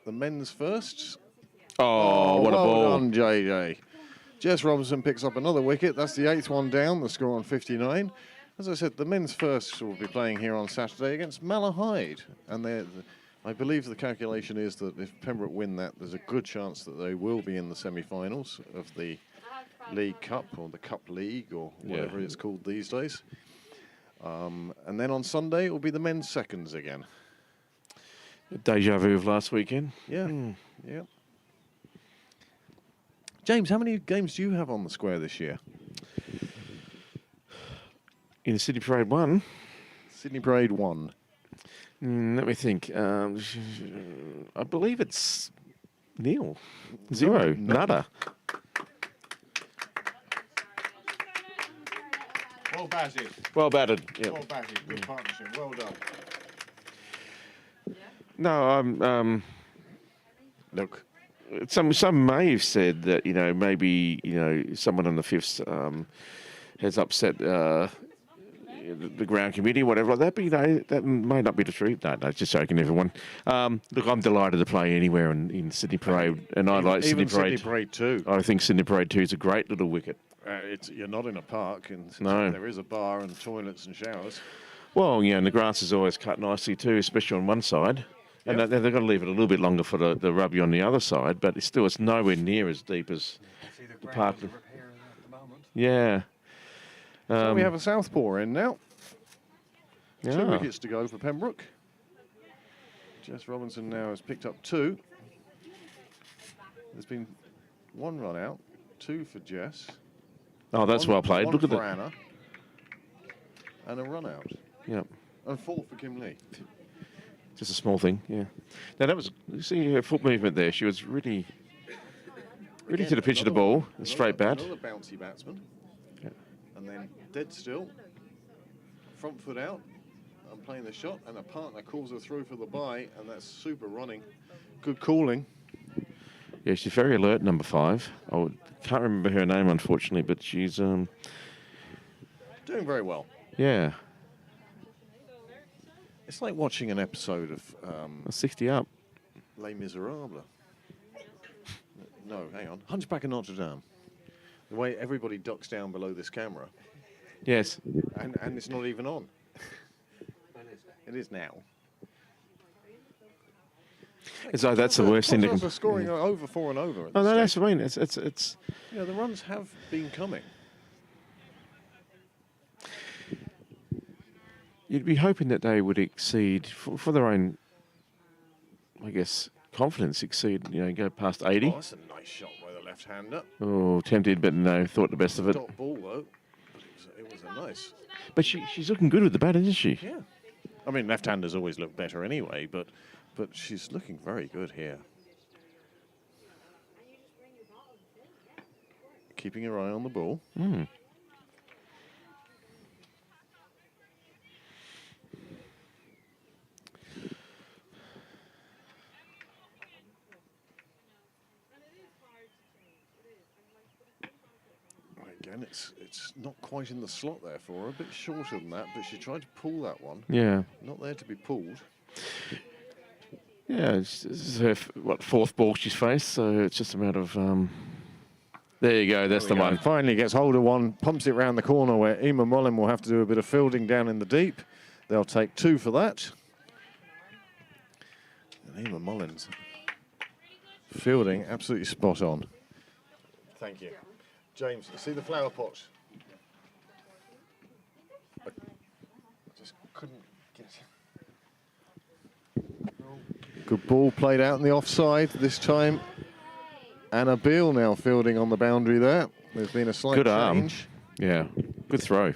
the men's first. Oh, what a well ball. done, JJ. Jess Robinson picks up another wicket. That's the 8th one down, the score on 59. As I said, the men's first will be playing here on Saturday against Malahide, and I believe the calculation is that if Pembroke win that, there's a good chance that they will be in the semi-finals of the League Cup or the Cup League or whatever it's called these days. And then on Sunday, it will be the men's seconds again. Deja vu of last weekend. Yeah, yeah. James, how many games do you have on the square this year? In the Sydney Parade 1. Sydney Parade 1. Let me think. I believe it's nil. 0. Nada. Well batted. Well batted. Yep. Well batted. Good partnership. Well done. No, Look. Some may have said that, maybe, someone on the fifth has upset the ground committee, whatever like that, but, that may not be the truth. No, just joking, everyone. Look, I'm delighted to play anywhere in Sydney Parade, and I like Sydney Parade. Sydney Parade 2. I think Sydney Parade 2 is a great little wicket. You're not in a park, and No. there is a bar and toilets and showers. Well, and the grass is always cut nicely too, especially on one side. And they've got to leave it a little bit longer for the rugby on the other side, but it's nowhere near as deep as the park. Yeah. So we have a southpaw in now. 2 Yeah. wickets to go for Pembroke. Jess Robinson now has picked up 2. There's been 1 run out, 2 for Jess. Oh, that's well played. One Look at for that. Anna. And a run out. Yeah. And 4 for Kim Lee. Just a small thing, yeah. Now, that was, you see her foot movement there. She was really to the pitch of the ball, a straight bat. Another bouncy batsman. Yeah. And then dead still. Front foot out. I'm playing the shot, and a partner calls her through for the bye, and that's super running. Good calling. Yeah, she's very alert, number 5. I can't remember her name, unfortunately, but she's, Doing very well. yeah, It's like watching an episode of 60 up. Les Miserables. No, hang on. Hunchback of Notre Dame. The way everybody ducks down below this camera, Yes. and it's not even on. It is now. So that's the worst thing that Clontarf can... are scoring over 4 and over. At Oh, this no, that's stage. what I mean. It's Yeah, the runs have been coming. You'd be hoping that they would exceed, for their own, I guess, confidence, go past 80. Oh, that's a nice shot by the left-hander. Oh, tempted, but no, thought the best of it. Dot ball, though. It was a nice... But she's looking good with the bat, isn't she? Yeah. I mean, left-handers always look better anyway, but she's looking very good here. Keeping her eye on the ball. Mm. Again, it's not quite in the slot there for her, a bit shorter than that, but she tried to pull that one. Yeah. Not there to be pulled. Yeah, this is her, 4th ball she's faced, so it's just a matter of... There you go, that's the one. Finally gets hold of one, pumps it round the corner where Emma Mullen will have to do a bit of fielding down in the deep. They'll take 2 for that. And Emma Mullen's fielding absolutely spot on. Thank you. James, see the flower pot? I just couldn't get... Good ball played out in the offside this time. Anna Beale now fielding on the boundary there. There's been a slight Good arm. change. Yeah, good throw.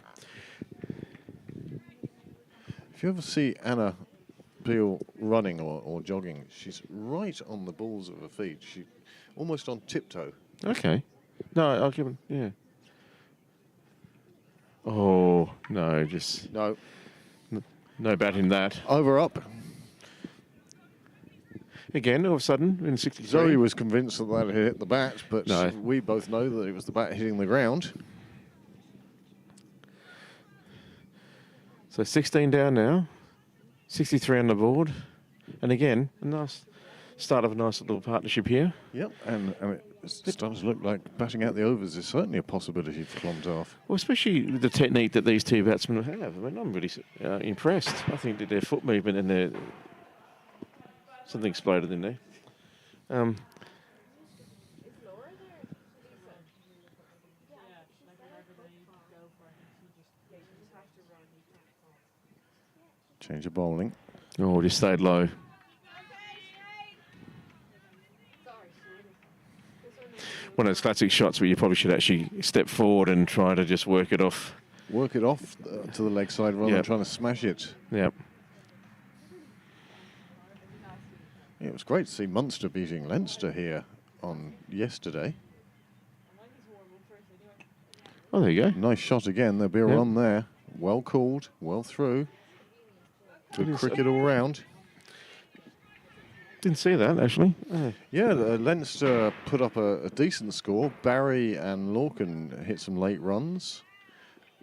If you ever see Anna Beale running or jogging, she's right on the balls of her feet. She's almost on tiptoe. Okay. No, I'll give him, yeah. Oh, no, just No, no batting that. over up. Again, all of a sudden, in 63. Zoe was convinced that that had hit the bat, but No. we both know that it was the bat hitting the ground. So 16 down now. 63 on the board. And again, a nice start of a nice little partnership here. Yep, and I mean, it's starting to look like batting out the overs is certainly a possibility for Clontarf. Well, especially with the technique that these 2 batsmen have. I mean, I'm really impressed. I think that their foot movement and Something exploded in there. Change of bowling. Oh, just stayed low. One of those classic shots where you probably should actually step forward and try to just work it off. Work it off to the leg side rather than Yep. trying to smash it. Yep. It was great to see Munster beating Leinster here on yesterday. Oh, there you go. Nice shot again. There'll be a Yep. run there. Well called, well through. Good cricket all round. Didn't see that, actually. Yeah, Leinster put up a decent score. Barry and Lorcan hit some late runs.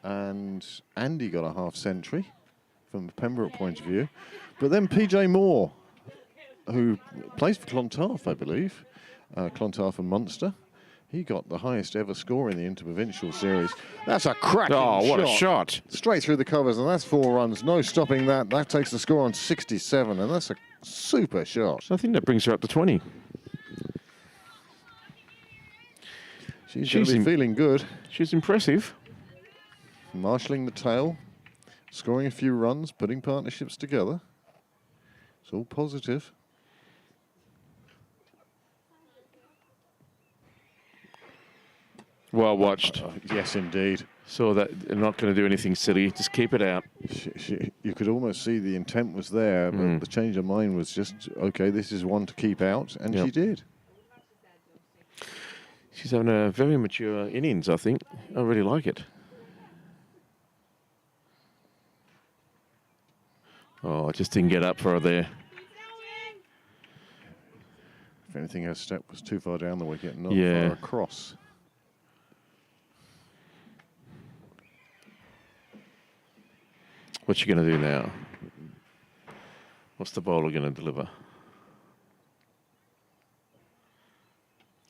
And Andy got a half century from a Pembroke point of view. But then PJ Moore, who plays for Clontarf, I believe, Clontarf and Munster, he got the highest ever score in the interprovincial series. That's a cracking shot. Oh, what a shot. Straight through the covers, and that's 4 runs. No stopping that. That takes the score on 67, and that's a super shot. I think that brings her up to 20. She's going to be feeling good. She's impressive. Marshalling the tail, scoring a few runs, putting partnerships together. It's all positive. Well watched. Yes, indeed. Saw that they're not going to do anything silly. Just keep it out. You could almost see the intent was there, but the change of mind was just, okay, this is one to keep out, and she did. She's having a very mature innings, I think. I really like it. Oh, I just didn't get up for her there. If anything, her step was too far down the wicket, not Yeah. far across. What's she going to do now? What's the bowler going to deliver?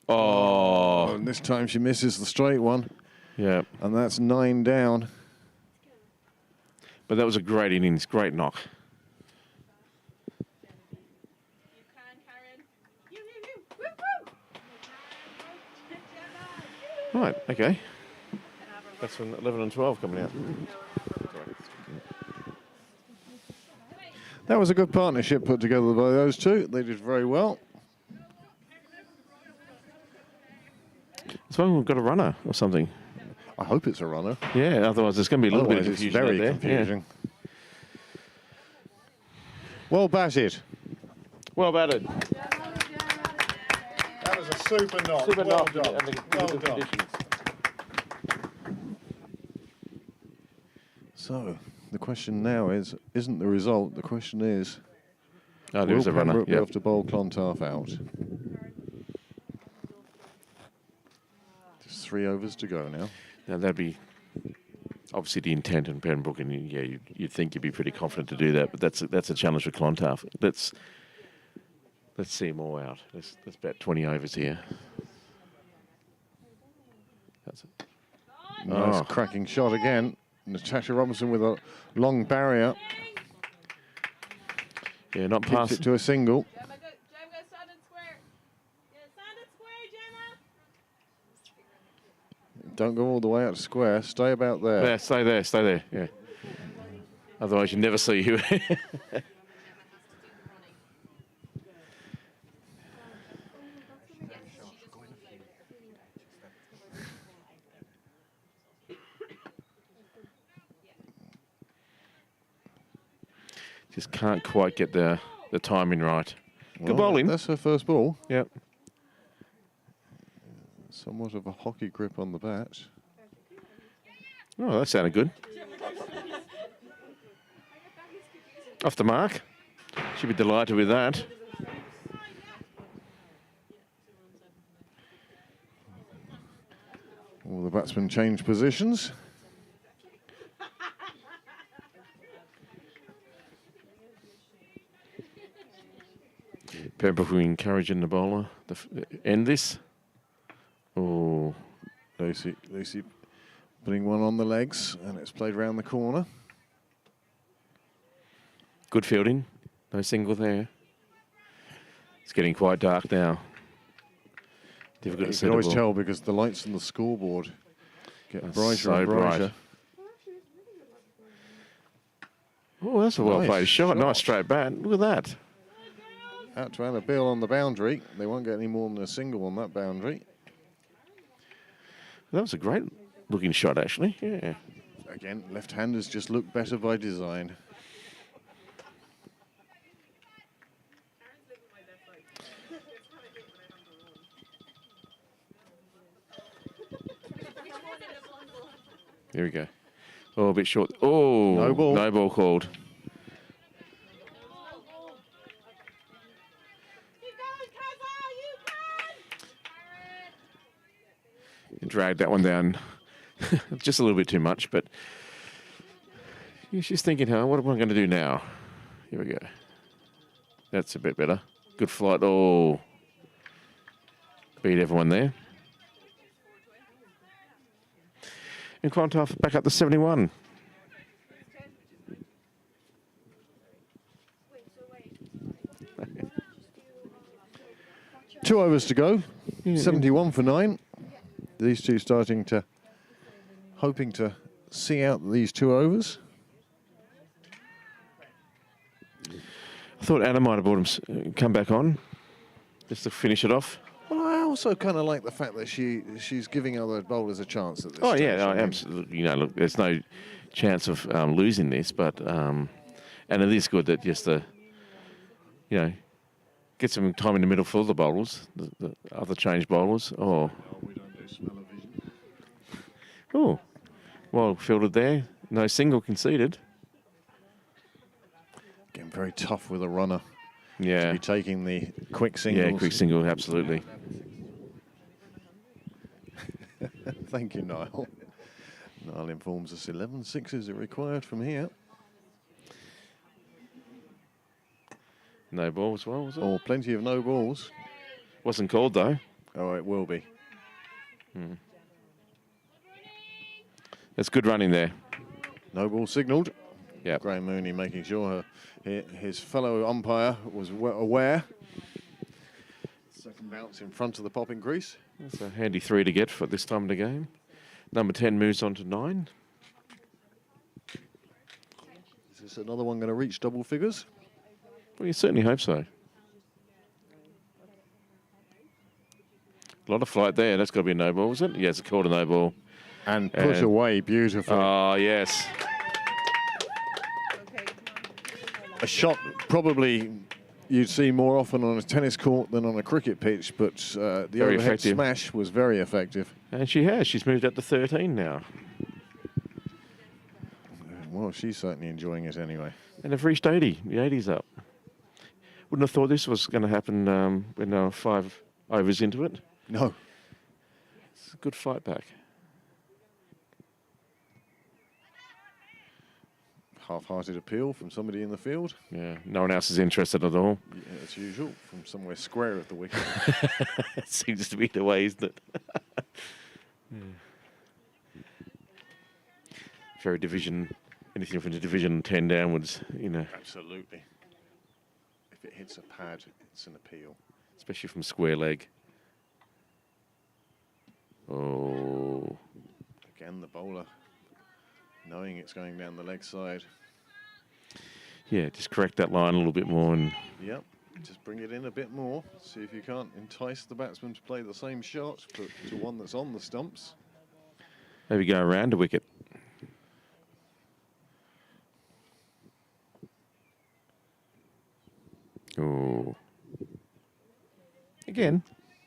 Oh. And this time she misses the straight one. Yeah. And that's 9 down. But that was a great innings, great knock. Right, okay. That's when 11 and 12 coming out. That was a good partnership put together by those two. They did very well. So we've got a runner or something. I hope it's a runner. Yeah, otherwise there's going to be a little bit of Otherwise, it's confusion very out there. confusing. Well batted. Well batted. That was a super knock. Super well knock. done. under Well good done. conditions. So the question now isn't the result. The question is, Oh, there was will a runner. Pembroke be Yep. able to bowl Clontarf out? Just 3 overs to go now. Now that'd be obviously the intent in Pembroke, and yeah, you'd think you'd be pretty confident to do that. But that's a challenge for Clontarf. Let's see them all out. Let's bet 20 overs here. That's it. Nice cracking shot again. Natasha Robinson with a long barrier. Yeah, not Keeps past. it to a single. Gemma, go stand it square. Yeah, stand it square, Gemma. Don't go all the way out to square. Stay about there. There, stay there, stay there. Yeah. Otherwise, you never see who. Just can't quite get the timing right. Good Well, bowling. That's her first ball. Yep. Somewhat of a hockey grip on the bat. Oh, that sounded good. Off the mark. She'll be delighted with that. All the batsmen change positions. Pembroke encouraging the bowler to end this. Oh, Lacey putting one on the legs, and it's played round the corner. good fielding. No single there. It's getting quite dark now. Difficult You to see can the always ball. tell because the lights on the scoreboard get That's brighter so and brighter. bright. Oh, that's a well-played Nice shot. Nice shot. straight bat. Look at that. Out to Anna Bill on the boundary. They won't get any more than a single on that boundary. That was a great-looking shot, actually. Yeah. Again, left-handers just look better by design. Here we go. Oh, a bit short. Oh, No ball. No ball called. Dragged that one down just a little bit too much, but she's thinking, what am I going to do now? Here we go. That's a bit better. Good flight. Oh, beat everyone there. And Clontarf back up to 71. Two overs to go. 71 for 9. These two hoping to see out these 2 overs. I thought Anna might have brought him come back on just to finish it off. Well, I also kind of like the fact that she's giving other bowlers a chance at this Oh stage. yeah, no, I mean, absolutely. Look, there's no chance of losing this, but and it is good that just get some time in the middle for the bowlers, the other change bowlers. Oh, we don't do smell-o-vision. oh, well fielded there. No single conceded. Getting very tough with a runner. Yeah, Be taking the quick singles. yeah, quick single, absolutely. Thank you, Niall. Niall informs us 11 sixes are required from here. No ball as well, was it? Oh, plenty of no balls. Wasn't called though. Oh, it will be. That's good running there. No ball signalled. Yeah. Graham Mooney making sure his fellow umpire was aware. Second bounce in front of the popping crease. That's a handy 3 to get for this time of the game. Number 10 moves on to 9. Is this another one going to reach double figures? Well, you certainly hope so. A lot of flight there. That's got to be a no ball, is it? Yeah, it's called a no ball. And push away beautifully. Oh, yes. A shot probably you'd see more often on a tennis court than on a cricket pitch, but the Very overhead effective. smash was very effective. And she has. She's moved up to 13 now. Well, she's certainly enjoying it anyway. And they've reached 80. The 80's up. Wouldn't have thought this was going to happen when they were 5 overs into it. No. It's a good fight back. Half-hearted appeal from somebody in the field. Yeah, no one else is interested at all. Yeah, as usual, from somewhere square of the wicket. It seems to be the way, isn't it? Very anything from the division 10 downwards, Absolutely. If it hits a pad, it's an appeal. especially from square leg. Oh, Again, the bowler knowing it's going down the leg side. yeah, just correct that line a little bit more and Yep, just bring it in a bit more. See if you can't entice the batsman to play the same shot, but to one that's on the stumps. maybe go around a wicket. Oh. Again,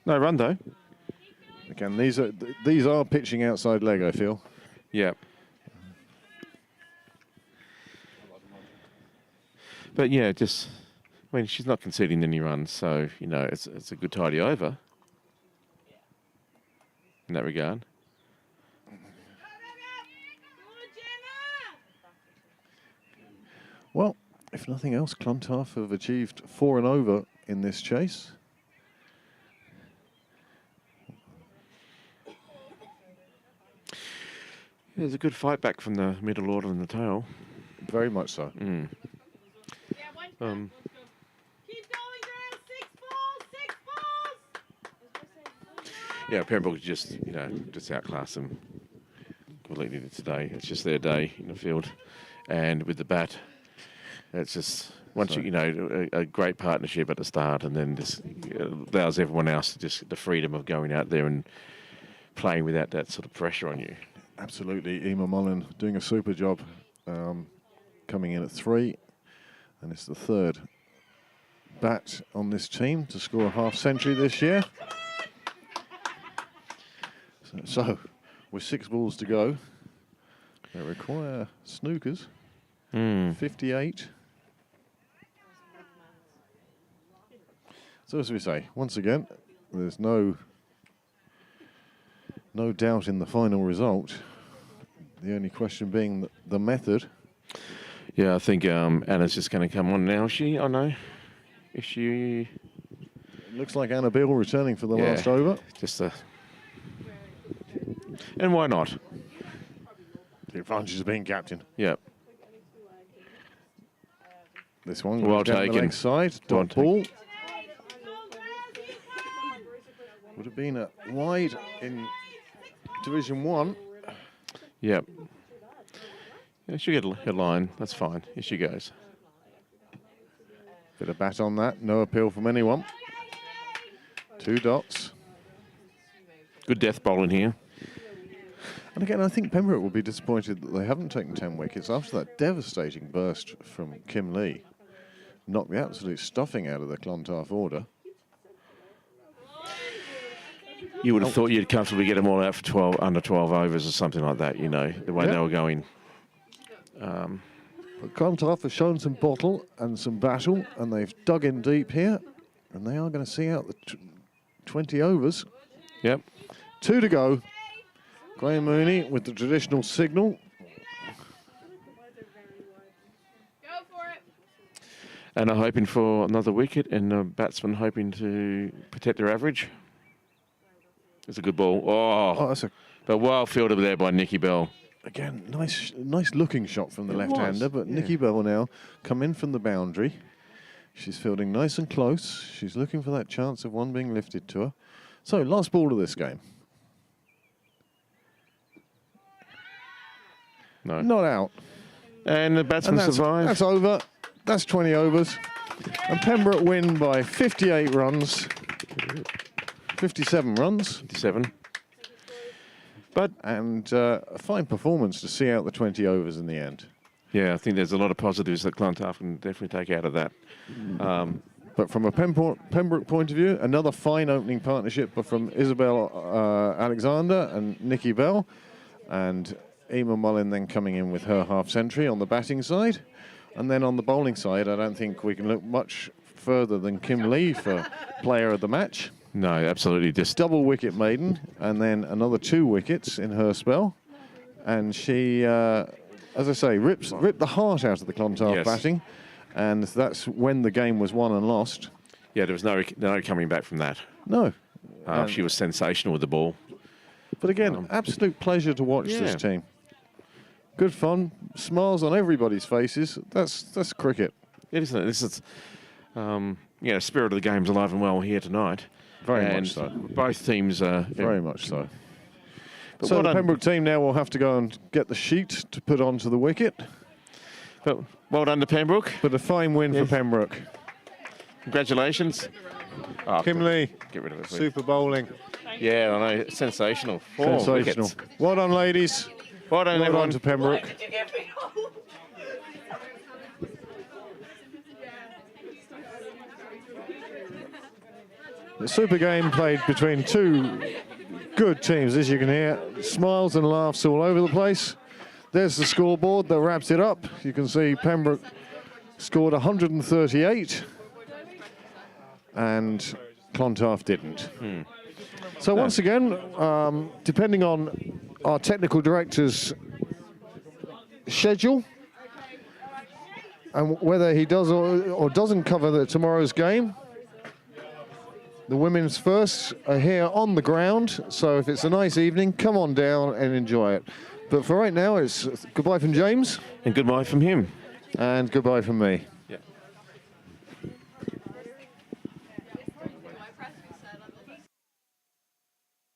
no run though. Again, these are pitching outside leg, I feel. Yeah. But yeah, she's not conceding any runs, so it's a good tidy over in that regard. Well, if nothing else, Clontarf have achieved 4 and over in this chase. There's a good fight back from the middle order and the tail. Very much so. Mm. Keep going, girls. 6 balls. Yeah, Pembroke just, just outclassed them completely today. It's just their day in the field. And with the bat, it's just, once a great partnership at the start, and then just allows everyone else to just the freedom of going out there and playing without that sort of pressure on you. Absolutely. Emma Mullen doing a super job, coming in at 3. And it's the 3rd bat on this team to score a half-century this year. So, with 6 balls to go, they require snookers. 58. So as we say, once again, there's no doubt in the final result. The only question being the method. Yeah, I think Anna's just going to come on now. Is she? I know. Is she? It looks like Anna Beale returning for the last over. Just and why not? The advantage of being captain. Yep. This one Well goes down taken. the leg side. Well Dot ball. Would have been a wide in Division 1. Yep. Yeah, she'll get a line. That's fine. Here she goes. Bit of bat on that. No appeal from anyone. 2 dots. Good death bowling here. And again, I think Pembroke will be disappointed that they haven't taken 10 wickets after that devastating burst from Kim Lee. Knocked the absolute stuffing out of the Clontarf order. You would have thought you'd comfortably get them all out for under 12 overs or something like that, the way they were going. But Clontarf have shown some bottle and some battle, and they've dug in deep here, and they are going to see out the 20 overs. Yep. 2 to go. Graham Mooney with the traditional signal. Go for it. And are hoping for another wicket, and the batsman hoping to protect their average. It's a good ball. Oh, That's but well fielded there by Nikki Bell. again nice looking shot from the It left-hander, was, but yeah. Nikki Bell now come in from the boundary. She's fielding nice and close. She's looking for that chance of one being lifted to her. So, last ball of this game. No. Not out. And the batsman And survived. that's over. That's 20 overs. And Pembroke win by 58 runs. 57 runs. 57. But And a fine performance to see out the 20 overs in the end. yeah, I think there's a lot of positives that Clontarf can definitely take out of that. But from a Pembroke point of view, another fine opening partnership from Isabel Alexander and Nikki Bell. And Emma Mullin then coming in with her half-century on the batting side. And then on the bowling side, I don't think we can look much further than Kim Lee for player of the match. No, absolutely. Just Double wicket maiden, and then another 2 wickets in her spell. And she, as I say, ripped the heart out of the Clontarf Yes. batting. And that's when the game was won and lost. yeah, there was no coming back from that. No. She was sensational with the ball. But again, absolute pleasure to watch this Yeah. team. Good fun, smiles on everybody's faces. That's cricket. It isn't it? This is, spirit of the game's alive and well here tonight. Very And much so. Both teams are Very much so. But So well the done. Pembroke team now will have to go and get the sheet to put onto the wicket. But well done to Pembroke. But a fine win Yes. for Pembroke. Congratulations. Oh, Kim Lee, get rid of it, please. super bowling. Yeah, I know. Sensational. 4 Sensational. wickets. Well done, ladies. Well done, Well everyone. done to Pembroke. The super game played between 2 good teams, as you can hear. Smiles and laughs all over the place. There's the scoreboard that wraps it up. You can see Pembroke scored 138 and Clontarf didn't. So once again, depending on our technical director's schedule and whether he does or doesn't cover tomorrow's game, the women's first are here on the ground. So if it's a nice evening, come on down and enjoy it. But for right now, it's goodbye from James And goodbye from him. and goodbye from me.